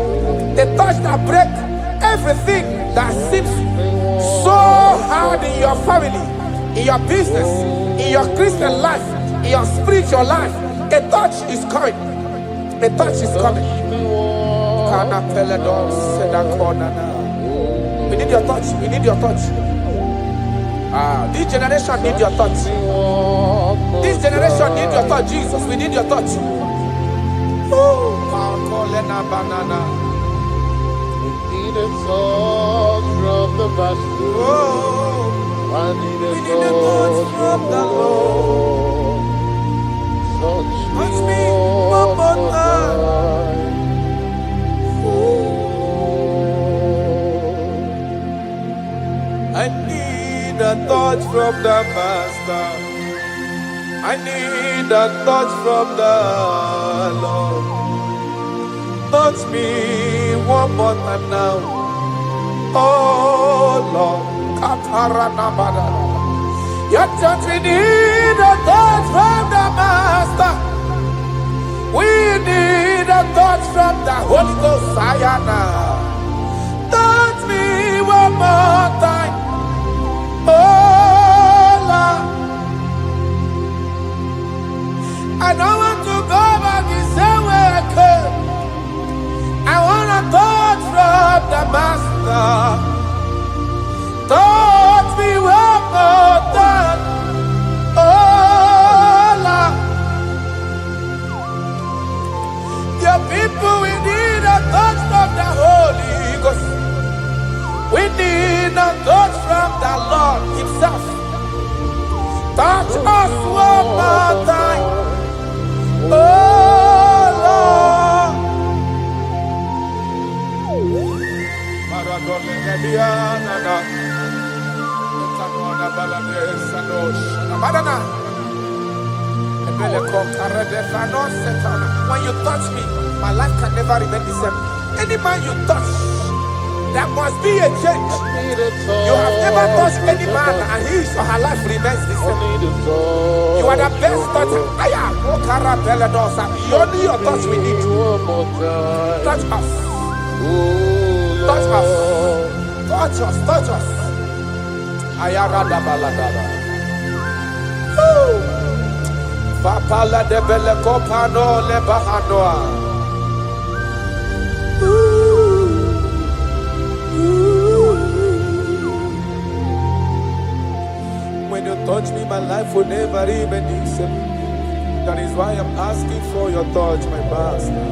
The touch that breaks everything that seems so hard in your family, in your business, in your Christian life, in your spiritual life. A touch is coming. A touch is coming. We need your touch. We need your touch. This generation need your touch. This generation need your touch, Jesus. We need your touch. Banana. We need a touch from the master. I need a touch from the Lord. Touch me one more time. I need a touch from the Master. I need a touch from the Lord. Touch me one more time now. Oh Lord. Your touch, we need a touch from the Master. We need a touch from the Holy Ghost. Sayana. Touch me one more time. Oh Lord. I don't want to go back the same way I came. I want a touch from the Master. Touch me one more time. Oh Lord. Your people, we need a touch from the Holy Ghost. We need a touch from the Lord Himself. Touch us one more time. Oh Lord. When you touch me, my life can never remain the same. Any man you touch, there must be a change. You have never touched any man and his or her life remains the same. You are the best toucher. Only your touch we need. Touch us. Touch us. Touch us. Touch us. Ayarada baladara. Papala de bele kopano le bahanoa. When you touch me, my life will never remain the same. That is why I'm asking for your touch, my Master.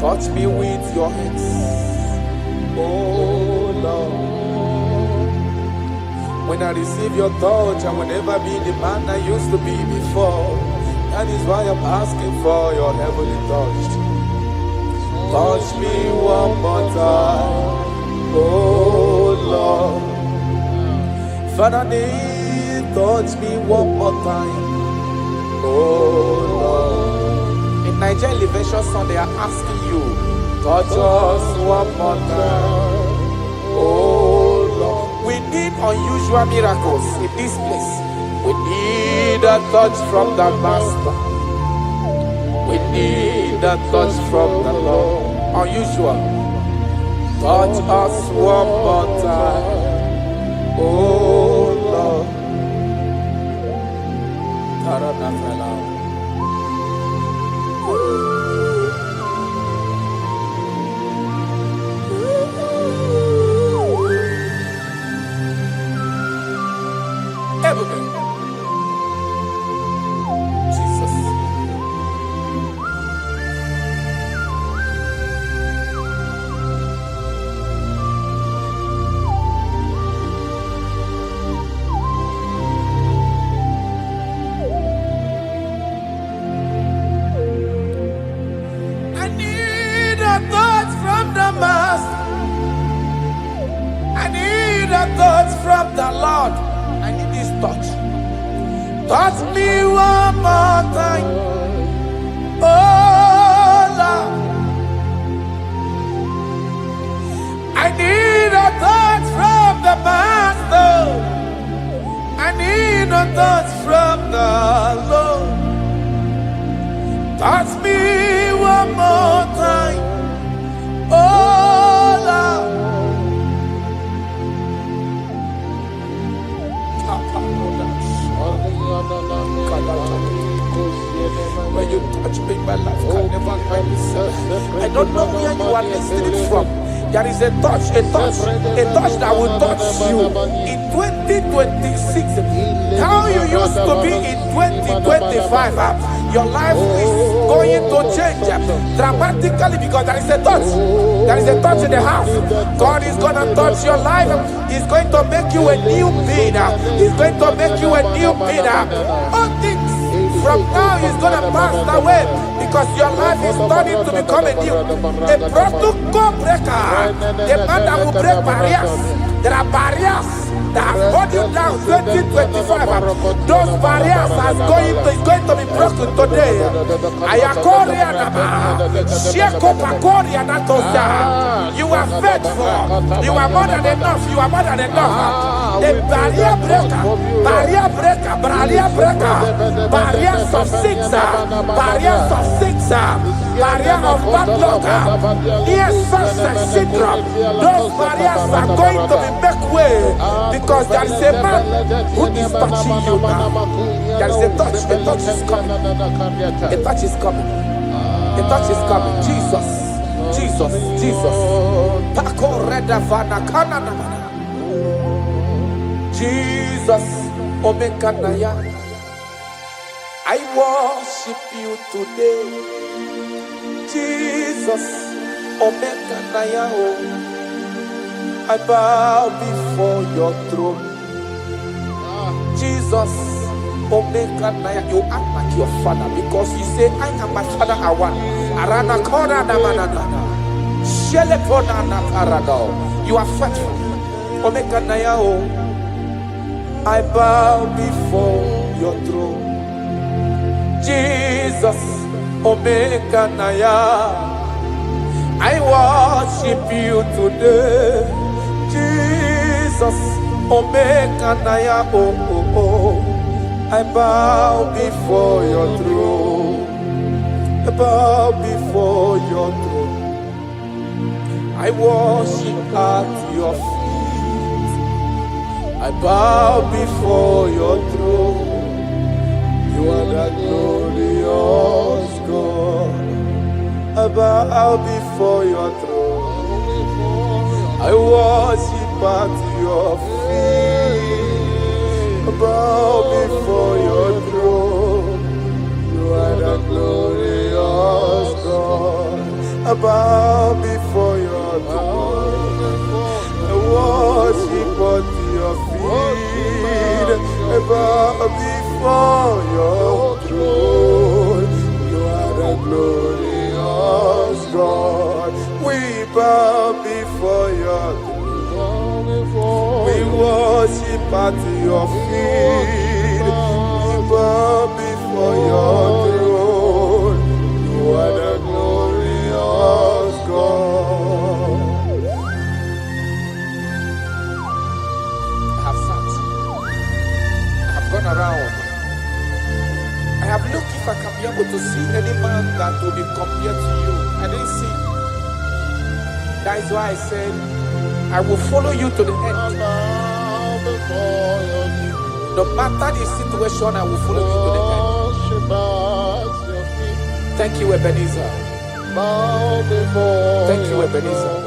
Touch me with your hands, oh Lord. When I receive your touch, I will never be the man I used to be before. That is why I'm asking for your heavenly touch. Touch me one more time, oh Lord. Father, touch me one more time, oh Lord. In Nigeria Elevation Song, they are asking you, touch us one more time, oh Lord. We need unusual miracles in this place. We need a touch from the Master. We need a touch from the Lord. Unusual. Touch us one more time. Oh Lord. Taranafala. Everybody. Jesus. I need a touch from the Master. I need a touch from the Lord. I need this touch. Touch me one more time. Oh Lord. I need a touch from the Master. I need a touch from the Lord. Touch me one more time. Oh Lord. When you touch me, my life can never end itself. I don't know where you are listening from. There is a touch that will touch you in 2026. How you used to be in 2025, your life is going to change dramatically because there is a touch. There is a touch in the house. God is going to touch your life. He's going to make you a new being. He's going to make you a new being. All things from now is going to pass away because your life is turning to become a new. A protocol breaker. The man that will break barriers. There are barriers that have held you down 2025. Those barriers are going to be broken today. Ayakoria nama. Sheko pakoria natosa. You are faithful. You are more than enough. You are more than enough. The barrier breaker. Barrier breaker. Barrier breaker. Barriers of six. Barriers of six. Barrier of bad luck. Yes, success syndrome. Those barriers are going to be make way because there is a man who is touching you now. There is a touch. A touch is coming. A touch is coming. A touch is coming. Jesus. Jesus. Jesus. Pako reda vana kana namana. Jesus. Omeka naya. I worship you today. Jesus. Omeka naya. I bow before your throne. Jesus, Omega Naya, you act like your father because you say, I am my father, I want. Arana Kona Namanana. Shelepona Naparado. You are faithful. Omega Naya, I bow before your throne. Jesus, Omega Naya, I worship you today. Jesus, Omega Naya, oh, oh, oh. I bow before your throne. I bow before your throne. I worship at your feet. I bow before your throne. You are the glorious God. I bow before your throne. I worship at your feet. I bow before your throne. You are the glorious God. I bow before your throne. I worship at your feet. I bow before your throne. You are the glorious God. We bow before your throne. We worship at your feet. We bow before your throne. You are the glorious God. I have sat. I have gone around. I have looked if I can be able to see any man that will be compared to you. I didn't see. That is why I said, I will follow you to the end. before your throne. No matter the situation, I will follow you to the end. Worship at your feet. Thank you, Ebenezer. Bow before Thank you, your Ebenezer. throne.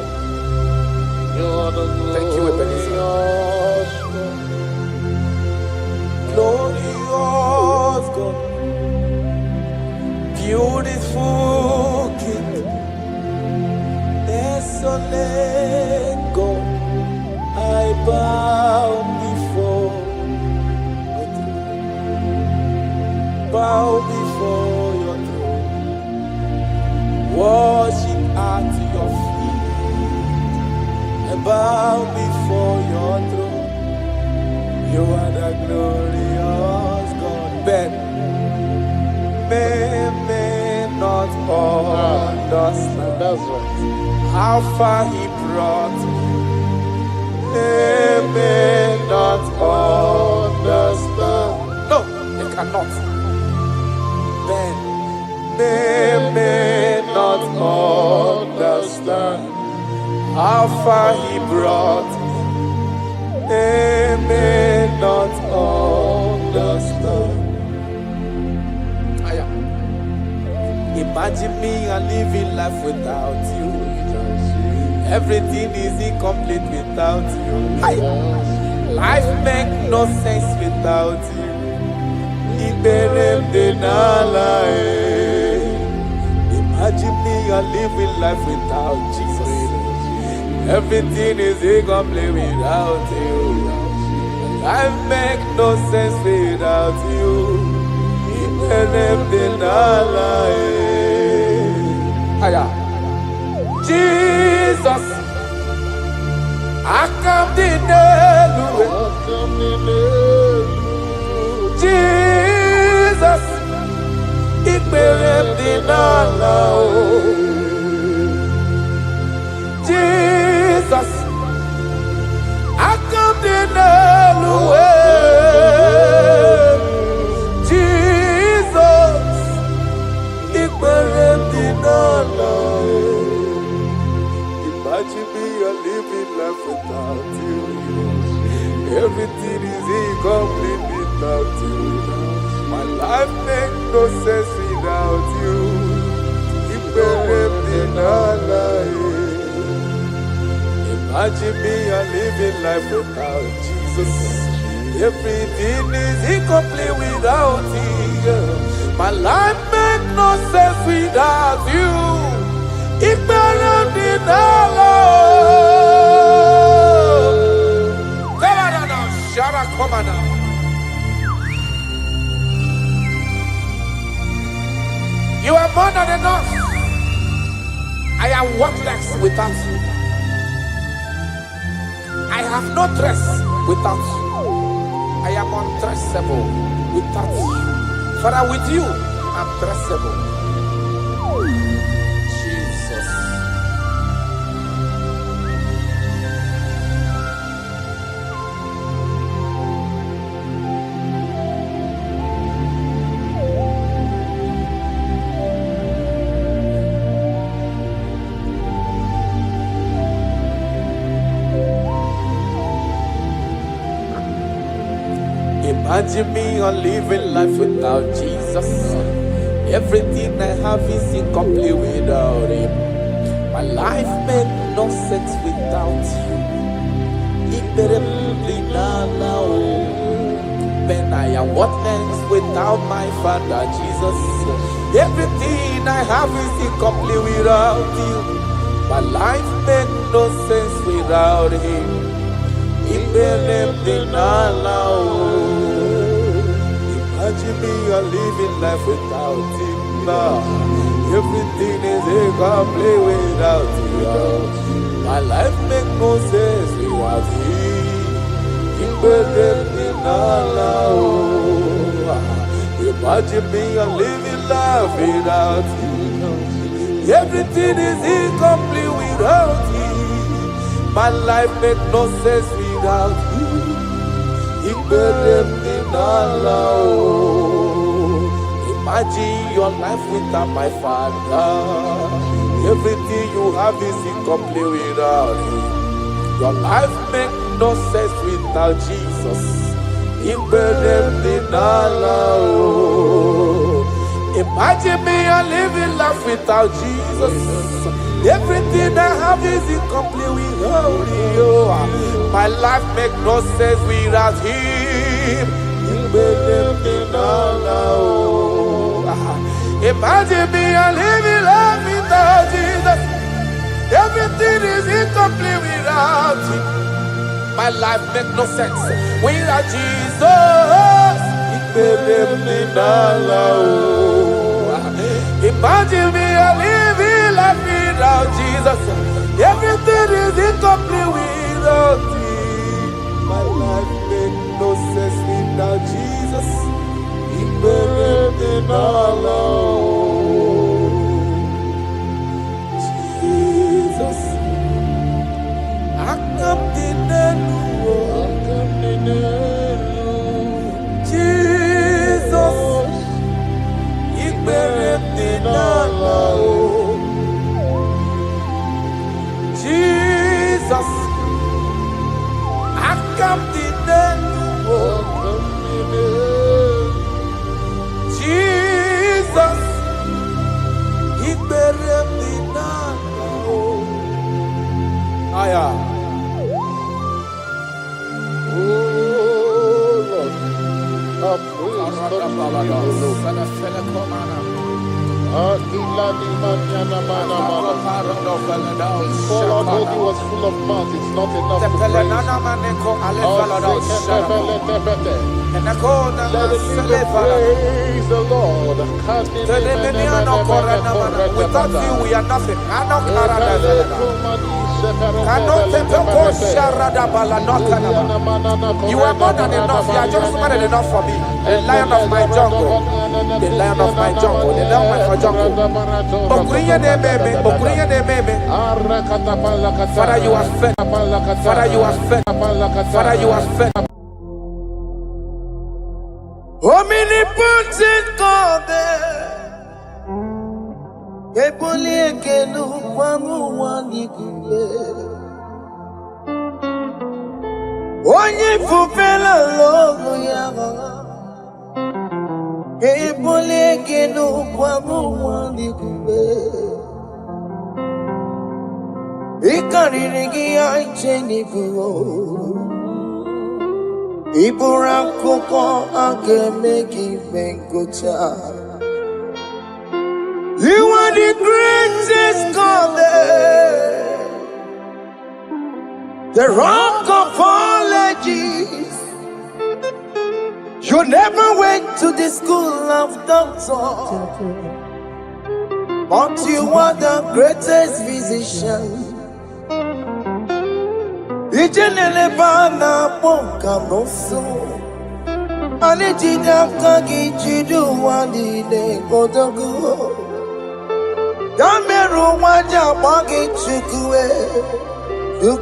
You are the Thank you, Ebenezer. glorious one. Glorious God, beautiful King, desolate God, I bow before your throne. Bow before your throne. Worship at your feet. I bow before your throne. You are the glorious God. Ben may not understand That's right. how far He brought me. They may not understand. No, they cannot. Ben may not understand how far He brought me. They may not understand. Imagine me and living life without you. Everything is incomplete without you. Life makes no sense without you. Imagine me and living life without Jesus. Everything is incomplete without you. Life makes no sense without you. Jesus, I come to Jesus, Jesus, I come to Imagine me a living life without you. Everything is incomplete without you. My life makes no sense without you. Imagine me a living life without Jesus. Everything is incomplete without you. My life makes no sense without you. You are more than enough. I am worthless without you. I have no dress without you. I am undressable without you. Father, with you, I'm dressable. Jesus. Imagine me on living life without Jesus. Everything I have is incomplete without Him. My life made no sense without you. When I am worthless without my Father Jesus. Everything I have is incomplete without you. My life made no sense without Him. Imagine me a living life without Him now. Everything is incomplete without you. My life makes no sense without Him. Imagine me a living life without you. Everything is incomplete without you. My life makes no sense without you. Imagine your life without my Father. Everything you have is incomplete without Him. Your life makes no sense without Jesus. Imagine me a living life without Jesus. Everything I have is incomplete without you. My life makes no sense without Him. Imagine me a living life without Jesus. Everything is incomplete without Him. My life makes no sense without Jesus. Imagine me a living life without Jesus. Everything is incomplete without Him. My life makes no sense without Jesus. Jesus, I come Jesus, Jesus, I come Jesus, Aya. For our body was full of mouth, it's not enough to praise. Let the praise the Lord. Without you, we are nothing. You are more than enough. You are just more than enough for me. The lion of my jungle. The lion of my jungle. The lion of my jungle. Father, you are fed. Father, you are fed. Father, you are fed. Omnipotent God. Onye fufela logo yaga ebole kenu kwa mwandi kube ikariri ya cheni buo ibura koko akeme kivengocha. You are the greatest God there. The rock of all ages. You never went to the school of doctor, but you are the greatest physician. Ijenele bana ponka noso, anejida kagi jidu wandi ne kodogo. Dameru waja magi chukue. You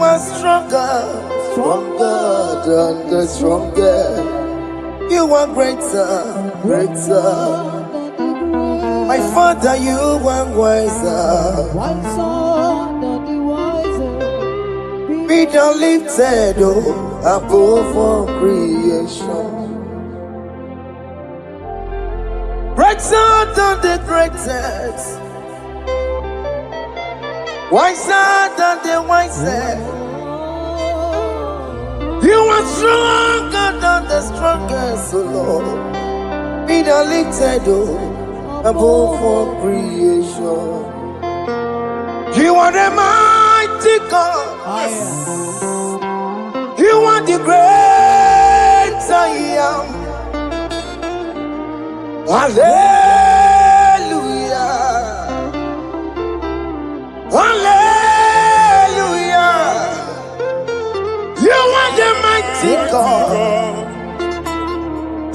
are stronger than the stronger. You are greater. My Father, you are wiser. Be thou lifted above all creation. Greater than the greatest. Wiser than the wisest. You are stronger than the strongest, O Lord. Be thou lifted above all creation. You are the mighty God. You are the great I am. Hallelujah. Hallelujah. You are the mighty God.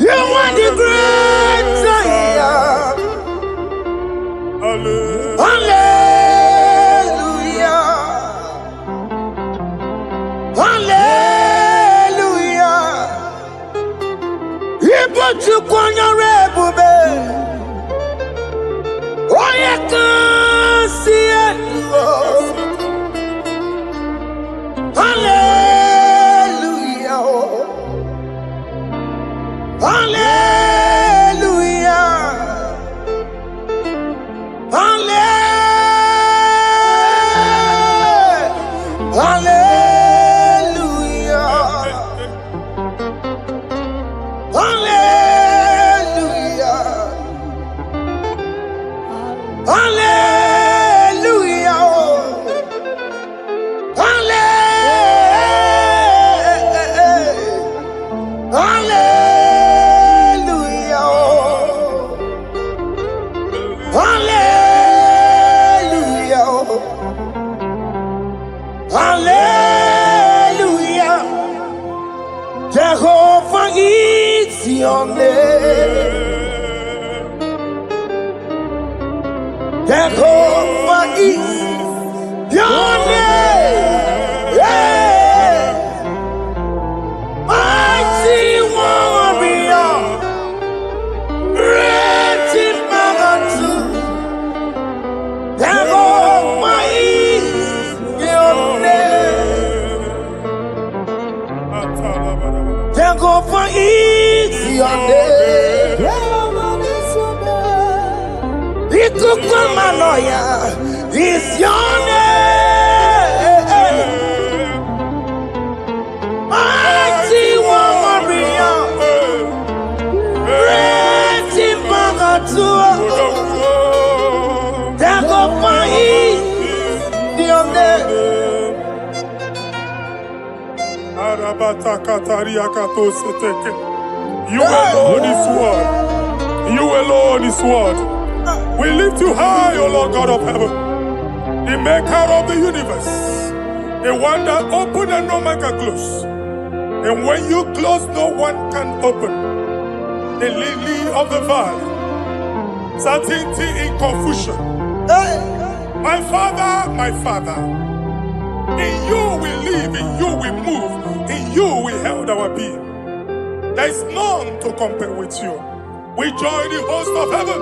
You are the great I am. Hallelujah. Hallelujah. You put you on your rebel. Oh, you can see it. Jehovah is your name. Yeah. Mighty warrior, great in magnitude. Jehovah is your name. Jehovah is your name. Ikukumanoya is your name. Mighty warrior, great in magnitude. Jehovah is your name. You alone is word. You alone is word. We lift you high, O Lord God of heaven, the maker of the universe, the one that opened and no man can close. And when you close, no one can open. The lily of the valley, certainty in confusion. My Father, in you we live, in you we move, in you we held our being. There is none to compare with you. We join the host of heaven.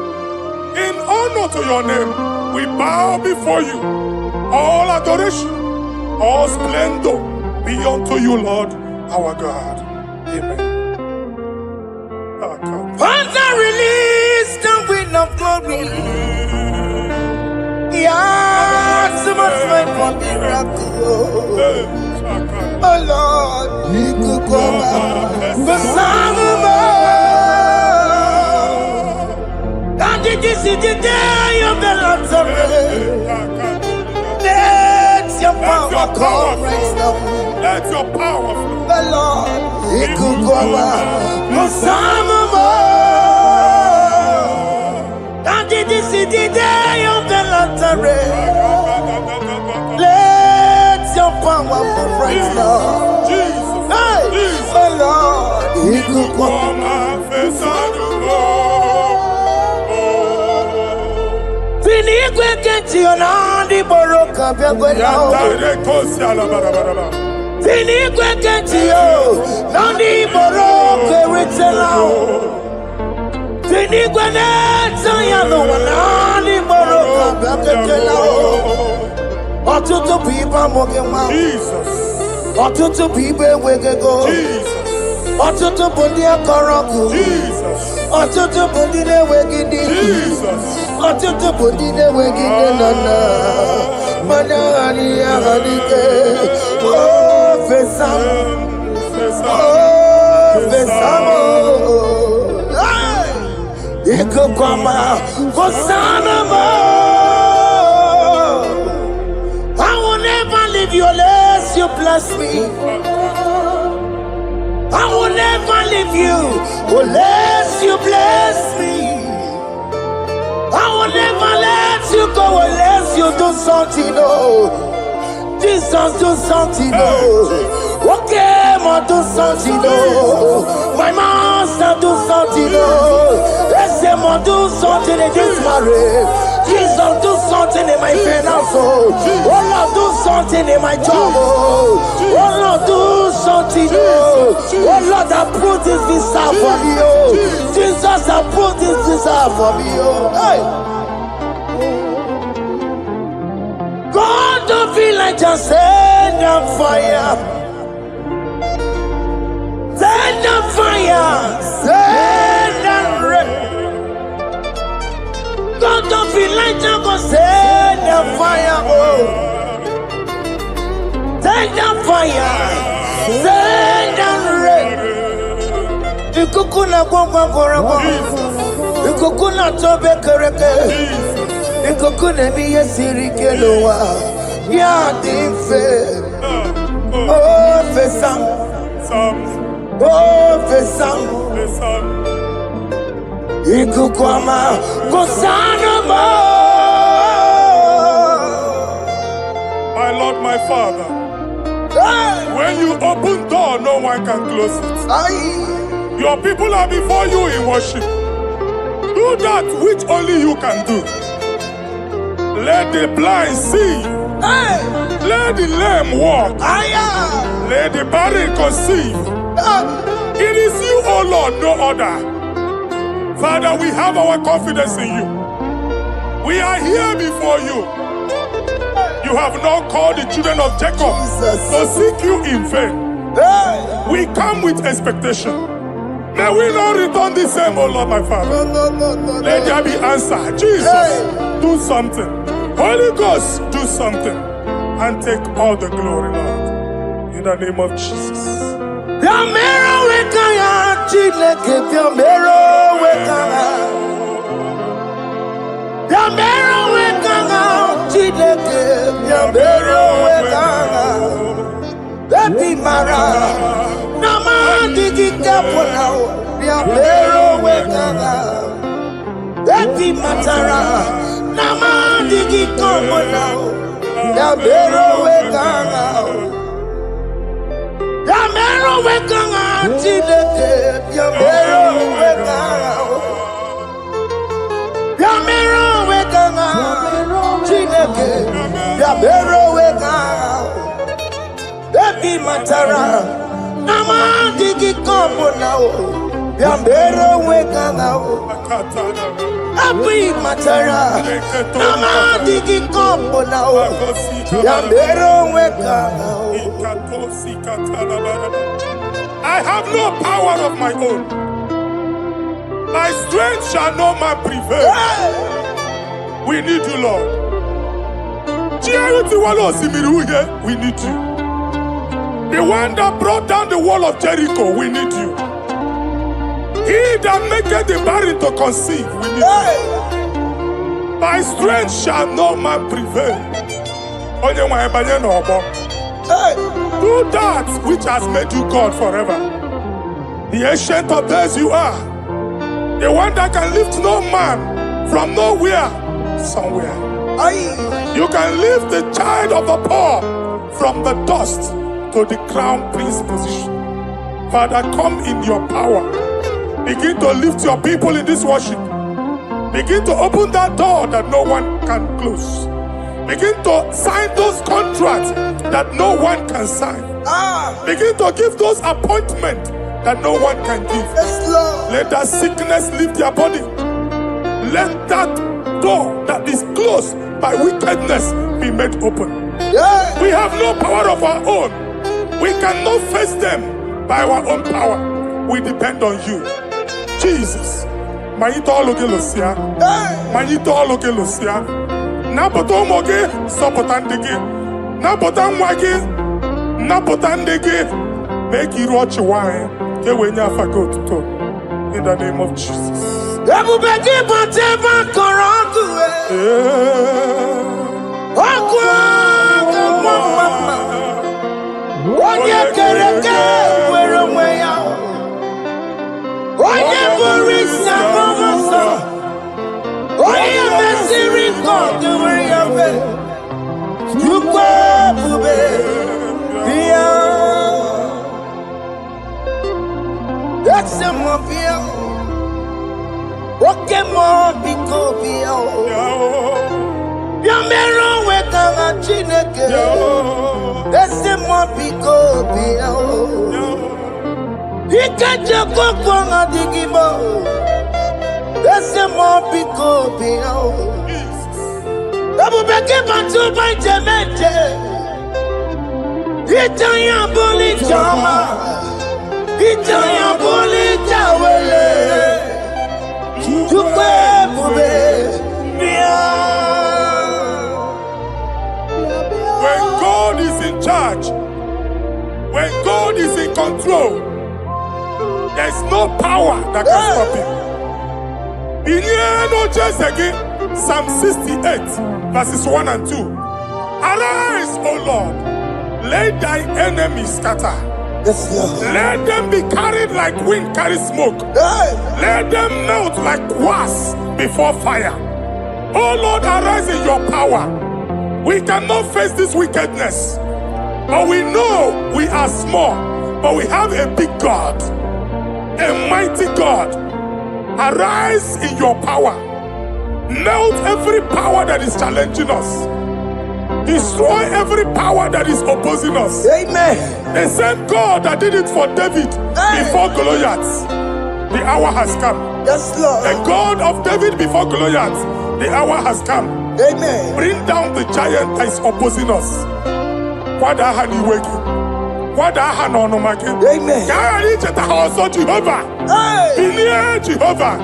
In honor to your name, we bow before you. All adoration, all splendor be unto you, Lord, our God. Amen. Father, release the wind of glory. Yeah, so much fight for miracle. Oh Lord, we could go back. The Son of this is the day of the Lord's rain. Let your power come right now. Let your power flow. The Lord, He could go out. No and this is the day of the Lord's rain. Let your power come right now. Jesus, hey, Jesus. The Lord, He could go out. Finigwe kenti onandi boroka byagwena. Finigwe kenti yo nandi boroka ritela. Finigwe neta ya no nandi boroka byagwena. Otutu pipa mogema. Jesus. Otutu pipa wegego. Jesus. Otutu bondi akoroku. Jesus. Otutu bondi ne wegidi. Jesus. Otutu bondi ne wegidi nana. Manani ahanike. Oh fesam. Oh fesam. Iko kwama kosana mo. I will never leave you unless you bless me. I will never leave you unless you bless me. I will never let you go unless you do something. Oh, Jesus, do something. Oh, okay, ma do something. Oh, my master, do something. Oh, let's say, ma do something in this marriage. Jesus, do something in my finance. Oh, Lord, do something in my job. Oh, Lord, do something. Oh, Lord, approve this visa for me. Oh, Jesus, approve this visa for me. Oh, hey. God, don't feel like just send on fire. Send on fire. Send on rain. God, don't feel like just send on fire. Oh, send on fire. Send on rain. Ikukuna gwangwa gwangwa. Ikukuna tobe kereke. Ikukuna miye sirikelowa. Ya dife. Oh fesam. Oh fesam. Ikukwama kusana mo. My Lord, my Father, when you open door, no one can close it. Your people are before you in worship. Do that which only you can do. Let the blind see. Let the lame walk. Let the barren conceive. It is you, O Lord, no other. Father, we have our confidence in you. We are here before you. You have not called the children of Jacob to seek you in vain. We come with expectation. May we not return the same, O Lord, my Father. Let there be answer. Jesus, do something. Holy Ghost, do something. And take all the glory, Lord. In the name of Jesus. I have no power of my own. My strength shall no man prevail. We need you, Lord. We need you. The one that brought down the wall of Jericho, we need you. He that maketh the barren to conceive, we need you. My strength shall no man prevail. Do that which has made you God forever. The ancient of days you are. The one that can lift no man from nowhere, somewhere. You can lift the child of the poor from the dust to the crown prince position. Father, come in your power. Begin to lift your people in this worship. Begin to open that door that no one can close. Begin to sign those contracts that no one can sign. Begin to give those appointments that no one can give. Let that sickness leave their body. Let that door that is closed by wickedness be made open. We have no power of our own. We cannot face them by our own power. We depend on you. Jesus. Manito Logelosia. Manito Logelosia. Napoto moge, sopotandege. Napotan wage, napotandege. Make you watch your wine. In the name of Jesus. When God is in charge, when God is in control, there's no power that can stop him. In here, no just again, Psalm 68, verses 1 and 2. Arise, O Lord, let thy enemies scatter. Let them be carried like wind carries smoke. Let them melt like wax before fire. Oh Lord, arise in your power. We cannot face this wickedness, but we know we are small, but we have a big God, a mighty God. Arise in your power. Melt every power that is challenging us. Destroy every power that is opposing us. Amen. The same God that did it for David before Goliath, the hour has come. Yes, Lord. The God of David before Goliath, the hour has come. Amen. Bring down the giant that is opposing us. Amen. Jehovah. Hey. Jehovah.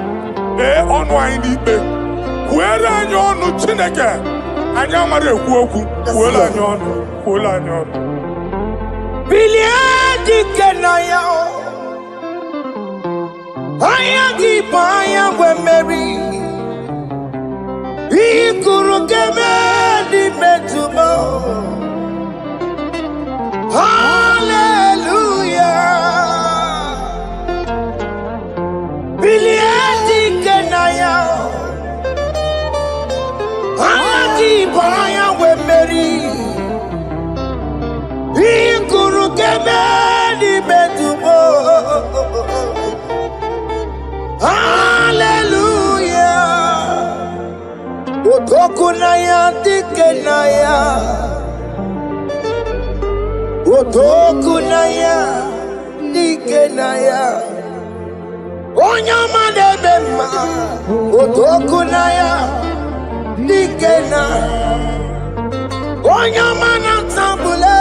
Otokunaya dikenaya, Otokunaya dikenaya, Onyama debema, Otokunaya dikena, Onyama natambule,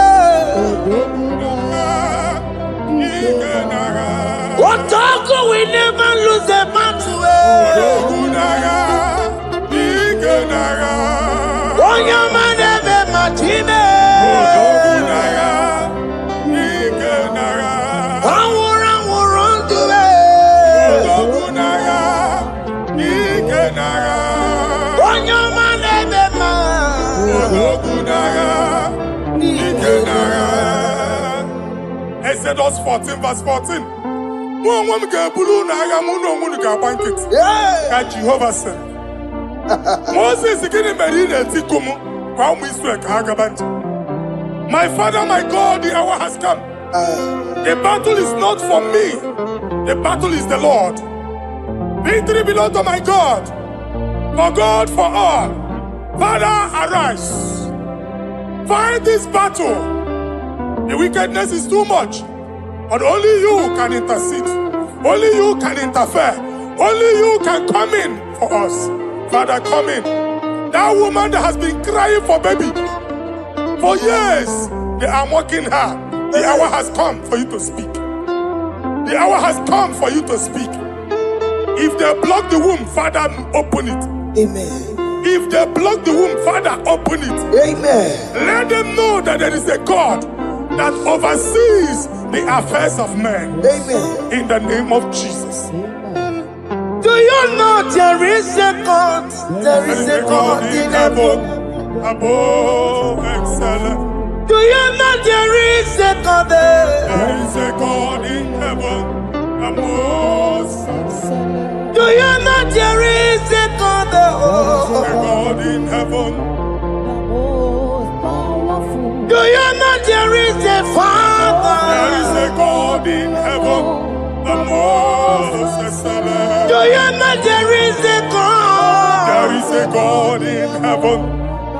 Otoku we never lose a battle. Exodus 14 verse 14. Jehovah said, Moses my father, my God, the hour has come. The battle is not for me. The battle is the Lord. Victory belongs to my God. For God, for all. Father, arise. Fight this battle. The wickedness is too much. But only you can intercede. Only you can interfere. Only you can come in for us. Father, come in. That woman that has been crying for baby for years, they are mocking her. The hour has come for you to speak. The hour has come for you to speak. If they block the womb, Father, open it. Amen. If they block the womb, Father, open it. Amen. Let them know that there is a God that oversees the affairs of men. Amen. In the name of Jesus. Do you know there is a God? There is a God in heaven. Above excellent. Do you know there is a God there? There is a God in heaven. The most excellent. Do you know there is a God there? There is a God in heaven. Do you know there is a Father? There is a God in heaven. The most excellent. Do you know there is a God? There is a God in heaven,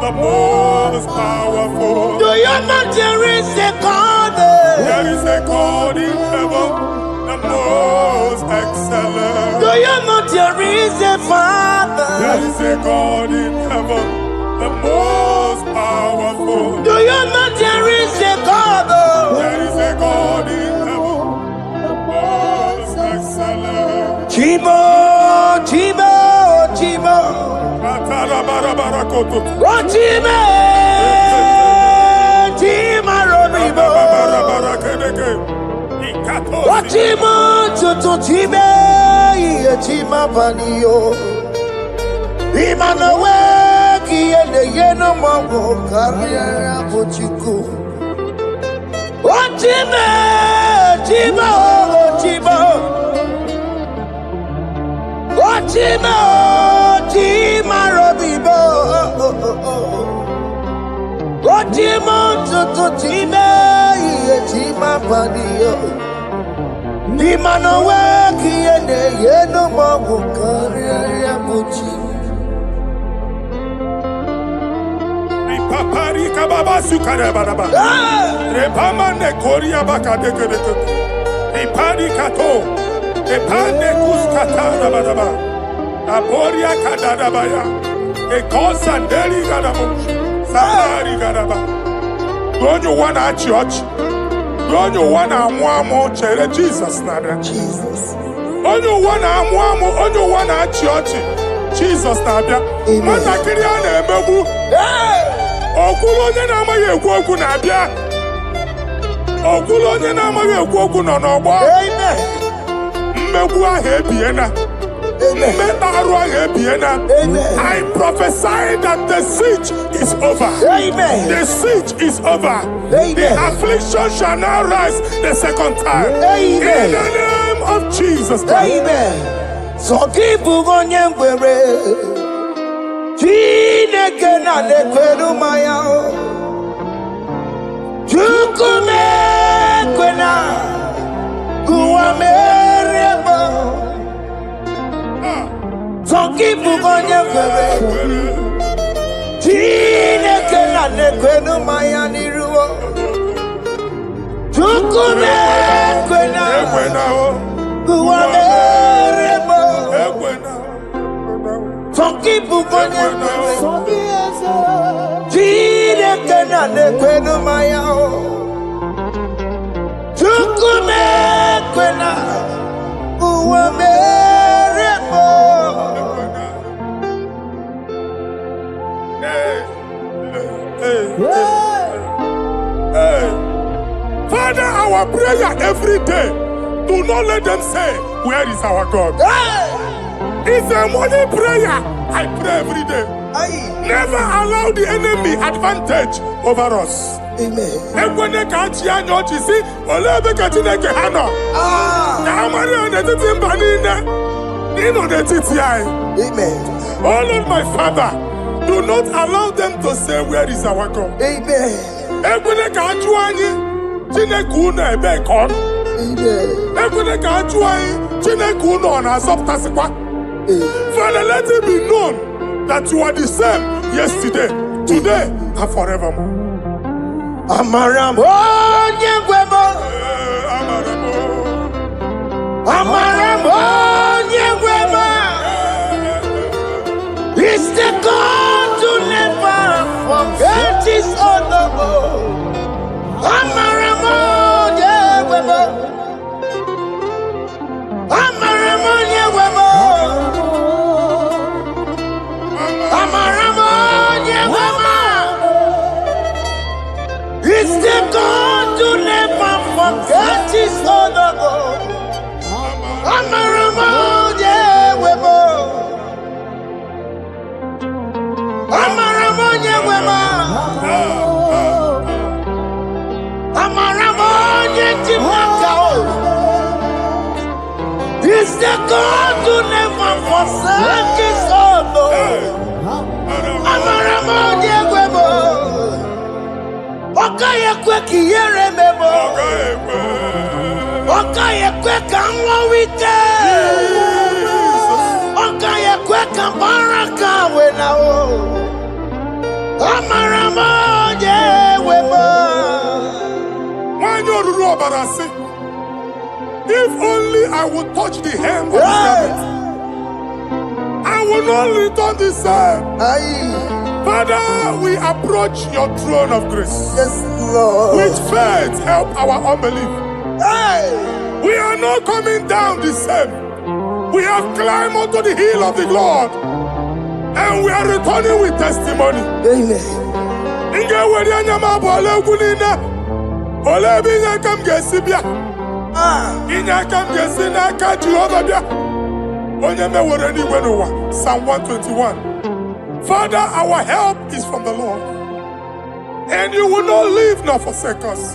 the most powerful. Do you know there is a God? There is a God in heaven, the most excellent. Do you know there is a Father? There is a God in heaven, the most powerful. Do you know there is a God? There is a God in heaven, the most excellent. Chibo, Chibo, Chibo. Oh, Chibo, Chibo, Robibo. Oh, Chibo, Chutu, Chibo, Chima Panio. Imanowe, Kiene, Yeno, Mongo, Carriera, Pochiku. Oh, Chibo, Chibo, Chibo. Chima, Chima, Robibo. Oh, Chima, Chima, Chima, Padio. Imanowe, Kiene, Yeno, Mago, Carriera, Puchi. kababa sukare baraba. Repama ne koria baka deke deke. Ipadi kato. Epane kuskata baraba. Aporia kadada baya. Ekosa deli gadabo. Samari gadaba. Don't you wanna church? Don't you wanna more chere Jesus nada? Jesus. Don't you wanna church? Jesus nabia. Mana kiriya na emebu. Okulo onye na amaghị ekwu okwu na-abịa. Okulo onye na amaghị ekwu okwu nọ n'ọgbọ. Amen. Mmegbu ahụ ebiena. I prophesy that the siege is over. Amen. The siege is over. Amen. The affliction shall now rise the second time. Amen. In the name of Jesus Christ. Amen. So keep on your way. Chineke na nekwenu maya. Chukume kwena. Kuamerebo. So keep on your way. Chineke na nekwenu maya niruo. Chukume kwena. Kuamerebo. So keep on your way. Chineke na nekwenu maya. Chukume kwena. Kuamerebo. Father, our prayer every day, do not let them say, where is our God? It's a morning prayer. I pray every day. Never allow the enemy advantage over us. Amen. Amen. Oh Lord, my Father, do not allow them to say, where is our God? Amen. Amen. Father, let it be known that you are the same yesterday, today, and forevermore. Amaramo nyegwemo. Amaramo nyegwemo. It's the God to never forget his honor. Amaramo nyegwemo. Amaramo nyegwemo. Amaramo nyegwemo. It's the God to never forget his honor. Amaramo nyegwemo. Amaramo nyegwemo. Amaramo nyegwemo. It's the God to never forsake his honor. Amaramo nyegwemo. Okaye kwe kiyere memo. Okaye kwe kanwa wite. Okaye kwe kambaraka wenao. Amaramo nyegwemo. If only I would touch the hem of his garment, I will not return the same. Father, we approach your throne of grace. Yes, Lord. With faith, help our unbelief. We are not coming down the same. We have climbed onto the hill of the Lord, and we are returning with testimony. Amen. Psalm 121. Father, our help is from the Lord, and you will not leave nor forsake us.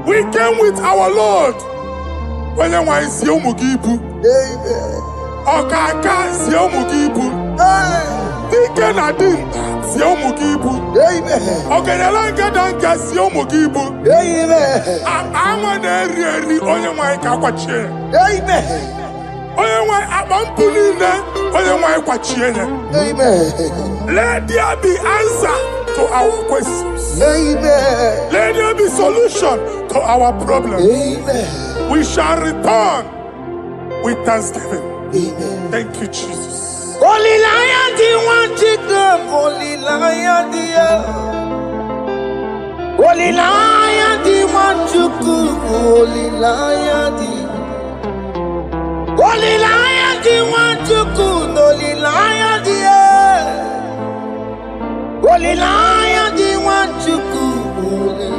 We came with our Lord. Amen. Okaka Siomugibu. Dike Nadim Siomugibu. Ogenelanga Danka Siomugibu. Amane Reri Oyamai Kakwache. Oyamai Abampunine Oyamai Kwachiene. Let there be answer to our questions. Amen. Let there be solution to our problems. Amen. We shall return with thanksgiving. Amen. Thank you, Jesus. Holy Lion, the one chicken, Holy Lion, the Holy Lion, the one chicken, Holy Lion, the Holy Lion, the one chicken, Holy Lion, the Holy Lion, the one chicken, Holy.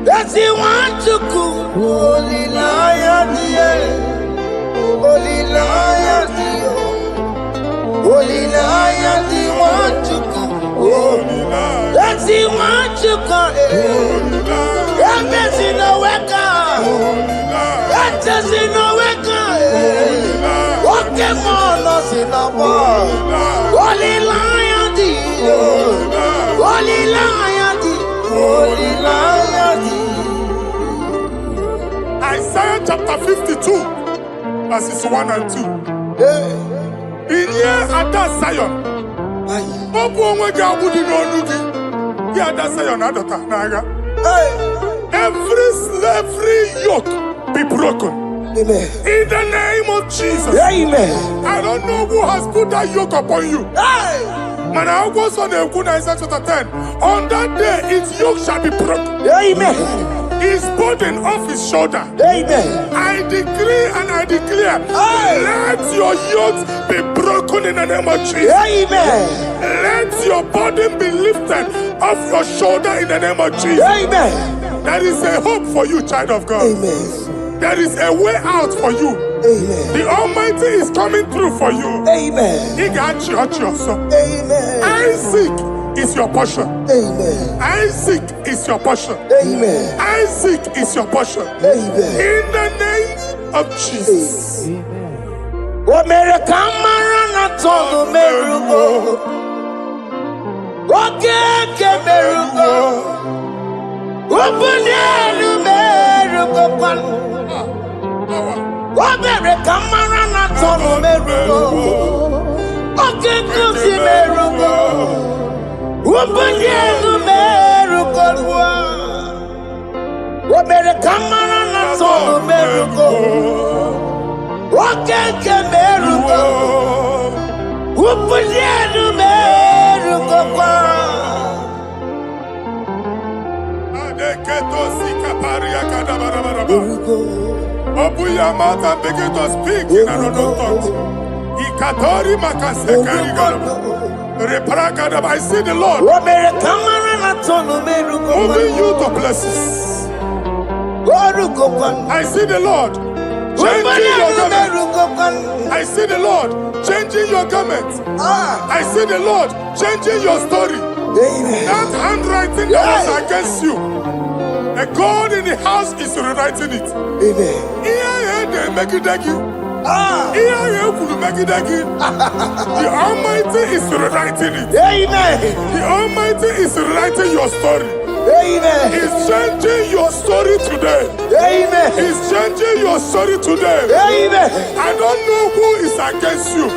That's the one chicken, Holy Lion, the Holy Lion, the Holy Lion, the one to go. Holy Lion. That's the one to go. That's in the weka. That's in the weka. Okay, man, us in the war. Holy Lion, the Holy Lion, the Holy Lion, the Isaiah chapter 52, verses 1 and 2. In here at that Zion, every slavery yoke be broken. Amen. In the name of Jesus. Amen. I don't know who has put that yoke upon you. Man, I was on the Isaiah chapter 10. On that day, its yoke shall be broken. Amen. His burden off his shoulder. Amen. I decree and I declare, let your yokes be broken in the name of Jesus. Amen. Let your burden be lifted off your shoulder in the name of Jesus. Amen. There is a hope for you, child of God. Amen. There is a way out for you. Amen. The Almighty is coming through for you. Amen. He got you, son. Amen. Isaac is your portion. Amen. Isaac is your portion. Amen. Isaac is your portion. Amen. In the name of Jesus. America marana tono merugo. Okay, merugo. Obunelu merugo pan. America marana tono merugo. Okay, kusi merugo. Obunelu merugo. America marana tono merugo. Wakeke merugo, upunienu merugo kwa. Adeketo sikaparia kadabarabaraba. Merugo, Open your mouth and begin to speak in another tongue. Ikatori makasekari gado. Reparakadab. I see the Lord America marana tono merugo. moving you to places. Merugo kwa. I see the Lord changing your garment. I see the Lord changing your garment. I see the Lord changing your story. Amen. That handwriting that was against you, the God in the house is rewriting it. Amen. The Almighty is rewriting it. Amen. The Almighty is rewriting your story. Amen. He's changing your story today. Amen. He's changing your story today. Amen. I don't know who is against you.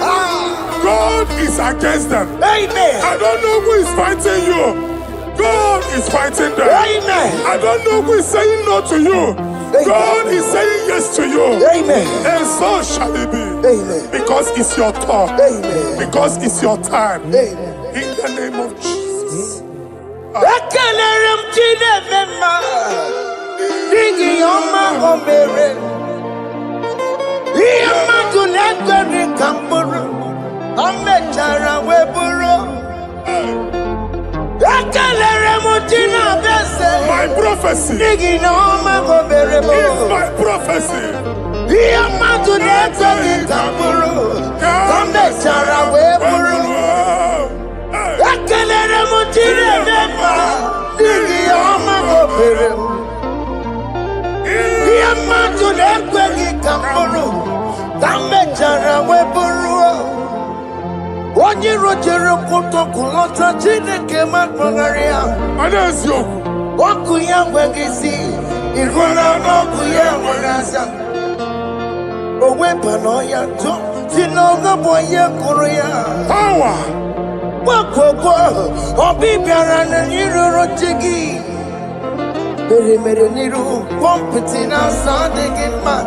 God is against them. Amen. I don't know who is fighting you. God is fighting them. Amen. I don't know who is saying no to you. God is saying yes to you. Amen. And so shall it be. Amen. Because it's your turn. Amen. Because it's your time. Amen. In the name of Jesus. Ekelere mchine mema, digi yoma omere. Iyama tunekwe kamburu, amechara weburu. Ekelere mchine bese, My prophecy digi yoma omere mo. is my prophecy. Iyama tunekwe kamburu, amechara weburu. Ekelere mchine mema, digi yoma omere mo. Iyama tunekwe kamburu, amechara weburu. Onye rojere kuto kulota Chineke makpagaria. Adeziokwu. Oku ya nwegisi, ihuna n'oku ya nwegasa. Owe pano ya to, sinoga boye kuru ya. Power Obi biara na niro jigi. Mere niru pumping outside the man.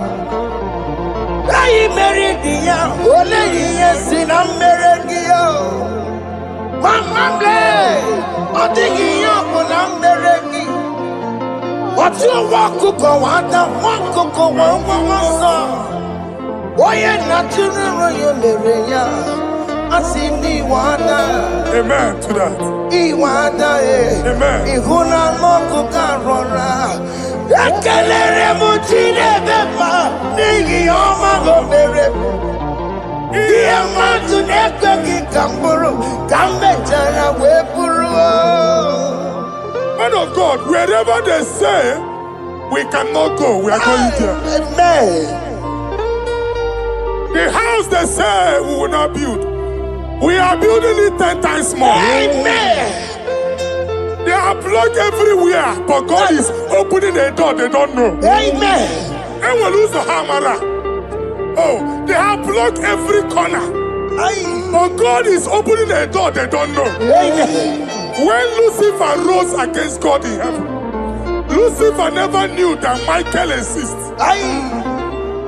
Ayi meridia, ole yes in America. Mama blay, odigi yo kuna meregi. What you walk go wanda, walk go wanda. Oye natural yo mereya, asini wanda. Amen to that. Iwanda Amen. Ihuna moku karora. Ekelere mutine beba. Nigi oma gobere. Iya matu nekwe ki kamburu. Kambe jana wepuru. Man of God, wherever they say we cannot go, we are going there. Amen. The house they say we will not build, we are building it 10 times more. Amen. They are blocked everywhere, but God is opening a door they don't know. Amen. And we lose the hammer. Oh, they have blocked every corner, but God is opening a door they don't know. Amen. When Lucifer rose against God in heaven, Lucifer never knew that Michael exists.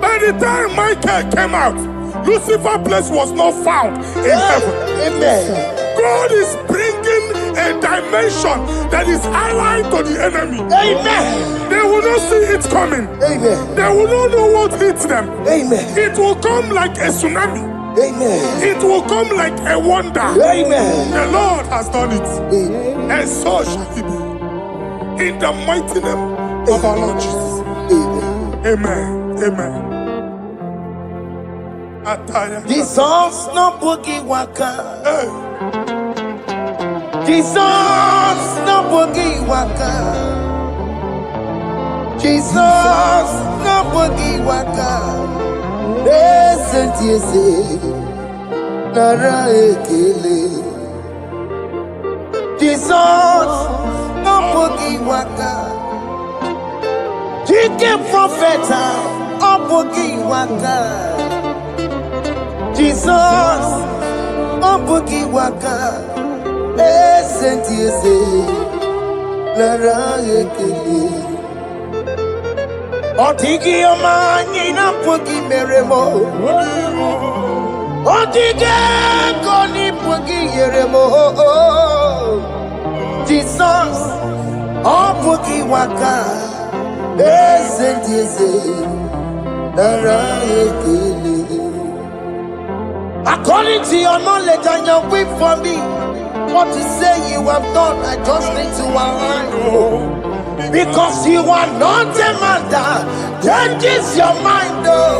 By the time Michael came out, Lucifer's place was not found in heaven. Amen. God is bringing a dimension that is allied to the enemy. Amen. They will not see it coming. Amen. They will not know what hits them. Amen. It will come like a tsunami. Amen. It will come like a wonder. Amen. The Lord has done it. Amen. And so shall it be. In the mighty name of our Lord Jesus. Amen. Amen. Ataya. Jesus no boogie waka. Hey. Jesus no boogie waka. Jesus no boogie waka. Listen to you say, Nara ekele. Jesus no boogie waka. Chicken prophet no boogie waka. Jesus no boogie waka. Listen to you say, Nara ekele. Otigi omani na pogi meremo. Otige koni pogi yeremo. Jesus, oh pogi waka. Listen to you say, Nara ekele. According to your knowledge and your will for me, what you say you have done, I just need to align. Because you are not a man that changes your mind, though.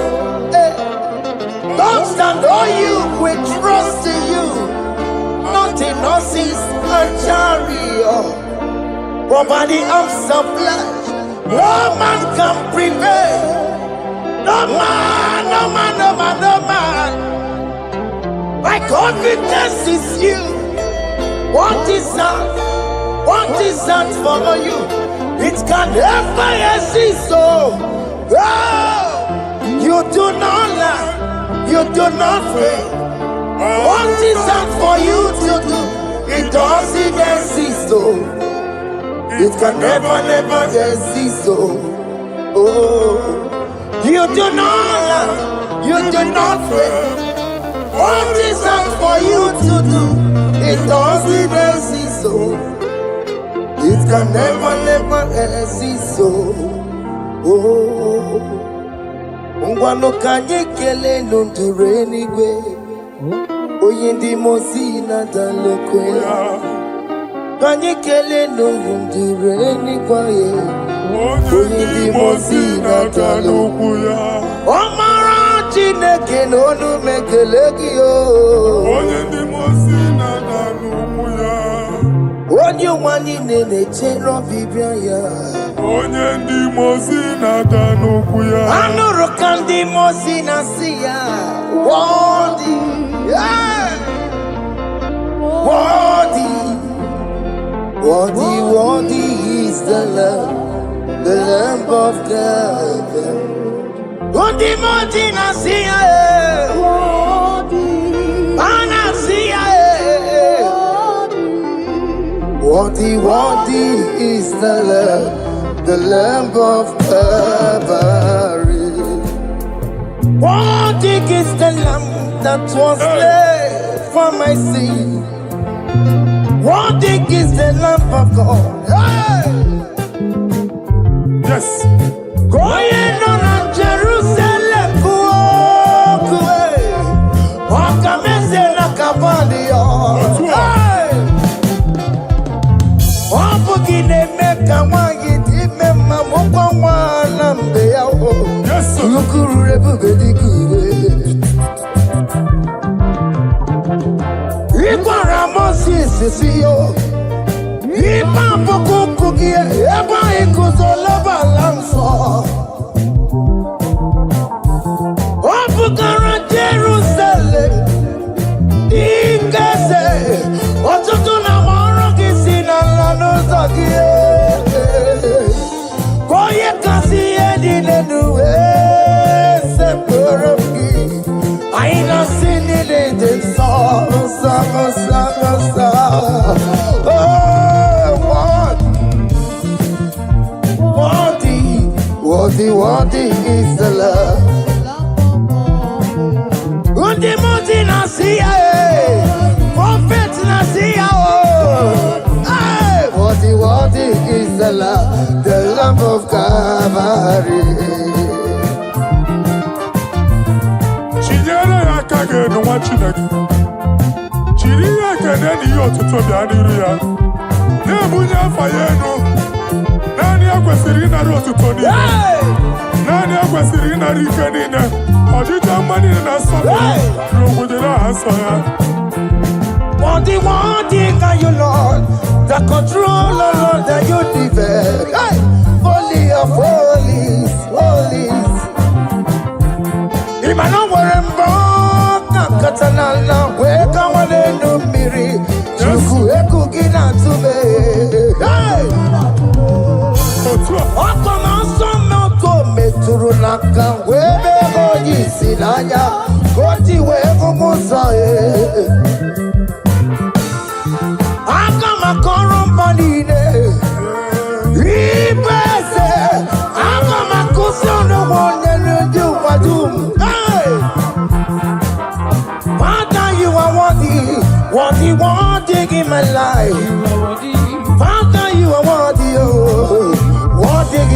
Those that know you will trust in you, not in horses and chariot, but by the arms of flesh, no man can prevail. No man, no man, no man, no man. My confidence is you. What is that? What is that for you? It can never exist. So, you do not lie. You do not fail. What is that for you to do? It doesn't exist. So, it can never, never exist. So, you do not lie. You do not fail. What is that for you to do? It doesn't exist. So, it can never, never exist. So, Ngwano kanye kele nundure nigwe. Oyindi mosi na dalokwe. Kanye kele nundure nigwe. Oyindi mosi na dalokwe. Omara chineke nonu mekeleki yo. Oyindi mosi na dalokwe. Onye wani nene chero bibia ya. Onye ndi mosi na danukwu ya. Anụrụ ka ndị mosi na si ya. Worthy, yeah. Worthy, worthy, worthy is the Lamb of God. Ndị mosi na si ya. Worthy, ana si ya. Worthy is the Lamb of Calvary. Worthy is the Lamb that was slain for my sin. Worthy is the Lamb of God. Hey! Yes. Going on a Jerusalem, walk away. Walk a mess in a cavalio. Hey! Wapugine meka wangi time mamoko walambe yawo. Yes, sir. Lukuru rebugedi kuwe. Ikwara Moses siyo. Ipa poko kukie eba ikuzoloba lanso. Wapugara Jerusalem. Ikese otutu na moro kisi na lano zakie. Koye kasi edi nenuwe seporoki. Aina sini de sa. Worthy is the love. Undi muti nasiya, prophet nasiya. Worthy is the Lamb of Calvary. Chinyere ya kage no wachinagi. Chiri ya kene ni otuto bia niru ya. Ne bunya fayeno. Nani akwesiri na otuto ni. Nani akwesiri na rike ni ne. Ojija mani na sabu. Rogudera asaya. Worthy are you, Lord. The controller, Lord, that you develop. Hey! Holy of holies. Imano warembo katanala weka wale numiri. Chuku eku gina tume. Hey! Okoma sono kome turunaka webe goji sinaya. Koti wevu musae. Akama korombanine. Ibese. Akama kusono mwonye nuju wadum. Father, you are worthy in my life. Father, you are worthy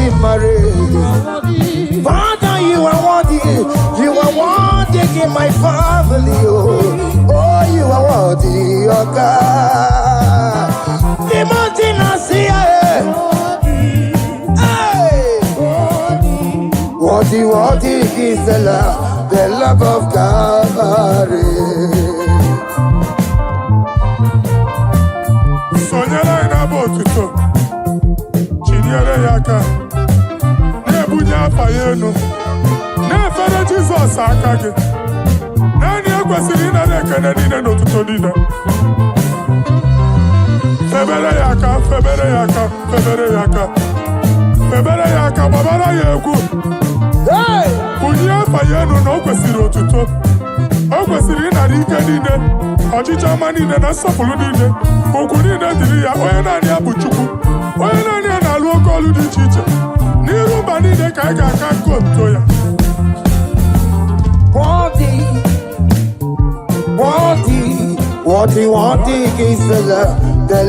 in my race. Father, you are worthy in my family. Oh, you are worthy, oh God. The mountain I see, worthy is the love of Calvary. Sonyala ina botuto. Chinyere yaka. Ne bunya fayeno. Ne fere Jesus akage. Nani akwesiri na rekene nine notuto nine. Febere yaka babara yegu. Hey! Bunya fayeno no kwesiri otuto. O kwesiri na rike nine. Ọchịcha mma niile na nsọpụrụ niile okwu niile dịrị ya onye naanị ya bụ Chukwu onye naanị ya na-alụ oke ọlụ dị iche iche n'iru mba niile ka anyị ga-aka nke otuto ya. Worthy is the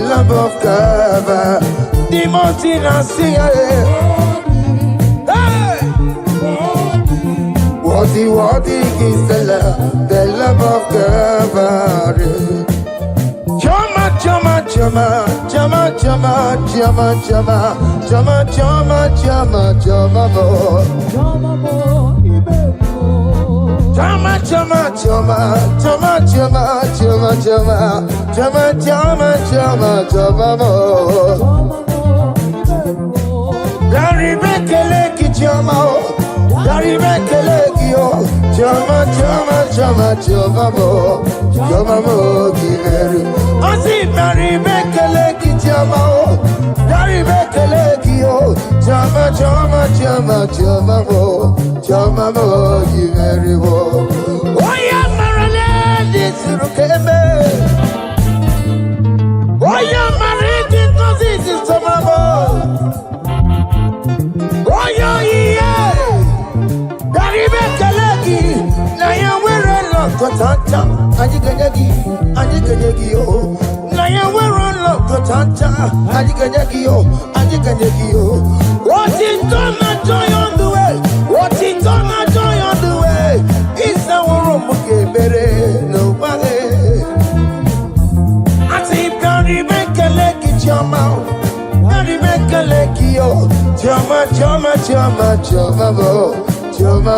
Lamb of God. The mountain I see. Worthy is the Lamb of Calvary. Chama, Oh, Oh yeah, Dari Bekalagi, Naya Wera Lokotanta, Ajiganyagi, oh, Naya Wera Lokotanta, Ajiganyagi, what is done, I joy on the way, what is done, I joy on the way, it's our room, okay, better, nobody. I say, Dari Bekalagi, Jama, Dari Bekalagi, oh, Jama,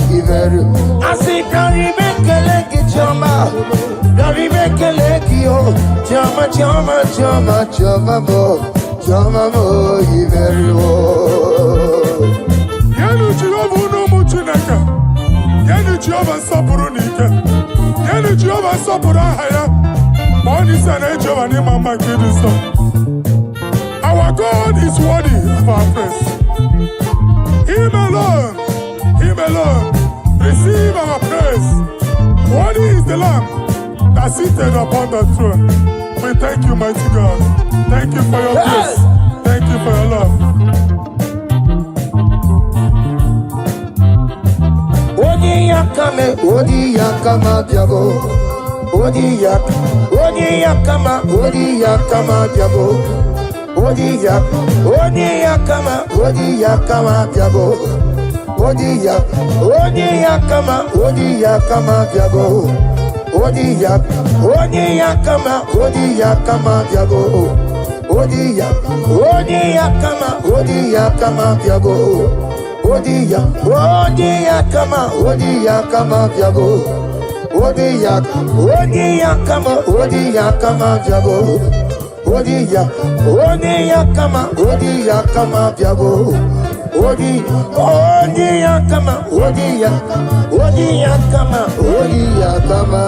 Giveru. I say, Dari Bekalagi, Jama, Dari Bekalagi, oh, Jama, Giveru. Yanu Jehovah no muchinaka. Yanu Jehovah sapurunika. Yanu Jehovah sapurahaya. Money sana Jehovah ni mama kidiso. Our God is worthy of our praise. Him alone, receive our praise. Worthy is the Lamb that seated upon the throne. We thank you, mighty God. Thank you for your grace. Thank you for your love. Odiyakama, Diabo. Odiyakama, Diabo. Odiyakama, Diabo. Odiyakama, Diabo. Odiyakama, Diabo. Odiyakama,